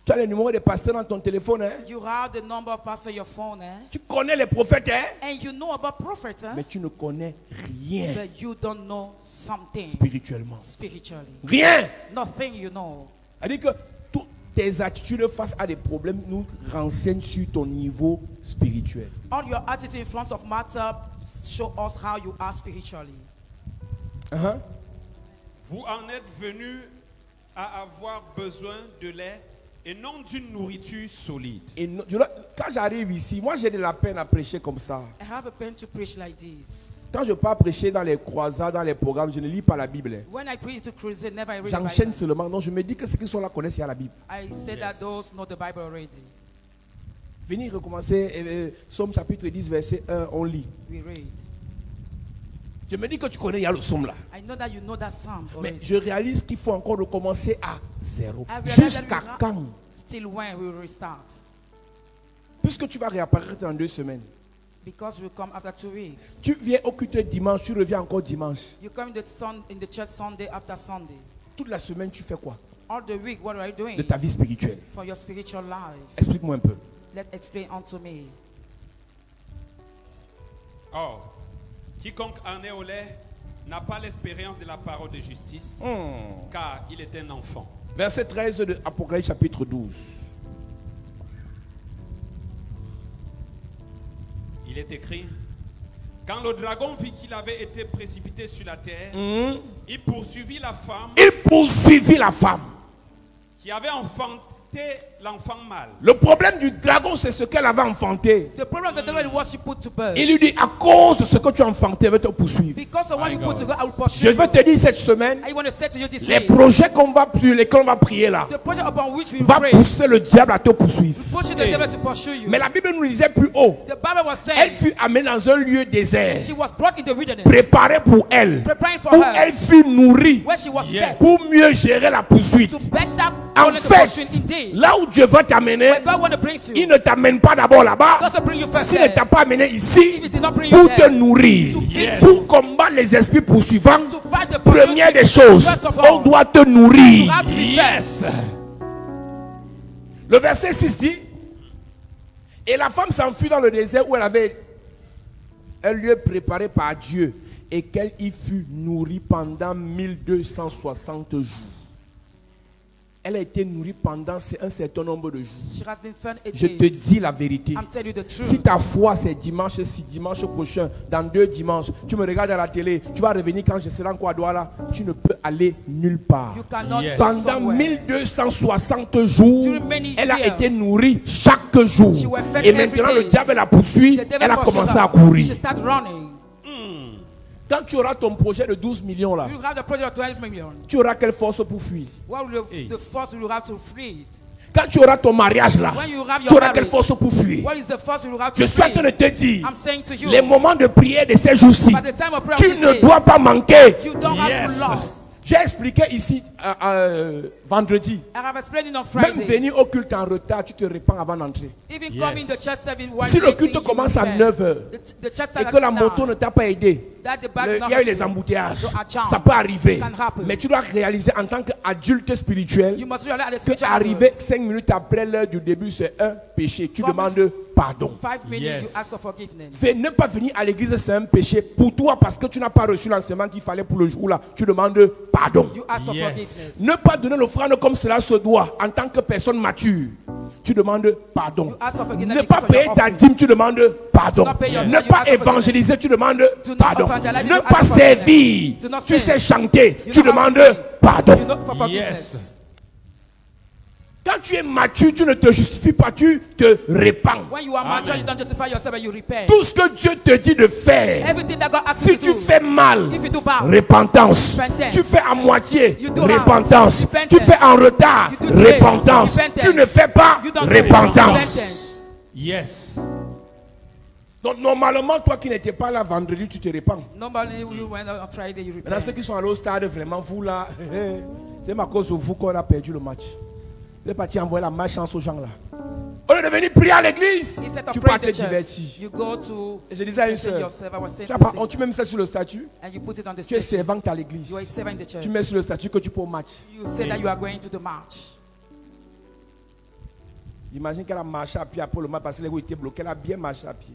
Speaker 1: Tu as les numéros des pasteurs dans ton téléphone. Hein.
Speaker 3: You have the number of pastors on your phone, eh?
Speaker 1: Tu connais les prophètes. Hein.
Speaker 3: And you know about prophets,
Speaker 1: Mais
Speaker 3: eh?
Speaker 1: tu ne connais rien
Speaker 3: But you don't know something
Speaker 1: spirituellement.
Speaker 3: spiritually.
Speaker 1: Rien.
Speaker 3: Nothing you know.
Speaker 1: C'est-à-dire que toutes tes attitudes face à des problèmes nous renseignent sur ton niveau spirituel.
Speaker 3: All your attitude in front of matter show us how you are spiritually.
Speaker 1: Uh-huh.
Speaker 4: Vous en êtes venus à avoir besoin de lait et non d'une nourriture solide.
Speaker 1: Et quand j'arrive ici, moi j'ai de la peine à prêcher comme ça.
Speaker 3: I have a pen to preach like this.
Speaker 1: Quand je pars prêcher dans les croisades, dans les programmes, je ne lis pas la Bible.
Speaker 3: When I preach to crusade, never I read the
Speaker 1: J'enchaîne
Speaker 3: Bible.
Speaker 1: seulement. Non, je me dis que ceux qui sont là connaissent la Bible.
Speaker 3: I said that those know the Bible already.
Speaker 1: Venez recommencer Psaume chapitre 10, verset 1, on lit.
Speaker 3: We read.
Speaker 1: Je me dis que tu connais, il y a le psaume là.
Speaker 3: I know that you know that Psalms
Speaker 1: Mais
Speaker 3: already.
Speaker 1: je réalise qu'il faut encore recommencer à zéro.
Speaker 3: I realize that
Speaker 1: Jusqu'à
Speaker 3: we
Speaker 1: quand?
Speaker 3: Still when we will restart.
Speaker 1: Puisque tu vas réapparaître dans 2 semaines.
Speaker 3: Because we come after 2 weeks.
Speaker 1: Tu viens au culte dimanche, tu reviens encore dimanche.
Speaker 3: You come in the church Sunday after Sunday.
Speaker 1: Toute la semaine, tu fais quoi
Speaker 3: All the week, what are you doing
Speaker 1: de ta vie spirituelle?
Speaker 3: for your spiritual life?
Speaker 1: Explique-moi un peu.
Speaker 3: Let's explain unto me.
Speaker 4: Or, quiconque en est au lait n'a pas l'expérience de la parole de justice, car il est un enfant.
Speaker 1: Verset 13 de Apocalypse chapitre 12.
Speaker 4: Il est écrit, quand le dragon vit qu'il avait été précipité sur la terre, il poursuivit la femme
Speaker 1: Il poursuivit la femme.
Speaker 4: qui avait enfanté l'enfant mâle.
Speaker 1: Le problème du dragon, c'est ce qu'elle avait enfanté.
Speaker 3: The problem of the devil was you put to birth.
Speaker 1: Il lui dit, à cause de ce que tu as enfanté, je vais te poursuivre.
Speaker 3: Because of what you put to God, I will
Speaker 1: Je
Speaker 3: pursue
Speaker 1: vais
Speaker 3: you.
Speaker 1: te dire cette semaine,
Speaker 3: I want to say to you this
Speaker 1: les
Speaker 3: way.
Speaker 1: projets sur lesquels on va prier là,
Speaker 3: The project upon which we
Speaker 1: va
Speaker 3: pray,
Speaker 1: pousser le diable à te poursuivre.
Speaker 3: pushing the devil to pursue you.
Speaker 1: Mais la Bible nous disait plus haut,
Speaker 3: The Bible was
Speaker 1: elle
Speaker 3: saying
Speaker 1: fut amenée dans un lieu désert,
Speaker 3: she was brought in the wilderness,
Speaker 1: préparé pour elle,
Speaker 3: preparing for
Speaker 1: où
Speaker 3: her,
Speaker 1: elle fut nourrie
Speaker 3: where she was fed,
Speaker 1: pour mieux gérer la poursuite.
Speaker 3: to better
Speaker 1: En
Speaker 3: follow the pursuit
Speaker 1: fait,
Speaker 3: indeed.
Speaker 1: là où Dieu veut t'amener,
Speaker 3: Where God want to bring
Speaker 1: il
Speaker 3: you,
Speaker 1: ne t'amène pas d'abord là-bas.
Speaker 3: doesn't bring you first
Speaker 1: S'il ne
Speaker 3: there.
Speaker 1: t'a pas amené ici
Speaker 3: If it did not bring you
Speaker 1: pour te
Speaker 3: there,
Speaker 1: nourrir,
Speaker 3: Yes.
Speaker 1: pour combattre les esprits poursuivants,
Speaker 3: to fight the
Speaker 1: première des
Speaker 3: pursuit,
Speaker 1: choses,
Speaker 3: first of
Speaker 1: on
Speaker 3: all,
Speaker 1: doit te nourrir.
Speaker 3: you have to be fed.
Speaker 1: Le verset 6 dit, et la femme s'enfuit dans le désert où elle avait un lieu préparé par Dieu et qu'elle y fut nourrie pendant 1260 jours. Elle a été nourrie pendant un certain nombre de jours.
Speaker 3: She has been fed 8
Speaker 1: Je te
Speaker 3: days.
Speaker 1: dis la vérité.
Speaker 3: I'm telling you the truth.
Speaker 1: Si ta foi c'est dimanche, si dimanche prochain, dans 2 dimanches, tu me regardes à la télé, tu vas revenir quand je serai en Douala, tu ne peux aller nulle part.
Speaker 3: You cannot
Speaker 4: Yes.
Speaker 3: go
Speaker 1: Pendant
Speaker 3: somewhere.
Speaker 1: 1260 jours,
Speaker 3: During many
Speaker 1: elle a
Speaker 3: years,
Speaker 1: été nourrie chaque jour.
Speaker 3: she was fed
Speaker 1: Et
Speaker 3: every
Speaker 1: maintenant,
Speaker 3: day.
Speaker 1: le diable la poursuit,
Speaker 3: The devil
Speaker 1: elle a
Speaker 3: pursued
Speaker 1: commencé
Speaker 3: her.
Speaker 1: à courir.
Speaker 3: She started running.
Speaker 1: Quand tu auras ton projet de 12 millions là,
Speaker 3: You have the project of 12 million.
Speaker 1: tu auras quelle force pour fuir?
Speaker 3: What will the force you have to free it?
Speaker 1: Quand tu auras ton mariage là,
Speaker 3: When you have
Speaker 1: tu
Speaker 3: your
Speaker 1: auras quelle
Speaker 3: marriage,
Speaker 1: force pour fuir?
Speaker 3: what is the force you have
Speaker 1: Je
Speaker 3: to
Speaker 1: suis en train de
Speaker 3: free?
Speaker 1: te dire,
Speaker 3: I'm saying to you,
Speaker 1: les moments de prière de ces jours-ci,
Speaker 3: by the time of prayer
Speaker 1: tu
Speaker 3: of
Speaker 1: ne
Speaker 3: this
Speaker 1: dois pas manquer.
Speaker 3: day, you don't have
Speaker 4: Yes.
Speaker 3: to lose.
Speaker 1: J'ai expliqué ici vendredi.
Speaker 3: I have explained it on
Speaker 1: Même
Speaker 3: Friday.
Speaker 1: venir au culte en retard, tu te répands avant d'entrer.
Speaker 3: Even
Speaker 4: Yes.
Speaker 3: coming to church 7 1
Speaker 1: Si le culte commence à 9 h
Speaker 3: the church
Speaker 1: et que la moto ne t'a pas aidé,
Speaker 3: that the bag
Speaker 1: il
Speaker 3: not
Speaker 1: y a eu les
Speaker 3: helping.
Speaker 1: embouteillages.
Speaker 3: So a jam
Speaker 1: Ça peut arriver.
Speaker 3: can happen.
Speaker 1: Mais tu dois réaliser en tant qu'adulte spirituel
Speaker 3: You must realize the
Speaker 1: que
Speaker 3: spiritual
Speaker 1: arriver 5 minutes après l'heure du début, c'est un péché. Tu
Speaker 3: Comme-
Speaker 1: demandes pardon.
Speaker 3: 5 minutes
Speaker 4: Yes.
Speaker 3: you ask for forgiveness.
Speaker 1: Ne pas venir à l'église, c'est un péché pour toi parce que tu n'as pas reçu l'enseignement qu'il fallait pour le jour-là. Tu demandes pardon.
Speaker 3: You ask for
Speaker 4: Yes.
Speaker 3: forgiveness.
Speaker 1: Ne pas donner l'offrande comme cela se doit en tant que personne mature. Tu demandes pardon.
Speaker 3: You ask for forgiveness
Speaker 1: Ne pas
Speaker 3: because of your
Speaker 1: payer ta
Speaker 3: offering.
Speaker 1: dîme, tu demandes pardon.
Speaker 3: Do not pay your
Speaker 1: Ne
Speaker 3: tithe, you
Speaker 1: pas
Speaker 3: ask for
Speaker 1: évangéliser, tu demandes
Speaker 3: Do not
Speaker 1: pardon.
Speaker 3: evangelize, you
Speaker 1: Ne
Speaker 3: ask
Speaker 1: pas
Speaker 3: for forgiveness.
Speaker 1: servir,
Speaker 3: Do not
Speaker 1: tu
Speaker 3: serve.
Speaker 1: sais chanter,
Speaker 3: You
Speaker 1: tu
Speaker 3: know how to
Speaker 1: demandes
Speaker 3: sing.
Speaker 1: pardon.
Speaker 3: You know for forgiveness.
Speaker 4: Yes.
Speaker 1: Quand tu es mature, tu ne te justifies pas, tu te répands.
Speaker 3: When you are mature,
Speaker 4: Amen.
Speaker 3: you don't justify yourself and you repent.
Speaker 1: Tout ce que Dieu te dit de faire,
Speaker 3: Everything that God asks
Speaker 1: si
Speaker 3: you to
Speaker 1: tu
Speaker 3: do,
Speaker 1: fais mal,
Speaker 3: if you do bad,
Speaker 1: repentance.
Speaker 3: repentance.
Speaker 1: Tu fais à moitié,
Speaker 3: You do
Speaker 1: repentance.
Speaker 3: half, repentance.
Speaker 1: Tu fais en retard,
Speaker 3: You do delay,
Speaker 1: repentance.
Speaker 3: repentance.
Speaker 1: Tu ne fais pas,
Speaker 3: you don't
Speaker 1: repentance.
Speaker 3: repentance.
Speaker 4: Yes.
Speaker 1: Donc normalement, toi qui n'étais pas là vendredi, tu te répands.
Speaker 3: Nobody you went on Friday, you
Speaker 1: Maintenant, ceux
Speaker 3: repent.
Speaker 1: qui sont allés au stade, vraiment, vous là, c'est à cause de vous qu'on a perdu le match. Vous êtes parti envoyer la malchance aux gens là. Au lieu de venir prier à l'église,
Speaker 3: Instead of
Speaker 1: tu
Speaker 3: praying
Speaker 1: partais
Speaker 3: the church,
Speaker 1: diverti.
Speaker 3: you go to
Speaker 1: Et je disais à une
Speaker 3: entertain
Speaker 1: sœur,
Speaker 3: yourself. I was saying
Speaker 1: tu as
Speaker 3: to
Speaker 1: pas-
Speaker 3: sister,
Speaker 1: tu mets ça sur le statut,
Speaker 3: and you put it on the
Speaker 1: tu es
Speaker 3: stage.
Speaker 1: servante à l'église.
Speaker 3: You are a servant in the church.
Speaker 1: Tu mets sur le statut que tu peux au match.
Speaker 3: You say that you are going to the march.
Speaker 1: Imagine qu'elle a marché à pied après le match parce que les roues étaient bloquées. Elle a bien marché à pied.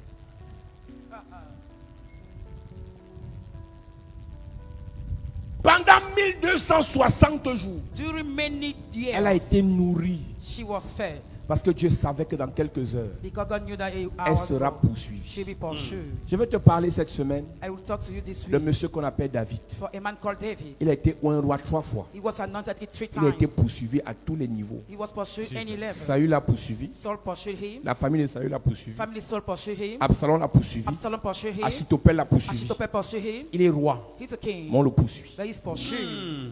Speaker 1: Pendant 1260 jours,
Speaker 3: During many years,
Speaker 1: elle a été nourrie
Speaker 3: she was fed
Speaker 1: parce que Dieu savait que dans quelques heures,
Speaker 3: because God knew that
Speaker 1: elle sera poursuivie.
Speaker 3: she'll be pursued.
Speaker 1: Je vais te parler cette semaine
Speaker 3: I will talk to you this
Speaker 1: de
Speaker 3: week
Speaker 1: monsieur qu'on appelle David.
Speaker 3: for a man called David.
Speaker 1: Il a été un roi 3 fois.
Speaker 3: He was anointed 3
Speaker 1: Il a été
Speaker 3: times.
Speaker 1: poursuivi à tous les niveaux.
Speaker 3: He was pursued any level.
Speaker 1: Saül l'a poursuivi.
Speaker 3: Saul pursued him.
Speaker 1: La famille de Saül l'a poursuivi.
Speaker 3: Family Saul pursued him.
Speaker 1: Absalom l'a poursuivi.
Speaker 3: Absalom pursued him.
Speaker 1: Achitophel l'a poursuivi.
Speaker 3: Achitophel pursued him.
Speaker 1: Il est roi,
Speaker 3: He's a king,
Speaker 1: mais on le poursuit.
Speaker 3: but he's pursued.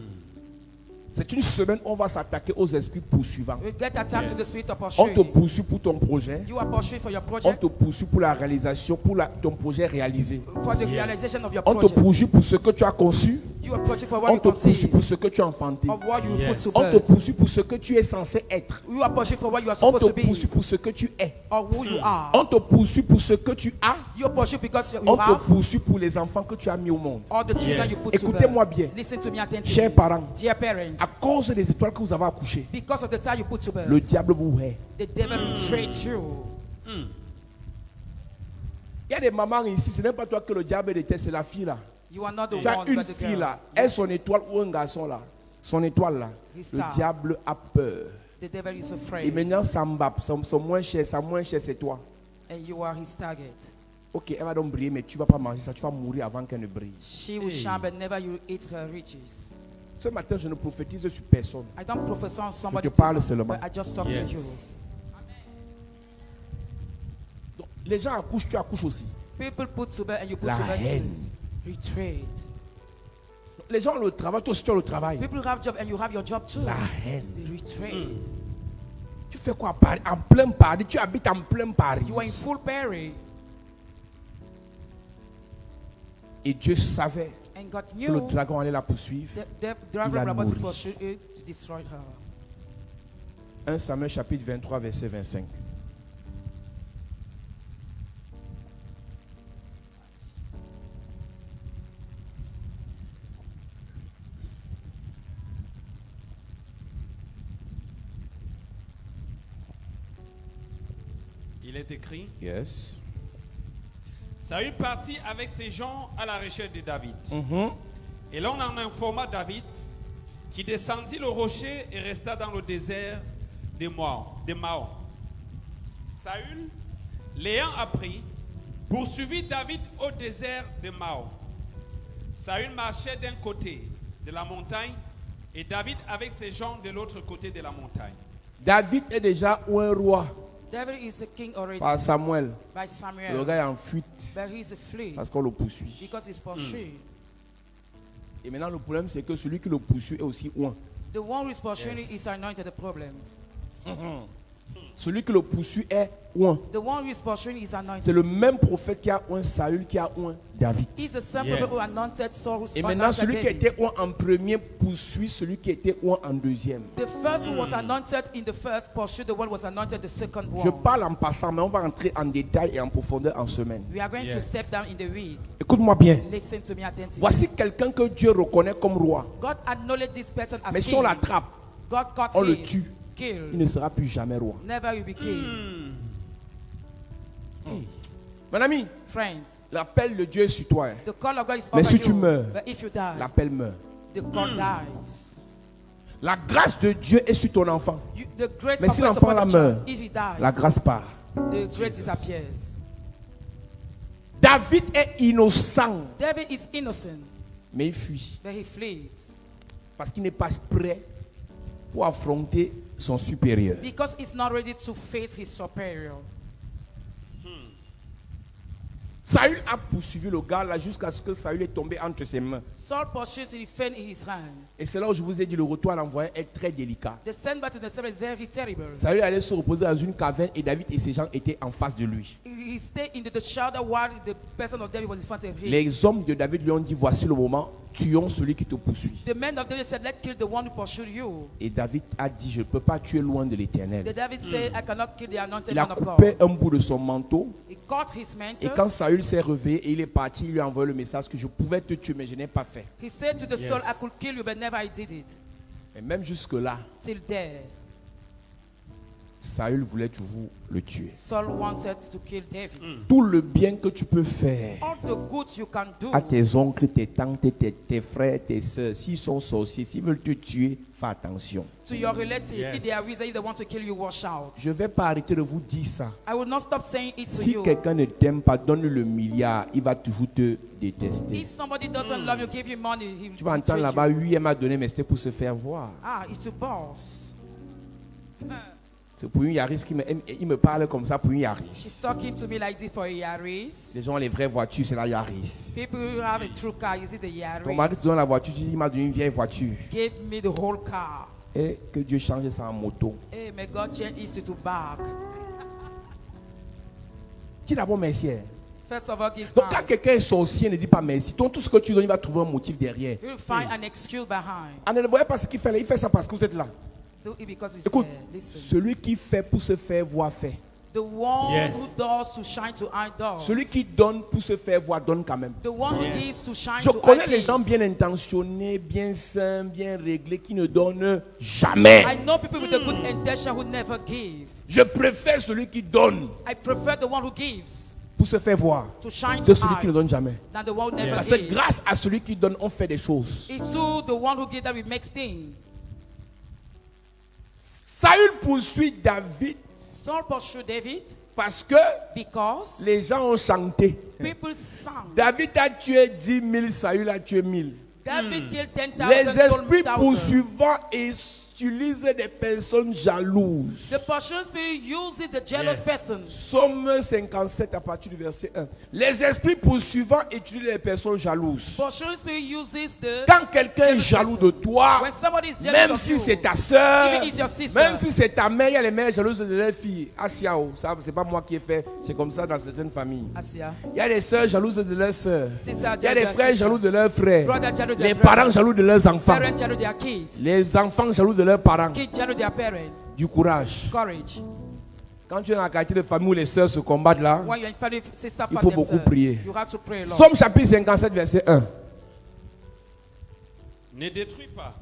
Speaker 1: C'est une semaine où on va s'attaquer aux esprits poursuivants.
Speaker 3: We get attacked to the spirit of
Speaker 1: On te
Speaker 3: pursuing.
Speaker 1: poursuit pour ton projet.
Speaker 3: You are pursued for your
Speaker 1: On
Speaker 3: project,
Speaker 1: te poursuit pour la réalisation, pour ton projet réalisé.
Speaker 3: for the realization of your
Speaker 1: On te
Speaker 3: project.
Speaker 1: poursuit pour ce que tu as conçu.
Speaker 3: You are pursued for what
Speaker 1: On
Speaker 3: you
Speaker 1: te poursuit
Speaker 3: conceive,
Speaker 1: pour ce que tu as enfanté.
Speaker 3: of what you
Speaker 4: Yes.
Speaker 3: put to
Speaker 1: On te
Speaker 3: birth.
Speaker 1: poursuit pour ce que tu es censé être.
Speaker 3: You are pursued for what you are
Speaker 1: On
Speaker 3: supposed
Speaker 1: te
Speaker 3: to be,
Speaker 1: poursuit pour ce que tu es.
Speaker 3: or who you are.
Speaker 1: On te poursuit pour ce que tu as.
Speaker 3: You are pursued because you
Speaker 1: On te
Speaker 3: have
Speaker 1: poursuit pour les enfants que tu as mis au monde.
Speaker 3: all the children
Speaker 4: Yes.
Speaker 3: you put to
Speaker 1: Écoutez-moi
Speaker 3: birth.
Speaker 1: bien.
Speaker 3: Listen to me attentively.
Speaker 1: Chers parents,
Speaker 3: Dear parents,
Speaker 1: à cause des étoiles que vous avez accouchées,
Speaker 3: because of the time you put to birth,
Speaker 1: le diable vous hait.
Speaker 3: the devil betrayed you.
Speaker 1: Il y a des mamans ici, ce n'est pas toi que le diable déteste, c'est la fille là.
Speaker 3: You are not the
Speaker 1: Tu as
Speaker 3: one,
Speaker 1: une
Speaker 3: but the
Speaker 1: fille
Speaker 3: girl.
Speaker 1: là, elle son étoile ou un garçon là, son étoile là,
Speaker 3: His
Speaker 1: le
Speaker 3: star.
Speaker 1: diable a peur.
Speaker 3: The devil is
Speaker 1: Et
Speaker 3: afraid,
Speaker 1: maintenant ça mbappe, son moins cher, sa moins cher c'est toi.
Speaker 3: and you are his target.
Speaker 1: Ok, elle va donc briller, mais tu ne vas pas manger ça, tu vas mourir avant qu'elle ne brille.
Speaker 3: She will shine, but never you eat her riches.
Speaker 1: Ce matin, je ne prophétise sur personne.
Speaker 3: I don't prophesy on somebody,
Speaker 1: Je te parle
Speaker 3: tonight,
Speaker 1: seulement.
Speaker 3: but I just talk
Speaker 4: Yes.
Speaker 3: to you.
Speaker 1: Donc, les gens accouchent, tu accouches aussi.
Speaker 3: People put to bed and you put
Speaker 1: La
Speaker 3: to bed
Speaker 1: haine.
Speaker 3: too. Retreat.
Speaker 1: Les gens ont le travail, toi aussi tu as le travail.
Speaker 3: People have job and you have your job too.
Speaker 1: La haine.
Speaker 3: They retreat.
Speaker 1: Tu fais quoi à Paris? En plein Paris, tu habites en plein Paris.
Speaker 3: You are in full Perry,
Speaker 1: Et Dieu savait
Speaker 3: and God
Speaker 1: que le
Speaker 3: knew
Speaker 1: dragon allait la poursuivre.
Speaker 3: the
Speaker 1: Il
Speaker 3: driver
Speaker 1: a
Speaker 3: was about to
Speaker 1: nourri.
Speaker 3: pursue it to destroy her.
Speaker 1: 1 Samuel chapitre 23, verset 25.
Speaker 4: Il est écrit,
Speaker 1: Yes.
Speaker 4: Saül partit avec ses gens à la recherche de David. Et l'on en informa David qui descendit le rocher et resta dans le désert de Maon. Saül, l'ayant appris, poursuivit David au désert de Maon. Saül marchait d'un côté de la montagne et David avec ses gens de l'autre côté de la montagne.
Speaker 1: David est déjà un roi
Speaker 3: David is a king already
Speaker 1: par Samuel.
Speaker 3: by
Speaker 1: Le
Speaker 3: Samuel,
Speaker 1: gars est en fuite
Speaker 3: but he's a fleet
Speaker 1: parce qu'on le poursuit.
Speaker 3: because he's pursued.
Speaker 1: Et maintenant, le problème, c'est que celui qui le poursuit est aussi loin.
Speaker 3: The one who is pursuing is anointed. The problem.
Speaker 1: Celui qui le poursuit est loin.
Speaker 3: The one who is pursuing is anointed.
Speaker 1: C'est le même prophète qui a un Saül, qui a un David.
Speaker 3: He's the same prophet who anointed Saul.
Speaker 1: Et maintenant, celui qui était loin en premier poursuit celui qui était loin en deuxième.
Speaker 3: The first who was anointed in the first pursued the one who was anointed the second one.
Speaker 1: Je parle en passant, mais on va entrer en détail et en profondeur en semaine.
Speaker 3: We are going to step down in the week.
Speaker 1: Écoute-moi bien.
Speaker 3: Listen to me attentively.
Speaker 1: Voici quelqu'un que Dieu reconnaît comme roi.
Speaker 3: God acknowledged this person as
Speaker 1: Mais si on
Speaker 3: king.
Speaker 1: l'attrape,
Speaker 3: God caught
Speaker 1: on le
Speaker 3: him.
Speaker 1: tue,
Speaker 3: Killed.
Speaker 1: il ne sera plus jamais roi.
Speaker 3: Never will be king.
Speaker 1: Mon ami,
Speaker 3: Friends,
Speaker 1: l'appel de Dieu est sur toi.
Speaker 3: the call of God is
Speaker 1: Mais
Speaker 3: over
Speaker 1: si
Speaker 3: you.
Speaker 1: tu meurs,
Speaker 3: But if you die,
Speaker 1: l'appel meurt.
Speaker 3: the call dies.
Speaker 1: La grâce de Dieu est sur ton enfant.
Speaker 3: The grace
Speaker 1: Mais
Speaker 3: of
Speaker 1: si
Speaker 3: God is
Speaker 1: l'enfant
Speaker 3: upon
Speaker 1: là
Speaker 3: the
Speaker 1: meurt,
Speaker 3: child. If he dies,
Speaker 1: la grâce part.
Speaker 3: the grace disappears.
Speaker 1: David est innocent,
Speaker 3: David is innocent,
Speaker 1: mais il fuit.
Speaker 3: but he fled
Speaker 1: Parce qu'il n'est pas prêt pour affronter son supérieur.
Speaker 3: because he's not ready to face his superior.
Speaker 1: Saül a poursuivi le gars là jusqu'à ce que Saül est tombé entre ses mains.
Speaker 3: Saul pursues him, he fell in his hand.
Speaker 1: Et c'est là où je vous ai dit, le retour à l'envoyé est très délicat.
Speaker 3: The send back to the servant is very terrible.
Speaker 1: Saül allait se reposer dans une caverne et David et ses gens étaient en face de lui.
Speaker 3: He stayed in the shelter while the person of David was in front of him.
Speaker 1: Les hommes de David lui ont dit, voici le moment, tuons celui qui te poursuit.
Speaker 3: The men of David said, let's kill the one who pursued you.
Speaker 1: Et David a dit, je ne peux pas tuer loin de
Speaker 3: The
Speaker 1: l'Éternel.
Speaker 3: David said, I cannot kill the anointed
Speaker 1: Il a
Speaker 3: man of
Speaker 1: coupé
Speaker 3: God.
Speaker 1: un bout de son manteau.
Speaker 3: He cut his
Speaker 1: Et
Speaker 3: mantle.
Speaker 1: quand Saül s'est réveillé et il est parti, il lui a envoyé le message que je pouvais te tuer, mais je n'ai pas fait.
Speaker 3: He said to the soul, I could kill you, but never I did it.
Speaker 1: Et même jusque-là,
Speaker 3: Till there,
Speaker 1: Saül voulait toujours le tuer.
Speaker 3: Saul wanted to kill David.
Speaker 1: Tout le bien que tu peux faire
Speaker 3: All the good you can do
Speaker 1: à tes oncles, tes tantes, tes frères, tes soeurs, s'ils sont sorciers, s'ils veulent te tuer, fais attention.
Speaker 3: to your relatives, if they are reason, if they want to kill you, watch out.
Speaker 1: Je ne vais pas arrêter de vous dire ça.
Speaker 3: I will not stop saying it to
Speaker 1: Si
Speaker 3: you.
Speaker 1: quelqu'un ne t'aime pas, donne-lui le milliard, il va toujours te détester.
Speaker 3: If somebody doesn't love you, give you money, he
Speaker 1: Tu vas
Speaker 3: will
Speaker 1: entendre
Speaker 3: betray
Speaker 1: là-bas,
Speaker 3: you.
Speaker 1: oui, elle m'a donné, mais c'était pour se faire voir.
Speaker 3: Ah, it's a boss.
Speaker 1: C'est pour une Yaris il me parle comme ça pour une
Speaker 3: She's
Speaker 1: Yaris.
Speaker 3: talking to me like this for a Yaris.
Speaker 1: Les gens ont les vraies voitures, c'est la Yaris.
Speaker 3: People who have a true car, is it the
Speaker 1: Ton mari te
Speaker 3: Yaris?
Speaker 1: donne la voiture, tu dis, il m'a donné une vieille voiture.
Speaker 3: Give me the whole car.
Speaker 1: Et que Dieu change ça en moto.
Speaker 3: Hey, may God change it to bag.
Speaker 1: Dis d'abord merci.
Speaker 3: First of all, give
Speaker 1: Donc quand
Speaker 3: thanks.
Speaker 1: quelqu'un est sorcier, ne dis pas merci. Donc tout ce que tu donnes, il va trouver un motif derrière.
Speaker 3: You'll find an excuse behind.
Speaker 1: Ah, ne voyez pas ce qu'il fait là, il fait ça parce que vous êtes là.
Speaker 3: Do it because we're
Speaker 1: Écoute,
Speaker 3: scared. Listen.
Speaker 1: celui qui fait pour se faire voir, fait.
Speaker 3: The one
Speaker 4: Yes.
Speaker 3: who does to shine to eye does.
Speaker 1: Celui qui donne pour se faire voir, donne quand même.
Speaker 3: The one who gives to shine
Speaker 1: Je
Speaker 3: to
Speaker 1: connais
Speaker 3: eye
Speaker 1: les gens
Speaker 3: gives.
Speaker 1: bien intentionnés, bien sains, bien réglés, qui ne donnent jamais.
Speaker 3: I know people with a good intention who never give.
Speaker 1: Je préfère celui qui donne
Speaker 3: I prefer the one who gives
Speaker 1: pour se faire voir
Speaker 3: to shine
Speaker 1: que
Speaker 3: to
Speaker 1: celui qui ne donne
Speaker 3: eyes
Speaker 1: jamais.
Speaker 3: than the one who never
Speaker 1: Parce que
Speaker 3: gives.
Speaker 1: grâce à celui qui donne, on fait des choses.
Speaker 3: It's through the one who gives that we make things.
Speaker 1: Saül poursuit David
Speaker 3: Saul pursued David
Speaker 1: parce que
Speaker 3: because
Speaker 1: les gens ont chanté.
Speaker 3: people sang.
Speaker 1: David a tué 10 000, Saül a tué 1000.
Speaker 3: David killed 10,000,
Speaker 1: Les
Speaker 3: Saul
Speaker 1: esprits
Speaker 3: 1,000.
Speaker 1: poursuivants utilisent des personnes jalouses.
Speaker 3: The pursuing spirit uses the jealous person.
Speaker 1: Psaume 57 à partir du verset 1. Les esprits poursuivants utilisent les personnes jalouses.
Speaker 3: Pursuing spirit uses the
Speaker 1: Quand quelqu'un est
Speaker 3: jealous
Speaker 1: jaloux
Speaker 3: person.
Speaker 1: de toi,
Speaker 3: When somebody is jealous
Speaker 1: même
Speaker 3: of
Speaker 1: si
Speaker 3: you,
Speaker 1: c'est ta soeur,
Speaker 3: even if it's your sister,
Speaker 1: même si c'est ta mère, il y a les mères jalouses de leurs filles. Asiao, ça c'est pas moi qui ai fait, c'est comme ça dans certaines familles.
Speaker 3: Asia,
Speaker 1: Il y a des sœurs jalouses de leurs sœurs.
Speaker 3: sister
Speaker 1: Il y a des
Speaker 3: jealous
Speaker 1: frères
Speaker 3: sister,
Speaker 1: jaloux de leurs frères.
Speaker 3: brother jealous
Speaker 1: Les
Speaker 3: their
Speaker 1: parents
Speaker 3: brother,
Speaker 1: jaloux de leurs enfants.
Speaker 3: parents jealous their kids,
Speaker 1: Les enfants jaloux de leurs parents.
Speaker 3: kids jealous their parents.
Speaker 1: Du courage.
Speaker 3: Courage.
Speaker 1: Quand tu es dans la quartier de famille où les sœurs se combattent là,
Speaker 3: When you're in family, sister
Speaker 1: il
Speaker 3: fight
Speaker 1: faut beaucoup
Speaker 3: themselves,
Speaker 1: prier.
Speaker 3: you have to pray a lot.
Speaker 1: Psaume chapitre 57 verset 1.
Speaker 4: Ne détruis pas.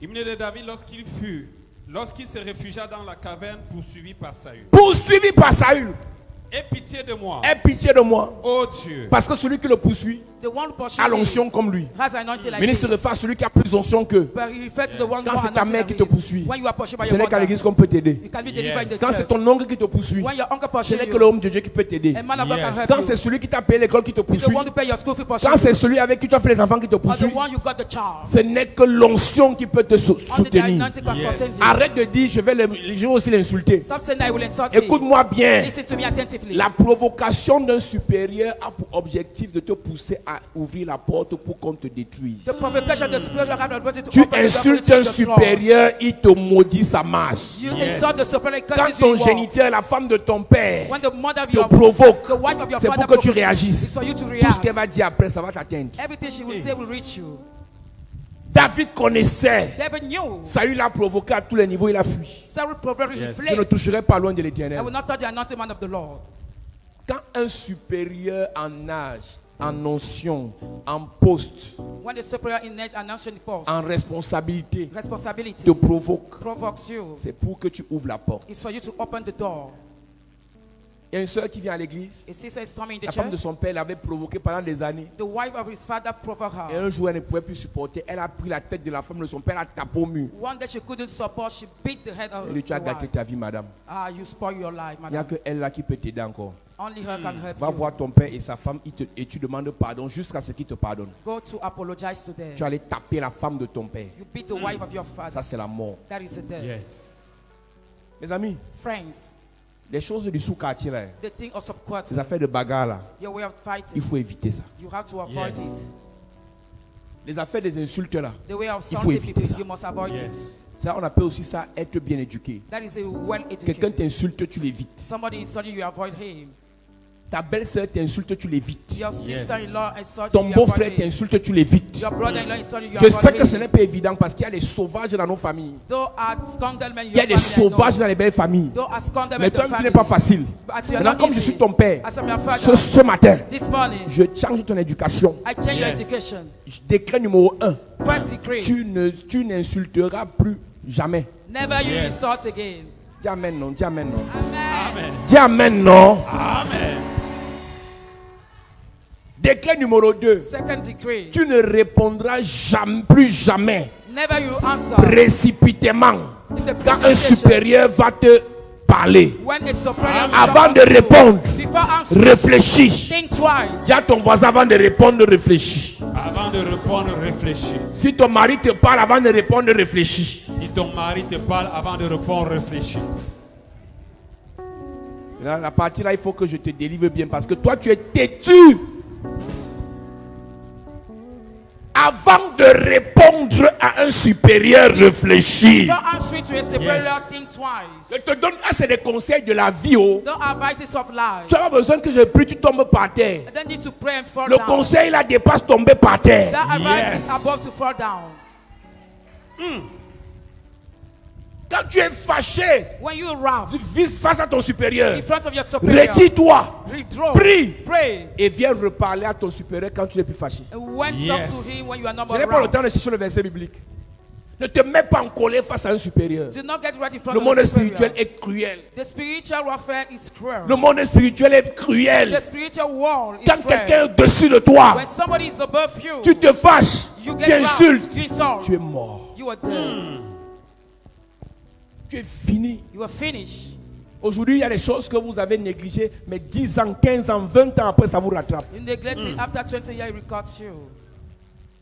Speaker 4: Hymne de David lorsqu'il se réfugia dans la caverne poursuivi par Saül.
Speaker 1: Poursuivi par Saül.
Speaker 4: Aie pitié de moi,
Speaker 1: Aie pitié de moi.
Speaker 4: ô Dieu.
Speaker 1: Parce que celui qui le poursuit
Speaker 3: The one who pursues
Speaker 1: a
Speaker 3: him
Speaker 1: l'onction comme lui.
Speaker 3: has anointing like
Speaker 1: Mais il se
Speaker 3: him.
Speaker 1: réfère à celui qui a plus d'onction qu'eux.
Speaker 3: But he refer to the one
Speaker 1: Quand
Speaker 3: who
Speaker 1: c'est
Speaker 3: has
Speaker 1: ta
Speaker 3: anointing
Speaker 1: mère
Speaker 3: like
Speaker 1: qui te
Speaker 3: him.
Speaker 1: poursuit,
Speaker 3: When you are pursued by
Speaker 1: ce
Speaker 3: your
Speaker 1: n'est qu'à
Speaker 3: mother,
Speaker 1: l'église qu'on peut t'aider.
Speaker 3: you can be delivered in the
Speaker 1: Quand c'est
Speaker 3: church.
Speaker 1: ton oncle qui te poursuit,
Speaker 3: When your uncle
Speaker 1: ce
Speaker 3: pursues
Speaker 1: n'est que
Speaker 3: you,
Speaker 1: l'homme de Dieu qui peut t'aider.
Speaker 3: a man of God can help
Speaker 1: Quand
Speaker 3: you.
Speaker 1: c'est celui qui t'a payé l'école qui te
Speaker 3: It's the
Speaker 1: poursuit,
Speaker 3: one who pay your school fee pursues
Speaker 1: quand
Speaker 3: you.
Speaker 1: c'est celui avec qui tu as fait les enfants qui te
Speaker 3: Or the
Speaker 1: poursuit,
Speaker 3: one you got the child.
Speaker 1: ce n'est que l'onction qui peut te
Speaker 3: Only the
Speaker 1: soutenir.
Speaker 3: anointing can sustain you.
Speaker 1: Arrête de dire je vais aussi l'insulter.
Speaker 3: Stop saying I will insult
Speaker 1: Écoute-moi
Speaker 3: him.
Speaker 1: bien.
Speaker 3: Listen to me attentively. positively.
Speaker 1: La provocation d'un supérieur a pour objectif de te pousser à ouvrir la porte pour qu'on te détruise.
Speaker 3: The provocation of the superior have the ability to
Speaker 1: Tu
Speaker 3: open the door
Speaker 1: insultes
Speaker 3: to
Speaker 1: un
Speaker 3: the floor.
Speaker 1: supérieur, il te maudit sa marche.
Speaker 3: You insult the superior,
Speaker 1: Quand
Speaker 3: curses
Speaker 1: ton
Speaker 3: you.
Speaker 1: géniteur, la femme de ton père,
Speaker 3: When the mother of
Speaker 1: te
Speaker 3: your
Speaker 1: provoque,
Speaker 3: the wife of your
Speaker 1: c'est
Speaker 3: father
Speaker 1: pour que tu
Speaker 3: provokes you,
Speaker 1: réagisses.
Speaker 3: it's for you to
Speaker 1: Tout ce
Speaker 3: react.
Speaker 1: qu'elle va dire après, ça va t'atteindre.
Speaker 3: Everything she will say will reach you.
Speaker 1: David connaissait.
Speaker 3: David knew.
Speaker 1: Saül l'a provoqué à tous les niveaux, il a fui.
Speaker 3: Saul provoked him.
Speaker 1: Je ne toucherai pas loin de
Speaker 3: I
Speaker 1: l'Éternel.
Speaker 3: will not touch the anointed man of the Lord.
Speaker 1: Quand un supérieur en âge, en notion, en poste,
Speaker 3: When the superior in age and nation post,
Speaker 1: en responsabilité,
Speaker 3: responsibility
Speaker 1: te provoque,
Speaker 3: provokes you.
Speaker 1: c'est pour que tu ouvres la porte.
Speaker 3: It's for you to open the door.
Speaker 1: Il y a une soeur qui vient à l'église.
Speaker 3: A sister is coming in the
Speaker 1: La femme de
Speaker 3: church.
Speaker 1: son père l'avait provoqué pendant des années.
Speaker 3: The wife of his father provoked
Speaker 1: Et
Speaker 3: her.
Speaker 1: un jour, elle ne pouvait plus supporter. Elle a pris la tête de la femme de son père, elle a tapé au mur.
Speaker 3: One day she couldn't support, she beat the head of
Speaker 1: Elle lui dit, tu as
Speaker 3: the
Speaker 1: gâté
Speaker 3: wife.
Speaker 1: ta vie, madame.
Speaker 3: Ah, you spoil your life,
Speaker 1: Il n'y a
Speaker 3: madam.
Speaker 1: que elle là qui peut t'aider encore.
Speaker 3: Only her can help
Speaker 1: Va
Speaker 3: you.
Speaker 1: voir ton père et sa femme et tu demandes pardon jusqu'à ce qu'il te pardonne.
Speaker 3: Go to apologize to them.
Speaker 1: Tu allais taper la femme de ton père.
Speaker 3: You beat the wife of your father.
Speaker 1: Ça, c'est la mort.
Speaker 3: That is the death.
Speaker 4: Yes.
Speaker 1: Mes amis,
Speaker 3: Friends,
Speaker 1: les choses du sous-quartier, là,
Speaker 3: the thing of
Speaker 1: ces
Speaker 3: subquarter,
Speaker 1: affaires de bagarre, là,
Speaker 3: your way of
Speaker 1: il
Speaker 3: fighting,
Speaker 1: faut éviter ça.
Speaker 3: you have to avoid
Speaker 4: Yes.
Speaker 3: it.
Speaker 1: Les affaires des insultes, là,
Speaker 3: The way of
Speaker 1: Il faut
Speaker 3: something
Speaker 1: éviter
Speaker 3: people,
Speaker 1: ça.
Speaker 3: you must avoid it.
Speaker 4: Yes.
Speaker 1: ça, on appelle aussi ça être bien éduqué.
Speaker 3: That is a well
Speaker 1: Quelqu'un
Speaker 3: educated.
Speaker 1: t'insulte, tu l'évites.
Speaker 3: Somebody insulted you, you avoid him.
Speaker 1: Ta belle-sœur t'insulte, tu l'évites.
Speaker 3: Your sister-in-law insulted
Speaker 1: Ton
Speaker 3: you, you
Speaker 1: beau-frère
Speaker 3: avoid him.
Speaker 1: t'insulte, tu l'évites.
Speaker 3: Your brother-in-law insulted you, you
Speaker 1: Je sais que
Speaker 3: avoid
Speaker 1: ce
Speaker 3: him.
Speaker 1: n'est pas évident parce qu'il y a des sauvages dans nos familles.
Speaker 3: Though are scandal men in
Speaker 1: Il y a
Speaker 3: your
Speaker 1: des
Speaker 3: family, I know.
Speaker 1: sauvages dans les belles familles.
Speaker 3: Though are scandal men
Speaker 1: Mais
Speaker 3: in the
Speaker 1: toi, tu n'es
Speaker 3: family.
Speaker 1: pas facile.
Speaker 3: But you are
Speaker 1: Maintenant,
Speaker 3: not
Speaker 1: comme je
Speaker 3: easy.
Speaker 1: suis ton père,
Speaker 3: As I'm your father,
Speaker 1: ce matin,
Speaker 3: this morning,
Speaker 1: je change ton éducation.
Speaker 3: I change your
Speaker 4: Yes.
Speaker 3: education.
Speaker 1: Décret numéro 1.
Speaker 3: First decree,
Speaker 1: Tu n'insulteras plus jamais.
Speaker 3: never you
Speaker 4: Yes.
Speaker 3: insult again.
Speaker 1: Dis amen, non. Dis amen, non.
Speaker 3: Amen.
Speaker 4: Amen.
Speaker 1: Dis amen, non.
Speaker 4: Amen.
Speaker 1: Décret numéro 2.
Speaker 3: Second decree,
Speaker 1: Tu ne répondras jamais, plus jamais,
Speaker 3: never you answer
Speaker 1: précipitamment,
Speaker 3: in the
Speaker 1: quand un
Speaker 3: precipitation.
Speaker 1: supérieur va te parler.
Speaker 3: When a superior will
Speaker 1: Avant
Speaker 3: talk
Speaker 1: de
Speaker 3: to you,
Speaker 1: répondre,
Speaker 3: before answering,
Speaker 1: réfléchis.
Speaker 3: think twice.
Speaker 1: Dis à ton voisin avant de répondre, réfléchis.
Speaker 4: Avant de répondre, réfléchis.
Speaker 1: Si ton mari te parle avant de répondre, réfléchis.
Speaker 4: Si ton mari te parle avant de répondre, réfléchis.
Speaker 1: Là, la partie là, il faut que je te délivre bien parce que toi, tu es têtu. Avant de répondre à un supérieur, réfléchis.
Speaker 3: Before answering to a superior,
Speaker 4: Yes.
Speaker 3: think twice.
Speaker 1: Je te donne, c'est des conseils de la vie. Oh.
Speaker 3: Don't advise of life.
Speaker 1: Tu n'as pas besoin que je prie, tu tombes par terre.
Speaker 3: I don't need to pray and fall
Speaker 1: Le
Speaker 3: down.
Speaker 1: conseil là dépasse tomber par terre.
Speaker 3: That advice
Speaker 4: Yes.
Speaker 3: is about to fall down.
Speaker 1: Quand tu es fâché,
Speaker 3: When you wrath
Speaker 1: vis face à ton supérieur,
Speaker 3: in front of your superior,
Speaker 1: retire-toi
Speaker 3: withdraw,
Speaker 1: Prie.
Speaker 3: pray,
Speaker 1: et viens reparler à ton supérieur quand tu n'es plus fâché.
Speaker 3: and when talk
Speaker 4: Yes.
Speaker 3: to him when you are not
Speaker 1: Je n'ai pas le
Speaker 3: wrath.
Speaker 1: temps de chercher le verset biblique. Ne te mets pas en colère face à un supérieur.
Speaker 3: Do not get right in front
Speaker 1: Le
Speaker 3: of
Speaker 1: monde
Speaker 3: the superior.
Speaker 1: spirituel est cruel.
Speaker 3: The spiritual warfare is cruel.
Speaker 1: Le monde spirituel est cruel.
Speaker 3: The spiritual world is
Speaker 1: Quand
Speaker 3: cruel.
Speaker 1: quelqu'un est au-dessus de toi,
Speaker 3: When somebody is above you,
Speaker 1: tu te fâches,
Speaker 3: you
Speaker 1: tu
Speaker 3: get
Speaker 1: insultes,
Speaker 3: wrath, you insult,
Speaker 1: tu es mort.
Speaker 3: you are dead.
Speaker 1: Tu es fini.
Speaker 3: You are finished.
Speaker 1: Aujourd'hui, il y a des choses que vous avez négligées, mais 10 ans, 15 ans, 20 ans après, ça vous rattrape.
Speaker 3: You neglect it, after 20 years, it records you.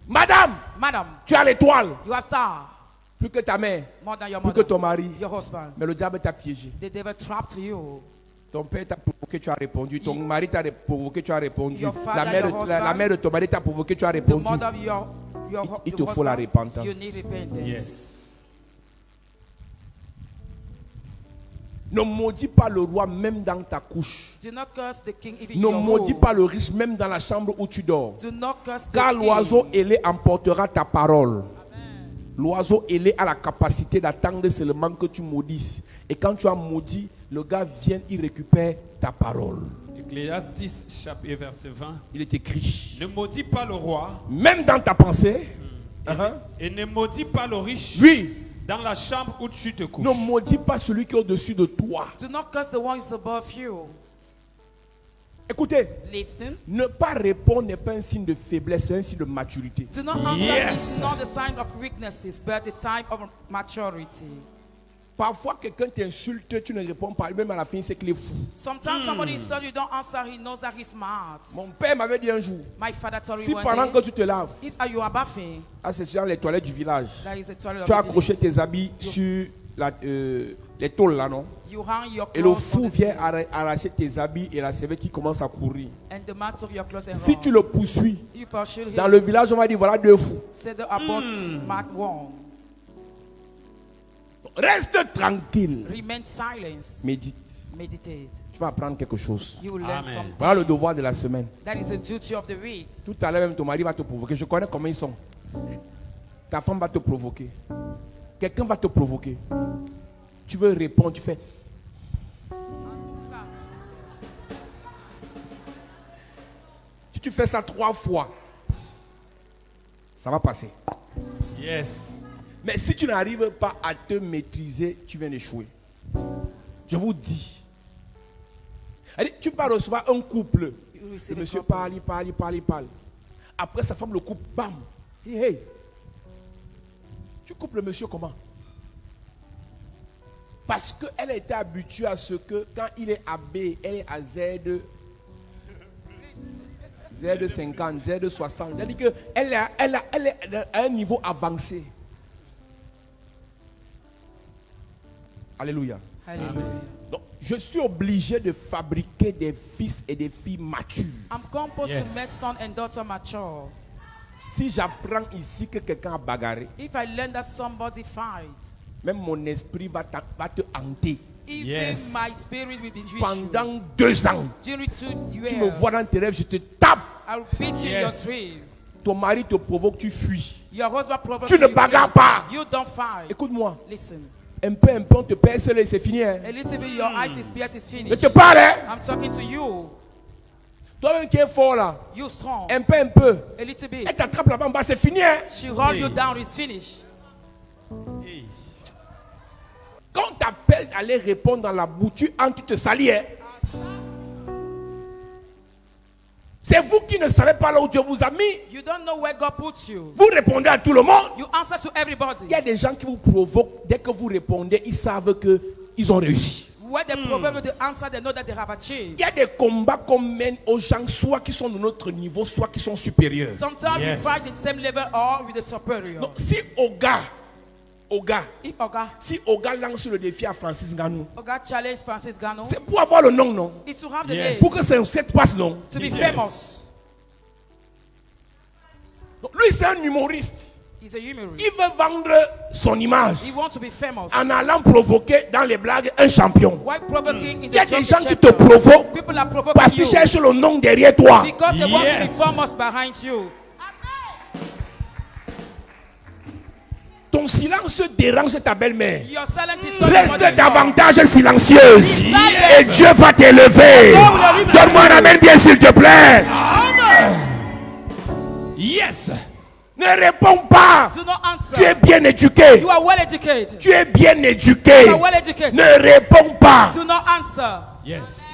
Speaker 1: Madame,
Speaker 3: Madam,
Speaker 1: tu as l'étoile,
Speaker 3: you are star
Speaker 1: plus que ta mère,
Speaker 3: more than your
Speaker 1: plus que
Speaker 3: mother,
Speaker 1: ton mari.
Speaker 3: your husband.
Speaker 1: Mais le diable t'a piégé.
Speaker 3: The devil trapped you.
Speaker 1: Ton père t'a provoqué, tu as répondu. Ton mari t'a provoqué, tu as répondu.
Speaker 3: Your father,
Speaker 1: La mère,
Speaker 3: your
Speaker 1: la
Speaker 3: husband,
Speaker 1: mère de ton mari t'a provoqué, tu as
Speaker 3: The
Speaker 1: répondu.
Speaker 3: mother of your
Speaker 1: Il te
Speaker 3: your
Speaker 1: faut la
Speaker 3: husband,
Speaker 1: repentance.
Speaker 3: you need repentance.
Speaker 4: Yes.
Speaker 1: Ne maudis pas le roi même dans ta couche.
Speaker 3: Do not curse the king even in
Speaker 1: Ne
Speaker 3: your
Speaker 1: maudis
Speaker 3: home.
Speaker 1: pas le riche même dans la chambre où tu dors.
Speaker 3: Do not curse the
Speaker 1: Car
Speaker 3: king.
Speaker 1: l'oiseau ailé emportera ta parole. L'oiseau ailé a la capacité d'attendre seulement que tu maudisses. Et quand tu as maudit, le gars vient, il récupère ta parole.
Speaker 4: Ecclésiastes chapitre verset 20.
Speaker 1: Il est écrit.
Speaker 4: Ne maudis pas le roi
Speaker 1: Même dans ta pensée,
Speaker 4: et ne maudis pas le riche
Speaker 1: oui,
Speaker 4: dans la chambre où tu te couches.
Speaker 1: ne maudis pas celui qui est au-dessus de toi.
Speaker 3: Do not curse the one who is above you.
Speaker 1: Écoutez,
Speaker 3: Listen.
Speaker 1: ne pas répondre n'est pas un signe de faiblesse, c'est un signe de maturité.
Speaker 3: Do not answer
Speaker 4: Yes.
Speaker 3: is not the sign of weaknesses, but the time of maturity.
Speaker 1: Parfois, quelqu'un t'insulte, tu ne réponds pas. Même à la fin, c'est qu'il est fou.
Speaker 3: Sometimes somebody insults you, don't answer, he knows that he's smart.
Speaker 1: Mon père m'avait dit un jour,
Speaker 3: My father told
Speaker 1: si
Speaker 3: me one
Speaker 1: pendant
Speaker 3: day,
Speaker 1: que tu te laves,
Speaker 3: if you are bathing,
Speaker 1: c'est sur les toilettes du village,
Speaker 3: there is a toilet
Speaker 1: tu as
Speaker 3: of the
Speaker 1: accroché
Speaker 3: village.
Speaker 1: tes habits sur Les tôles là, non?
Speaker 3: You hang your
Speaker 1: Et le
Speaker 3: clothes on
Speaker 1: fou
Speaker 3: the
Speaker 1: vient
Speaker 3: ceiling,
Speaker 1: arracher tes habits et la servette qui commence à courir.
Speaker 3: and the man took your clothes and
Speaker 1: Si
Speaker 3: run.
Speaker 1: tu le poursuis,
Speaker 3: You pursued
Speaker 1: dans
Speaker 3: him,
Speaker 1: le village, on va dire voilà 2 fous.
Speaker 3: said about Mark 1.
Speaker 1: Reste tranquille.
Speaker 3: Remain silence.
Speaker 1: Médite.
Speaker 3: Meditate.
Speaker 1: Tu vas apprendre quelque chose.
Speaker 3: You will learn
Speaker 4: Amen.
Speaker 3: something.
Speaker 1: Voilà le devoir de la semaine.
Speaker 3: That is the duty of the week.
Speaker 1: Tout à l'heure même ton mari va te provoquer. Je connais comment ils sont. Ta femme va te provoquer. Quelqu'un va te provoquer. Tu veux répondre, tu fais. Si tu fais ça 3 fois, ça va passer.
Speaker 4: Yes.
Speaker 1: Mais si tu n'arrives pas à te maîtriser, tu viens d'échouer. Je vous dis. Allez, tu peux recevoir un couple.
Speaker 3: You
Speaker 1: Le
Speaker 3: receive a
Speaker 1: monsieur
Speaker 3: couple.
Speaker 1: parle, il parle, il parle, il parle. Après, sa femme le coupe, bam. Hey, hey. Tu coupes le monsieur comment? Parce qu'elle a été habituée à ce que quand il est à B, elle est à Z50, Z60. Elle dit qu'elle est à un niveau avancé. Alléluia.
Speaker 3: Hallelujah.
Speaker 1: Donc, je suis obligé de fabriquer des fils et des filles matures.
Speaker 3: I'm composed
Speaker 4: Yes.
Speaker 3: to make son and daughter mature.
Speaker 1: Si j'apprends ici que quelqu'un a bagarré,
Speaker 3: If I learn that somebody fight,
Speaker 1: même mon esprit va te hanter.
Speaker 3: even
Speaker 4: Yes.
Speaker 3: my spirit will be with you.
Speaker 1: Pendant 2 ans,
Speaker 3: During 2 years,
Speaker 1: tu me vois dans tes rêves, je te tape.
Speaker 3: I'll beat you in
Speaker 4: Yes.
Speaker 3: your dream.
Speaker 1: Ton mari te provoque, tu fuis.
Speaker 3: Your husband provokes
Speaker 1: Tu ne
Speaker 3: you,
Speaker 1: bagarres pas.
Speaker 3: You don't fight.
Speaker 1: Écoute-moi,
Speaker 3: Listen.
Speaker 1: un peu, on te perce et c'est fini. Hein.
Speaker 3: A little bit, your eyes is pierced, is
Speaker 1: Je
Speaker 3: finished.
Speaker 1: te parle. Hein.
Speaker 3: I'm talking to you.
Speaker 1: Toi-même qui es fort là,
Speaker 3: You strong.
Speaker 1: un peu.
Speaker 3: A little bit.
Speaker 1: Elle t'attrape là-bas en bas, c'est fini. Hein.
Speaker 3: She hold you
Speaker 4: Hey.
Speaker 3: down, it's finished.
Speaker 4: Hey.
Speaker 1: Quand on t'appelle à aller répondre dans la boue, tu entres, tu te salis. Hein. C'est vous qui ne savez pas là où Dieu vous a mis.
Speaker 3: You don't know where God puts you.
Speaker 1: Vous répondez à tout le monde.
Speaker 3: You answer to everybody.
Speaker 1: Il y a des gens qui vous provoquent. Dès que vous répondez, ils savent qu'ils ont réussi.
Speaker 3: When they provoke you to answer, they know that they have achieved.
Speaker 1: Il y a des combats qu'on mène aux gens, soit qui sont de notre niveau, soit qui sont supérieurs.
Speaker 3: Sometimes
Speaker 4: Yes.
Speaker 3: we fight at the same level or with the superior.
Speaker 1: Donc, si Oga,
Speaker 3: If Oga
Speaker 1: si Oga lance le défi à Francis Nganou,
Speaker 3: challenge Francis Gano,
Speaker 1: c'est pour avoir le nom, non?
Speaker 3: it's to have the
Speaker 4: Yes.
Speaker 3: name,
Speaker 1: Pour que cette passe, non?
Speaker 3: to be
Speaker 4: Yes.
Speaker 3: famous.
Speaker 1: Donc, lui, c'est un humoriste.
Speaker 3: He's a humorist.
Speaker 1: Il veut vendre son image
Speaker 3: He wants to be famous.
Speaker 1: en allant provoquer dans les blagues un champion.
Speaker 3: Why provoking in
Speaker 1: Il y a
Speaker 3: the
Speaker 1: des
Speaker 3: champion?
Speaker 1: gens qui te provoquent
Speaker 3: People are provoking
Speaker 1: parce qu'ils
Speaker 3: you
Speaker 1: cherchent le nom derrière toi.
Speaker 3: because they want to be
Speaker 4: Yes.
Speaker 3: famous behind you.
Speaker 1: Ton silence dérange ta belle-mère.
Speaker 3: Your silence is so
Speaker 1: Reste
Speaker 3: important.
Speaker 1: davantage silencieuse.
Speaker 3: Silence.
Speaker 1: Et Dieu va t'élever. Donne-moi un amen bien s'il te plaît.
Speaker 4: Yes.
Speaker 1: Ne réponds pas.
Speaker 3: Do not answer.
Speaker 1: Tu es bien éduqué.
Speaker 3: You are well educated.
Speaker 1: Tu es bien éduqué.
Speaker 3: You are well educated.
Speaker 1: Ne réponds pas.
Speaker 3: Do not answer.
Speaker 4: Yes.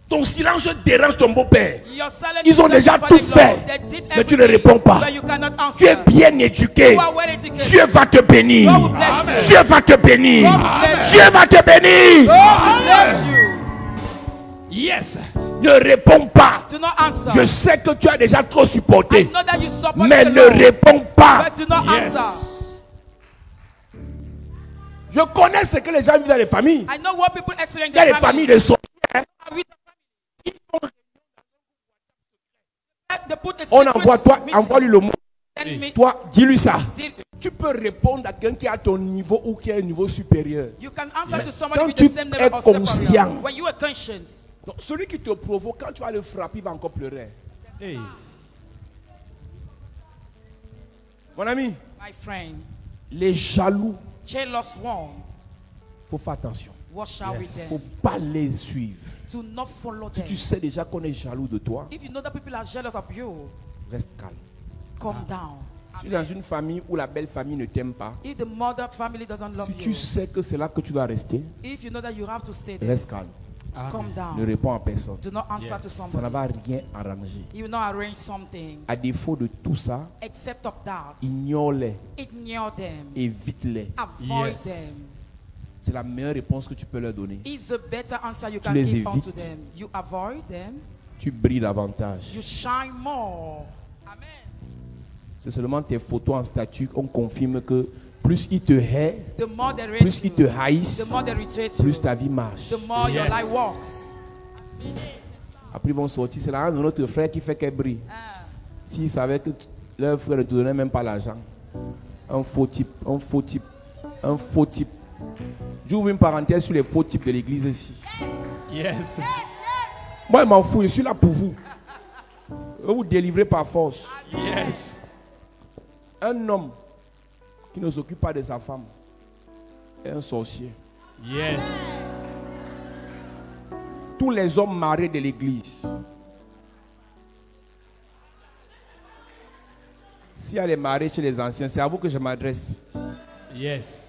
Speaker 1: Ton silence dérange ton beau-père.
Speaker 3: Your silence
Speaker 1: Ils ont
Speaker 3: is
Speaker 1: déjà
Speaker 3: not
Speaker 1: tout
Speaker 3: for the
Speaker 1: fait.
Speaker 3: Lord. They did
Speaker 1: Mais tu ne
Speaker 3: everything,
Speaker 1: réponds pas.
Speaker 3: but you cannot answer.
Speaker 1: Tu es bien éduqué.
Speaker 3: You are well educated.
Speaker 1: Dieu va te bénir.
Speaker 3: God will bless you.
Speaker 1: Dieu va te bénir.
Speaker 3: God will bless
Speaker 1: Dieu va te bénir.
Speaker 3: God will bless you.
Speaker 4: Yes.
Speaker 1: Ne réponds pas.
Speaker 3: Do not answer.
Speaker 1: Je sais que tu as déjà trop
Speaker 3: I
Speaker 1: supporté.
Speaker 3: know that you support
Speaker 1: Mais
Speaker 3: the
Speaker 1: ne
Speaker 3: Lord,
Speaker 1: réponds pas.
Speaker 3: but do not
Speaker 4: Yes.
Speaker 3: answer.
Speaker 1: Je connais ce que les gens vivent dans les familles.
Speaker 3: I know what people experience
Speaker 1: Il y a
Speaker 3: in
Speaker 1: des
Speaker 3: the
Speaker 1: familles
Speaker 3: family.
Speaker 1: de sorcières.
Speaker 3: They put a
Speaker 1: On
Speaker 3: secret
Speaker 1: envoie toi,
Speaker 3: meeting.
Speaker 1: envoie-lui le mot.
Speaker 3: Send me-
Speaker 1: Toi, dis-lui ça.
Speaker 3: Did-
Speaker 1: Tu peux répondre à quelqu'un qui est à ton niveau ou qui est à un niveau supérieur.
Speaker 3: You can answer to somebody
Speaker 1: Quand
Speaker 3: with
Speaker 1: tu
Speaker 3: the same
Speaker 1: es
Speaker 3: level or superior.
Speaker 1: conscient.
Speaker 3: When you are conscious,
Speaker 1: Donc, celui qui te provoque, quand tu vas le frapper, il va encore pleurer.
Speaker 4: Hey.
Speaker 1: Mon ami,
Speaker 3: my friend,
Speaker 1: les jaloux,
Speaker 3: jealous one,
Speaker 1: il faut faire attention.
Speaker 3: watch out with
Speaker 1: Il ne
Speaker 3: them.
Speaker 1: faut pas les suivre.
Speaker 3: Do not follow
Speaker 1: Si
Speaker 3: them.
Speaker 1: tu sais déjà qu'on est jaloux de toi,
Speaker 3: If you know that people are jealous of you,
Speaker 1: reste calme.
Speaker 3: calm down.
Speaker 1: Si tu es dans une famille où la belle famille ne t'aime pas,
Speaker 3: If the mother family doesn't love
Speaker 1: si
Speaker 3: you,
Speaker 1: tu sais que c'est là que tu dois rester,
Speaker 3: if you know that you have to stay there,
Speaker 1: reste calme.
Speaker 3: calm
Speaker 1: Ne
Speaker 3: down.
Speaker 1: réponds à personne.
Speaker 3: Do not answer to
Speaker 1: Ça ne
Speaker 3: somebody.
Speaker 1: va rien arranger.
Speaker 3: You will not arrange something.
Speaker 1: À défaut de tout ça,
Speaker 3: Except of that,
Speaker 1: ignore-les,
Speaker 3: ignore them,
Speaker 1: évite-les.
Speaker 3: avoid
Speaker 4: Yes.
Speaker 3: them.
Speaker 1: C'est la meilleure réponse que tu peux leur donner.
Speaker 3: It's a better answer you can
Speaker 1: les
Speaker 3: give unto
Speaker 1: évites.
Speaker 3: them. You avoid them,
Speaker 1: Tu brilles davantage.
Speaker 3: you shine more. Amen.
Speaker 1: C'est seulement tes photos en statut qu'on confirme que plus ils te haïssent,
Speaker 3: the more they
Speaker 1: plus
Speaker 3: rate
Speaker 1: ils te
Speaker 3: you,
Speaker 1: haïssent,
Speaker 3: the more they retreat you,
Speaker 1: plus ta vie marche.
Speaker 3: the more your
Speaker 4: Yes.
Speaker 3: life walks.
Speaker 1: Après ils vont sortir, c'est là notre frère qui fait qu'elle brille. S'ils savaient que leur frère ne te donnait même pas l'argent. Un faux type, un faux type, un faux type. J'ouvre une parenthèse sur les faux types de l'église ici.
Speaker 4: Yes.
Speaker 1: Moi, je m'en fous, je suis là pour vous. Je vais vous délivrer par force.
Speaker 4: Yes.
Speaker 1: Un homme qui ne s'occupe pas de sa femme est un sorcier.
Speaker 4: Yes.
Speaker 1: Tous les hommes mariés de l'église, s'il y a les mariés chez les anciens, c'est à vous que je m'adresse.
Speaker 4: Yes.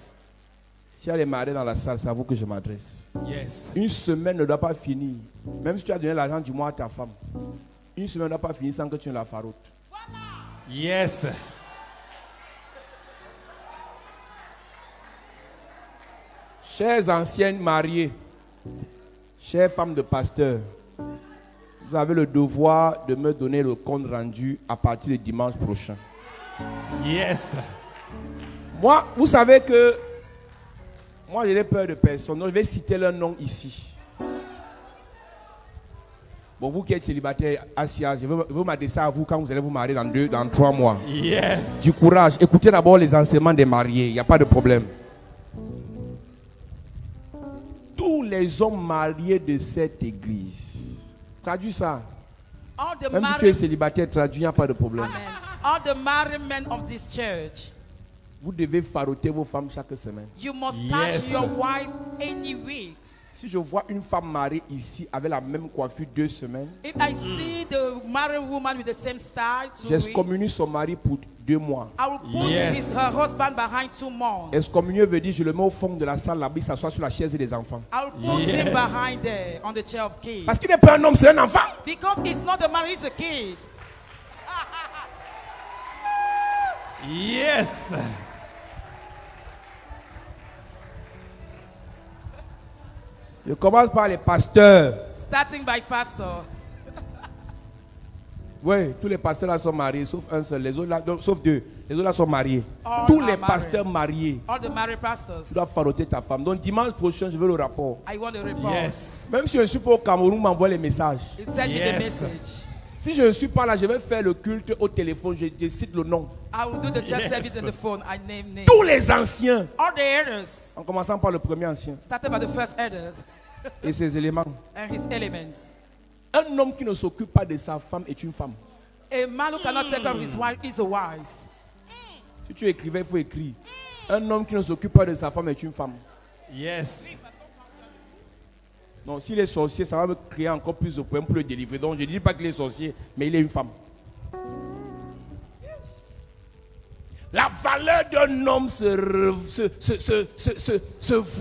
Speaker 1: S'il y a les mariés dans la salle, c'est à vous que je m'adresse.
Speaker 4: Yes.
Speaker 1: Une semaine ne doit pas finir. Même si tu as donné l'argent du mois à ta femme, une semaine ne doit pas finir sans que tu ne la faroutes.
Speaker 4: Yes.
Speaker 1: Chères anciennes mariées, chères femmes de pasteur, vous avez le devoir de me donner le compte rendu à partir de dimanche prochain.
Speaker 4: Yes.
Speaker 1: Moi, vous savez que moi, je n'ai peur de personne. Donc, je vais citer leur nom ici. Bon, vous qui êtes célibataire, Asia, je veux m'adresser à vous quand vous allez vous marier dans 3 mois.
Speaker 4: Yes.
Speaker 1: Du courage. Écoutez d'abord les enseignements des mariés. Il n'y a pas de problème. Tous les hommes mariés de cette église. Traduis ça.
Speaker 3: All the
Speaker 1: Même si tu es
Speaker 3: married,
Speaker 1: célibataire, traduis, il n'y a pas de problème.
Speaker 3: amen. All the married men of this church,
Speaker 1: Vous devez faroter vos femmes chaque semaine.
Speaker 3: you must touch
Speaker 4: Yes.
Speaker 3: your wife any weeks.
Speaker 1: Si je vois une femme mariée ici avec la même coiffure 2 semaines,
Speaker 3: If I see the married woman with the same style, 2 weeks,
Speaker 1: j'excommunie son mari pour 2 mois.
Speaker 3: I will put
Speaker 4: Yes.
Speaker 3: her husband behind 2 months.
Speaker 1: Excommunier veut dire je le mets au fond de la salle là-bas, il s'assoit sur la chaise des enfants.
Speaker 3: I will put
Speaker 4: Yes.
Speaker 3: him behind there on the chair of kids.
Speaker 1: Parce qu'il n'est pas un homme, c'est un enfant.
Speaker 3: Because it's not the man, he's a kid.
Speaker 4: Yes.
Speaker 1: Je commence par les pasteurs.
Speaker 3: Starting by pastors.
Speaker 1: Oui, tous les pasteurs là sont mariés, sauf un seul. Les autres là, sauf 2. Les autres là sont mariés.
Speaker 3: All
Speaker 1: Tous
Speaker 3: are
Speaker 1: les
Speaker 3: married.
Speaker 1: pasteurs mariés,
Speaker 3: All the married pastors.
Speaker 1: tu dois faroter ta femme. Donc dimanche prochain, je veux le rapport.
Speaker 3: I want a report.
Speaker 4: Yes.
Speaker 1: Même si je ne suis pas au Cameroun, m'envoie les messages.
Speaker 3: You send me the
Speaker 4: Yes.
Speaker 3: message.
Speaker 1: Si je ne suis pas là, je vais faire le culte au téléphone. Je cite le nom.
Speaker 3: I will do the church
Speaker 4: Yes.
Speaker 3: service on the phone. I name names.
Speaker 1: Tous les anciens,
Speaker 3: All the elders,
Speaker 1: en commençant par le premier ancien
Speaker 3: started by the first elders
Speaker 1: et ses éléments.
Speaker 3: and his elements.
Speaker 1: Un homme qui ne s'occupe pas de sa femme est une femme.
Speaker 3: A man who cannot take care of his wife is a wife.
Speaker 1: Si tu écrivais, il faut écrire. Un homme qui ne s'occupe pas de sa femme est une femme.
Speaker 4: Yes.
Speaker 1: Non, s'il est sorcier, ça va me créer encore plus de problèmes pour le délivrer. Donc je ne dis pas qu'il est sorcier, mais il est une femme. La valeur d'un homme se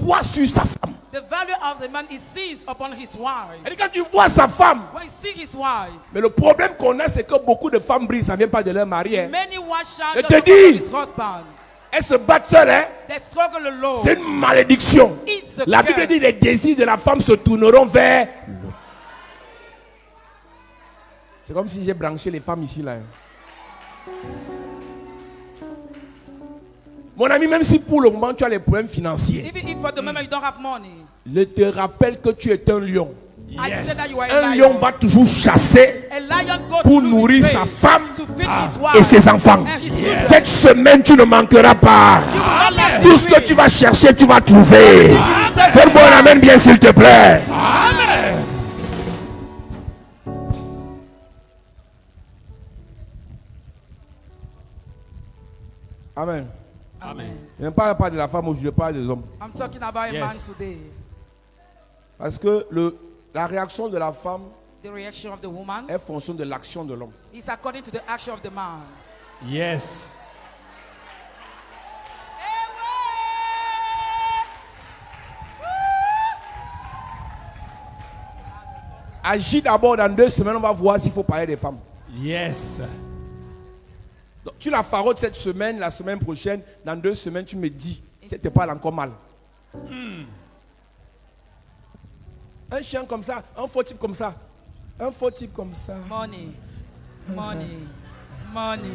Speaker 1: voit sur sa femme.
Speaker 3: The value of the man is seized upon his wife.
Speaker 1: Et quand tu vois sa femme,
Speaker 3: When you see his wife,
Speaker 1: mais le problème qu'on a, c'est que beaucoup de femmes brillent, ça ne vient pas de leur mari. Hein.
Speaker 3: many wives shall
Speaker 1: Je
Speaker 3: not
Speaker 1: te
Speaker 3: upon
Speaker 1: dis.
Speaker 3: his husband.
Speaker 1: Elles se battent seules. Hein.
Speaker 3: They struggle alone.
Speaker 1: C'est une malédiction.
Speaker 3: It's a
Speaker 1: La Bible
Speaker 3: curse.
Speaker 1: dit les désirs de la femme se tourneront vers l'homme. C'est comme si j'ai branché les femmes ici là. Hein. Mon ami, même si pour le moment tu as les problèmes financiers,
Speaker 3: Even if for the moment you don't have money,
Speaker 1: je te rappelle que tu es un lion.
Speaker 3: I say that you are
Speaker 1: Un
Speaker 3: a
Speaker 1: lion
Speaker 3: lion.
Speaker 1: va toujours chasser
Speaker 3: A lion goes
Speaker 1: pour
Speaker 3: to his
Speaker 1: nourrir
Speaker 3: prey,
Speaker 1: sa femme
Speaker 3: to feed his
Speaker 1: et
Speaker 3: wife
Speaker 1: ses enfants.
Speaker 3: and his children.
Speaker 1: Cette semaine, tu ne manqueras pas.
Speaker 3: You will not lack
Speaker 1: Tout
Speaker 3: this
Speaker 1: ce que
Speaker 3: week.
Speaker 1: tu vas chercher, tu vas trouver.
Speaker 3: search
Speaker 1: Fais-moi un amen bien, s'il te plaît.
Speaker 4: Amen.
Speaker 1: Amen.
Speaker 3: Amen.
Speaker 1: Je ne parle pas de la femme aujourd'hui, je parle des hommes.
Speaker 3: I'm talking about a
Speaker 4: Yes.
Speaker 3: man today.
Speaker 1: Parce que la réaction de la femme
Speaker 3: The reaction of the woman
Speaker 1: est fonction de l'action de l'homme.
Speaker 3: is according to the action of the man.
Speaker 4: Yes.
Speaker 1: Agis d'abord dans 2 semaines, on va voir s'il faut parler des femmes.
Speaker 4: Yes.
Speaker 1: Donc, tu la farotes cette semaine, la semaine prochaine, dans 2 semaines, tu me dis, si elle te parle encore mal. Un chien comme ça, un faux type comme ça, un faux type comme ça.
Speaker 3: Money. Money. Money.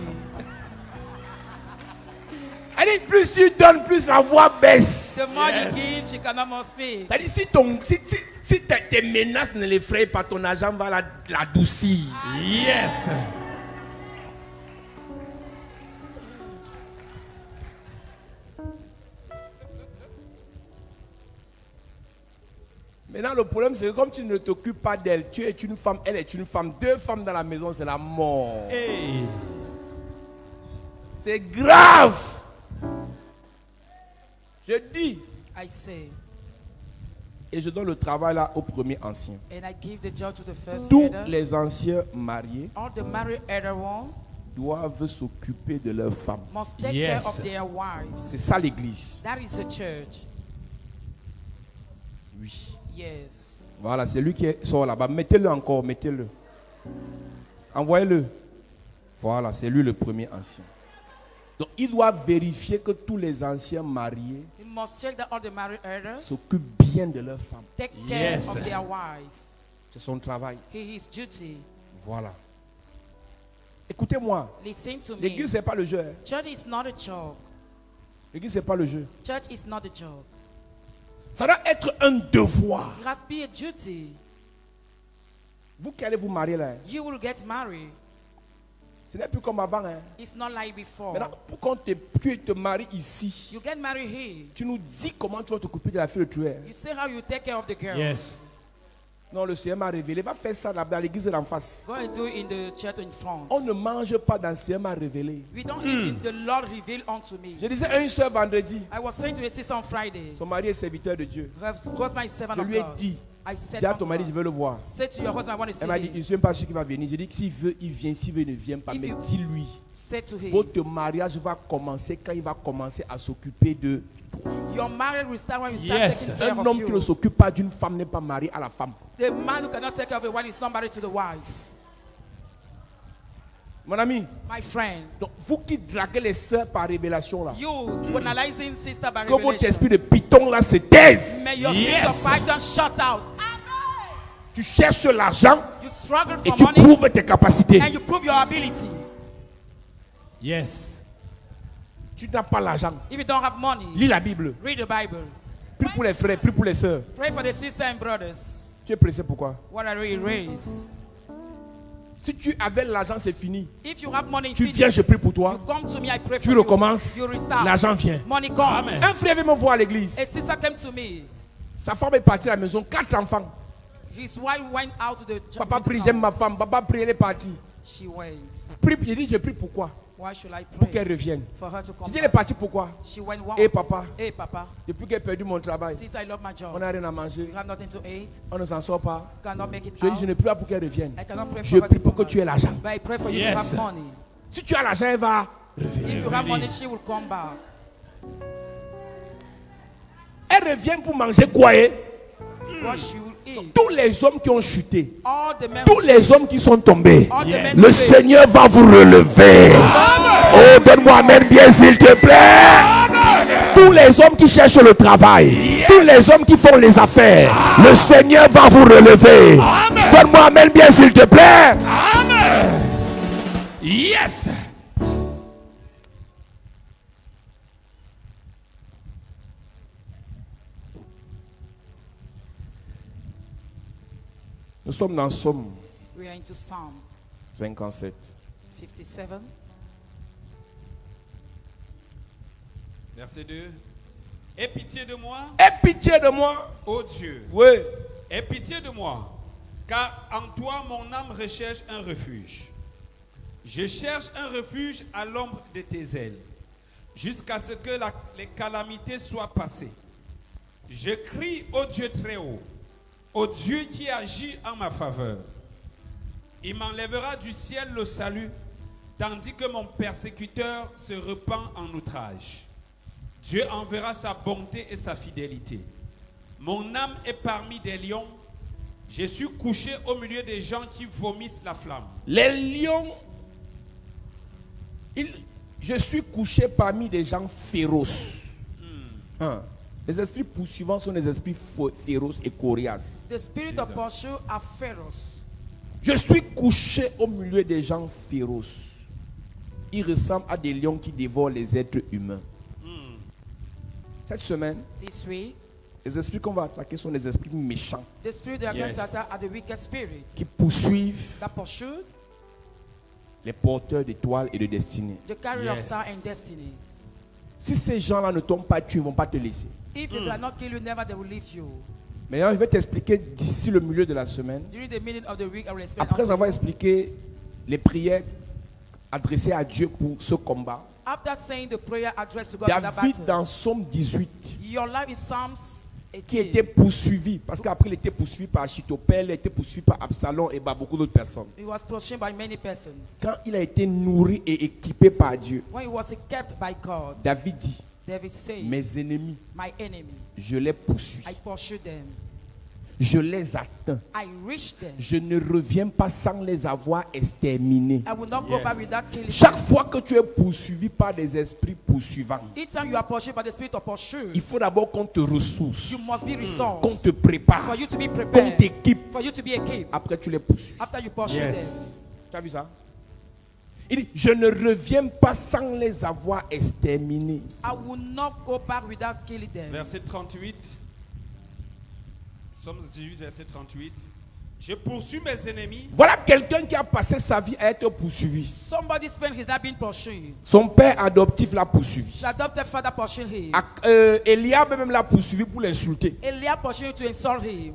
Speaker 1: C'est-à-dire, plus tu donnes, plus la voix baisse.
Speaker 3: The more you give, she cannot more speak.
Speaker 1: C'est-à-dire, si tes menaces ne l'effraient pas, ton argent va l'adoucir.
Speaker 4: Yes.
Speaker 1: Maintenant, le problème, c'est que comme tu ne t'occupes pas d'elle, tu es une femme, elle est une femme. 2 femmes dans la maison, c'est la mort.
Speaker 4: Hey.
Speaker 1: C'est grave. Je dis,
Speaker 3: I say,
Speaker 1: et je donne le travail là au premier ancien.
Speaker 3: and I give the job to the first
Speaker 1: Tous
Speaker 3: elder.
Speaker 1: les anciens mariés
Speaker 3: All the married elder one
Speaker 1: doivent s'occuper de leurs femmes.
Speaker 3: must take
Speaker 4: Yes.
Speaker 3: care of their wives.
Speaker 1: C'est ça l'église.
Speaker 3: That is the church.
Speaker 1: Oui.
Speaker 3: Yes.
Speaker 1: Voilà, c'est lui qui sort là-bas. Mettez-le encore, mettez-le. Envoyez-le. Voilà, c'est lui le premier ancien. Donc, il doit vérifier que tous les anciens mariés
Speaker 3: You must check that all the married elders
Speaker 1: s'occupent bien de leurs femmes.
Speaker 3: take care
Speaker 4: Yes.
Speaker 3: of their wife.
Speaker 1: C'est son travail.
Speaker 3: His duty.
Speaker 1: Voilà. Écoutez-moi.
Speaker 3: Listen to me.
Speaker 1: L'église, ce n'est pas le jeu. Hein.
Speaker 3: Church is not a job.
Speaker 1: L'église, ce n'est pas le jeu.
Speaker 3: Church is not a job.
Speaker 1: Ça doit être un devoir.
Speaker 3: It has to be a duty.
Speaker 1: Vous qui allez vous marier là, hein,
Speaker 3: You will get married.
Speaker 1: ce n'est plus comme avant. Hein.
Speaker 3: It's not like before.
Speaker 1: Maintenant, pour quand tu te maries ici,
Speaker 3: You get married here.
Speaker 1: tu nous dis comment tu vas t'occuper de la fille de tu es.
Speaker 3: You say how you take care of the girl.
Speaker 4: Yes.
Speaker 1: Non, le Seigneur m'a révélé. Va faire ça dans l'église d'en face.
Speaker 3: Go and do it in the church in front.
Speaker 1: On ne mange pas dans le Seigneur m'a révélé.
Speaker 3: We don't eat in the Lord revealed unto me.
Speaker 1: Je disais à une soeur vendredi,
Speaker 3: I was saying to a sister on Friday,
Speaker 1: son mari est serviteur de Dieu.
Speaker 3: was my servant
Speaker 1: Je
Speaker 3: of
Speaker 1: lui ai
Speaker 3: God.
Speaker 1: dit,
Speaker 3: I said
Speaker 1: dis à
Speaker 3: unto
Speaker 1: ton mari, je
Speaker 3: her,
Speaker 1: veux le voir.
Speaker 3: say to your husband, I want to see
Speaker 1: Elle m'a dit, je
Speaker 3: him.
Speaker 1: ne suis même pas sûr qu'il va venir. J'ai dit, s'il veut, il vient. S'il veut, il ne vient pas.
Speaker 3: If
Speaker 1: Mais
Speaker 3: you-
Speaker 1: dis-lui,
Speaker 3: Say to him,
Speaker 1: votre mariage va commencer quand il va commencer à s'occuper de...
Speaker 3: your marriage will start when you start
Speaker 4: Yes.
Speaker 3: taking care
Speaker 1: Un
Speaker 3: of
Speaker 1: homme qui ne
Speaker 3: you.
Speaker 1: s'occupe pas d'une femme n'est pas marié à la femme.
Speaker 3: The man who cannot take care of a wife is not married to the wife.
Speaker 1: Mon ami,
Speaker 3: My friend,
Speaker 1: donc vous qui draguez les sœurs par révélation là,
Speaker 3: you analyzing sister by
Speaker 1: que votre
Speaker 3: revelation.
Speaker 1: esprit de python là se taise.
Speaker 3: May your spirit
Speaker 4: Yes.
Speaker 3: of python shut out.
Speaker 1: Tu cherches l'argent
Speaker 3: You struggle
Speaker 1: et
Speaker 3: for
Speaker 1: tu
Speaker 3: money
Speaker 1: prouves tes capacités.
Speaker 3: and you prove your ability.
Speaker 4: Yes.
Speaker 1: Tu n'as pas l'argent.
Speaker 3: If you don't have money,
Speaker 1: Lis la Bible.
Speaker 3: read the Bible.
Speaker 1: Prie pour les frères, prie pour les sœurs.
Speaker 3: Pray for the sisters and brothers.
Speaker 1: Tu es pressé pourquoi?
Speaker 3: What are we raised?
Speaker 1: Si tu avais l'argent, c'est fini.
Speaker 3: If you have money,
Speaker 1: Tu
Speaker 3: it's
Speaker 1: viens,
Speaker 3: finished.
Speaker 1: je prie pour toi.
Speaker 3: You come to me, I pray
Speaker 1: Tu
Speaker 3: for you.
Speaker 1: recommences.
Speaker 3: You restart.
Speaker 1: L'argent vient.
Speaker 3: Money comes.
Speaker 4: Amen.
Speaker 1: Un frère vient me voir à l'église.
Speaker 3: A sister came to me.
Speaker 1: Sa femme est partie à la maison, 4 enfants.
Speaker 3: His wife went out to the
Speaker 1: Papa prie,
Speaker 3: town.
Speaker 1: j'aime ma femme. Papa prie, elle est partie.
Speaker 3: She went.
Speaker 1: Prie, il dit, je prie pourquoi?
Speaker 3: Why should I
Speaker 1: Pour qu'elle
Speaker 3: pray?
Speaker 1: revienne.
Speaker 3: For her to
Speaker 1: Je
Speaker 3: come
Speaker 1: dis, elle est
Speaker 3: back.
Speaker 1: partie pourquoi?
Speaker 3: She went one.
Speaker 1: Et papa,
Speaker 3: Hey papa,
Speaker 1: depuis qu'elle a perdu mon travail,
Speaker 3: since I love my job,
Speaker 1: on n'a rien à manger.
Speaker 3: you have nothing to eat,
Speaker 1: On ne s'en sort pas.
Speaker 3: cannot make it
Speaker 1: Je dis,
Speaker 3: out.
Speaker 1: je ne prie pas pour qu'elle revienne.
Speaker 3: I cannot pray
Speaker 1: Je
Speaker 3: for her
Speaker 1: prie
Speaker 3: to
Speaker 1: pour
Speaker 3: come
Speaker 1: que tu aies
Speaker 3: back.
Speaker 1: l'argent.
Speaker 3: But I pray for you
Speaker 4: Yes.
Speaker 3: to have money.
Speaker 1: Si tu as l'argent, elle va revenir.
Speaker 3: If you have money, she will come back.
Speaker 1: Elle revient pour manger quoi?
Speaker 3: What she will eat.
Speaker 1: Tous les hommes qui ont chuté,
Speaker 3: All the men,
Speaker 1: tous les hommes qui sont tombés,
Speaker 3: all the men
Speaker 1: le
Speaker 3: who fail.
Speaker 1: Seigneur va vous relever. Oh, donne-moi amen bien s'il te plaît. Tous les hommes qui cherchent le travail, tous les hommes qui font les affaires, le Seigneur va vous relever. Donne-moi amen bien s'il te plaît.
Speaker 4: Yes.
Speaker 1: Nous sommes dans Somme
Speaker 3: We are into Psalms
Speaker 1: 57.
Speaker 3: 57.
Speaker 4: Verset 2. Aie pitié de moi,
Speaker 1: Aie pitié de moi.
Speaker 4: ô Dieu.
Speaker 1: Oui.
Speaker 4: Aie pitié de moi, car en toi mon âme recherche un refuge. Je cherche un refuge à l'ombre de tes ailes, jusqu'à ce que les calamités soient passées. Je crie au Dieu très haut, au Dieu qui agit en ma faveur. Il m'enlèvera du ciel le salut, tandis que mon persécuteur se repent en outrage. Dieu enverra sa bonté et sa fidélité. Mon âme est parmi des lions. Je suis couché au milieu des gens qui vomissent la flamme.
Speaker 1: Les lions, je suis couché parmi des gens féroces. Hein. Les esprits poursuivants sont des esprits féroces et coriaces.
Speaker 3: The spirit of pursuit are feroz.
Speaker 1: Je suis couché au milieu des gens féroces. Ils ressemblent à des lions qui dévorent les êtres humains. Cette semaine,
Speaker 3: This week,
Speaker 1: les esprits qu'on va attaquer sont des esprits méchants
Speaker 3: the spirit they are going
Speaker 4: Yes.
Speaker 3: to attack are the wicked spirit
Speaker 1: qui poursuivent
Speaker 3: that pursue
Speaker 1: les porteurs d'étoiles et de destinée.
Speaker 3: the carrier of
Speaker 4: Yes.
Speaker 3: star and destiny.
Speaker 1: Si ces gens-là ne tombent pas tués, ils ne vont pas te laisser.
Speaker 3: If they do not kill you, never they will leave you.
Speaker 1: Maintenant, je vais t'expliquer d'ici le milieu de la semaine.
Speaker 3: During the meaning of the week, I will explain.
Speaker 1: Après
Speaker 3: unto
Speaker 1: avoir
Speaker 3: you.
Speaker 1: expliqué les prières adressées à Dieu pour ce combat,
Speaker 3: After saying the prayer addressed to God in that
Speaker 1: David,
Speaker 3: battle,
Speaker 1: dans Psaume 18,
Speaker 3: your life is Psalms
Speaker 1: qui
Speaker 3: 18.
Speaker 1: était poursuivi, parce qu'après il était poursuivi par Achitophel, il était poursuivi par Absalom et par beaucoup d'autres personnes.
Speaker 3: He was pursued by many persons.
Speaker 1: Quand il a été nourri et équipé par Dieu,
Speaker 3: When he was kept by God,
Speaker 1: David dit,
Speaker 3: David said,
Speaker 1: mes ennemis,
Speaker 3: my enemy,
Speaker 1: je les poursuis,
Speaker 3: I pursue them.
Speaker 1: je les atteins.
Speaker 3: I reach them.
Speaker 1: Je ne reviens pas sans les avoir exterminés.
Speaker 3: I will not go
Speaker 4: Yes.
Speaker 3: back without killing
Speaker 1: Chaque
Speaker 3: them.
Speaker 1: fois que tu es poursuivi par des esprits poursuivants,
Speaker 3: Each time you are pursued by the spirit of
Speaker 1: il
Speaker 3: pursuit,
Speaker 1: faut d'abord qu'on te ressource,
Speaker 3: you must be
Speaker 1: qu'on
Speaker 3: resourced
Speaker 1: te prépare,
Speaker 3: for you to be
Speaker 1: qu'on
Speaker 3: prepared,
Speaker 1: t'équipe.
Speaker 3: for you to be equipped
Speaker 1: Après, tu les poursuis.
Speaker 3: after you pursue them.
Speaker 4: Yes.
Speaker 1: Tu as vu ça? Il dit, je ne reviens pas sans les avoir exterminés.
Speaker 3: I will not go back without killing them.
Speaker 4: Verset 38. Psaume 18, verset 38. Je poursuis mes ennemis.
Speaker 1: Voilà quelqu'un qui a passé sa vie à être poursuivi.
Speaker 3: Somebody spent his life being pursued.
Speaker 1: Son père adoptif l'a poursuivi.
Speaker 3: His adopted father pursued him.
Speaker 1: Eliab même l'a poursuivi pour l'insulter.
Speaker 3: Eliab pursued him to insult him.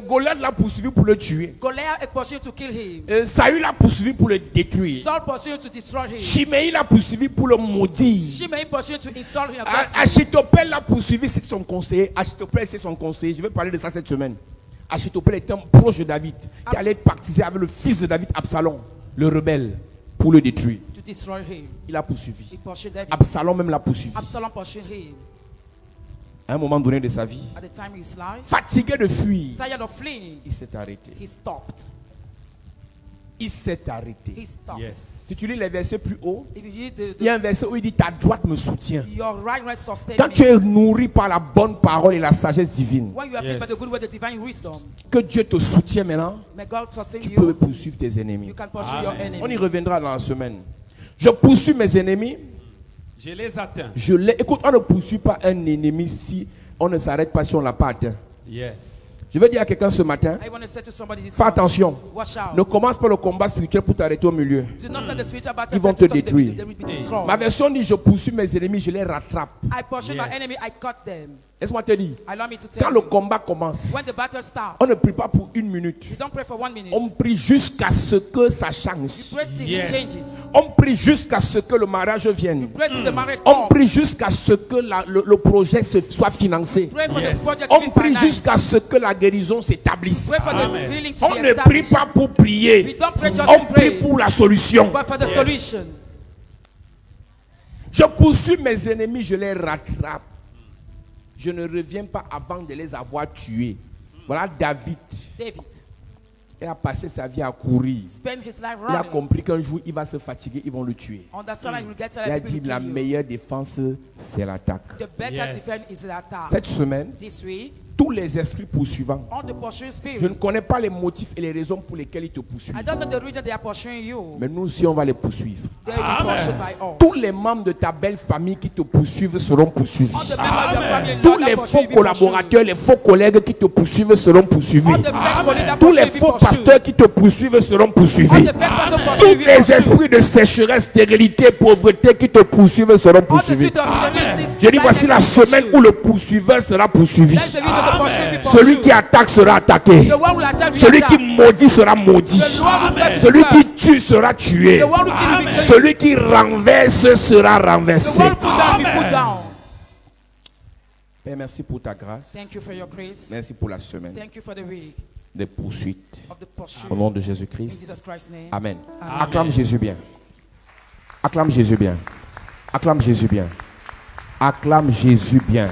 Speaker 1: Goliath l'a poursuivi pour le tuer.
Speaker 3: Goliath pursued him to kill him.
Speaker 1: Saül l'a poursuivi pour le détruire.
Speaker 3: Saul pursued him to destroy him.
Speaker 1: Shimei l'a poursuivi pour le maudire.
Speaker 3: Shimei pursued him to insult him. and curse him.
Speaker 1: Achitophel l'a poursuivi, c'est son conseiller. Achitophel, c'est son conseiller. Je vais parler de ça cette semaine. Achitophel était un proche de David qui allait pactiser avec le fils de David, Absalom, le rebelle, pour le détruire.
Speaker 3: To destroy him.
Speaker 1: Il a poursuivi.
Speaker 3: He pursued David.
Speaker 1: Absalom même l'a poursuivi.
Speaker 3: Absalom pursued him.
Speaker 1: À un moment donné de sa vie,
Speaker 3: At the time of his life,
Speaker 1: fatigué de fuir,
Speaker 3: tired of fleeing,
Speaker 1: il s'est arrêté.
Speaker 3: he stopped.
Speaker 1: Il s'est arrêté.
Speaker 3: He stopped.
Speaker 4: Yes.
Speaker 1: Si tu lis les versets plus haut,
Speaker 3: If you read
Speaker 1: il y a un verset où il dit ta droite me soutient.
Speaker 3: your right hand sustain
Speaker 1: Quand
Speaker 3: me.
Speaker 1: tu es nourri par la bonne parole et la sagesse divine,
Speaker 3: When you are filled by
Speaker 4: Yes.
Speaker 3: the good word, the divine wisdom,
Speaker 1: que Dieu te soutient maintenant,
Speaker 3: may God sustain
Speaker 1: tu peux
Speaker 3: you.
Speaker 1: poursuivre tes ennemis.
Speaker 3: You can pursue your
Speaker 4: Amen.
Speaker 1: On y
Speaker 3: enemy.
Speaker 1: reviendra dans la semaine. Je poursuis mes ennemis.
Speaker 4: Je les atteins.
Speaker 1: Je les... Écoute, on ne poursuit pas un ennemi si on ne s'arrête pas, si on ne l'a pas atteint.
Speaker 4: Yes.
Speaker 1: Je vais dire à quelqu'un ce matin,
Speaker 3: I want to say to somebody this
Speaker 1: fais
Speaker 3: morning,
Speaker 1: attention.
Speaker 3: watch out.
Speaker 1: Ne commence pas le combat spirituel pour t'arrêter au milieu.
Speaker 3: Do not start the spiritual battle.
Speaker 1: Ils vont
Speaker 3: first to
Speaker 1: te
Speaker 3: stop them,
Speaker 1: détruire.
Speaker 3: they will be destroyed.
Speaker 1: Ma version dit je poursuis mes ennemis, je les rattrape.
Speaker 3: I pursue my
Speaker 4: Yes.
Speaker 3: enemy, I cut them.
Speaker 1: Laisse-moi te dire,
Speaker 3: Allow me to
Speaker 1: quand
Speaker 3: tell
Speaker 1: le
Speaker 3: you.
Speaker 1: combat commence,
Speaker 3: When the battle starts,
Speaker 1: on ne prie pas pour une minute.
Speaker 3: you don't pray for 1 minute.
Speaker 1: On prie jusqu'à ce que ça change.
Speaker 3: Pray till
Speaker 4: Yes.
Speaker 3: it changes.
Speaker 1: On prie jusqu'à ce que le mariage vienne.
Speaker 3: Pray till the marriage
Speaker 1: On
Speaker 3: comes.
Speaker 1: prie jusqu'à ce que le projet soit financé.
Speaker 3: Pray for
Speaker 4: Yes.
Speaker 3: the project to
Speaker 1: On
Speaker 3: be
Speaker 1: prie
Speaker 3: financed.
Speaker 1: jusqu'à ce que la guérison s'établisse.
Speaker 3: Pray for the
Speaker 4: Amen.
Speaker 3: healing to
Speaker 1: On
Speaker 3: be
Speaker 1: ne prie
Speaker 3: established.
Speaker 1: pas pour
Speaker 3: We
Speaker 1: prier.
Speaker 3: don't pray just
Speaker 1: On
Speaker 3: to
Speaker 1: prie
Speaker 3: pray,
Speaker 1: pour la solution.
Speaker 3: but for the solution.
Speaker 1: Je poursuis mes ennemis, je les rattrape. Je ne reviens pas avant de les avoir tués. Voilà David.
Speaker 3: David
Speaker 1: Il a passé sa vie à courir.
Speaker 3: spent his life
Speaker 1: Il a
Speaker 3: running.
Speaker 1: compris qu'un jour il va se fatiguer, ils vont le tuer.
Speaker 3: Understand that you will get
Speaker 1: Il a
Speaker 3: tired,
Speaker 1: dit
Speaker 3: people will
Speaker 1: la
Speaker 3: kill you.
Speaker 1: meilleure défense, c'est l'attaque.
Speaker 3: The better
Speaker 4: Yes.
Speaker 3: defense is the attack.
Speaker 1: Cette semaine,
Speaker 3: This week,
Speaker 1: tous les esprits poursuivants,
Speaker 3: on the pursuing
Speaker 1: je ne
Speaker 3: spirit.
Speaker 1: connais pas les motifs et les raisons pour lesquels ils te poursuivent.
Speaker 3: I don't know the reason they are pursuing you.
Speaker 1: Mais nous aussi, on va les poursuivre.
Speaker 3: They will be pursued by us.
Speaker 1: Tous les membres de ta belle famille qui te poursuivent seront poursuivis.
Speaker 3: All the members of your family,
Speaker 1: Tous
Speaker 3: Lord, that
Speaker 1: les
Speaker 3: pursue
Speaker 1: faux
Speaker 3: you be
Speaker 1: collaborateurs, les faux collègues qui te poursuivent seront poursuivis.
Speaker 3: pursued. All the fake colleagues that
Speaker 1: Tous les
Speaker 3: pursue you be
Speaker 1: faux
Speaker 3: pursued.
Speaker 1: pasteurs qui te poursuivent seront
Speaker 3: All
Speaker 1: poursuivis.
Speaker 3: the fake person pursue
Speaker 1: Tous
Speaker 3: you be
Speaker 1: les
Speaker 3: pursued.
Speaker 1: esprits de sécheresse, stérilité, pauvreté qui te poursuivent seront
Speaker 3: All the
Speaker 1: poursuivis.
Speaker 3: spirit of stability,
Speaker 1: Je dis voici la semaine où le poursuiveur sera poursuivi.
Speaker 3: That's the reason the pursuing be
Speaker 1: Celui
Speaker 3: pursued.
Speaker 1: qui attaque sera attaqué.
Speaker 3: The one who attack will
Speaker 1: Celui qui
Speaker 3: attack.
Speaker 1: maudit sera maudit.
Speaker 3: The one who blesses
Speaker 1: Celui
Speaker 3: will
Speaker 1: qui
Speaker 3: bless.
Speaker 1: tue sera tué.
Speaker 3: The one who kill will be killed.
Speaker 1: Celui qui renverse sera
Speaker 3: The
Speaker 1: renversé.
Speaker 3: one who put down will be put down.
Speaker 1: Père, merci pour ta grâce.
Speaker 3: Thank you for your grace.
Speaker 1: Merci pour la semaine
Speaker 3: Thank you for the week
Speaker 1: de poursuite.
Speaker 3: of the pursuit.
Speaker 1: Au nom de
Speaker 3: In
Speaker 1: Jésus-Christ.
Speaker 3: Jesus Christ's name.
Speaker 1: Amen.
Speaker 3: Amen.
Speaker 1: Acclame Jésus bien. Acclame Jésus bien. Acclame Jésus bien. Acclame Jésus bien.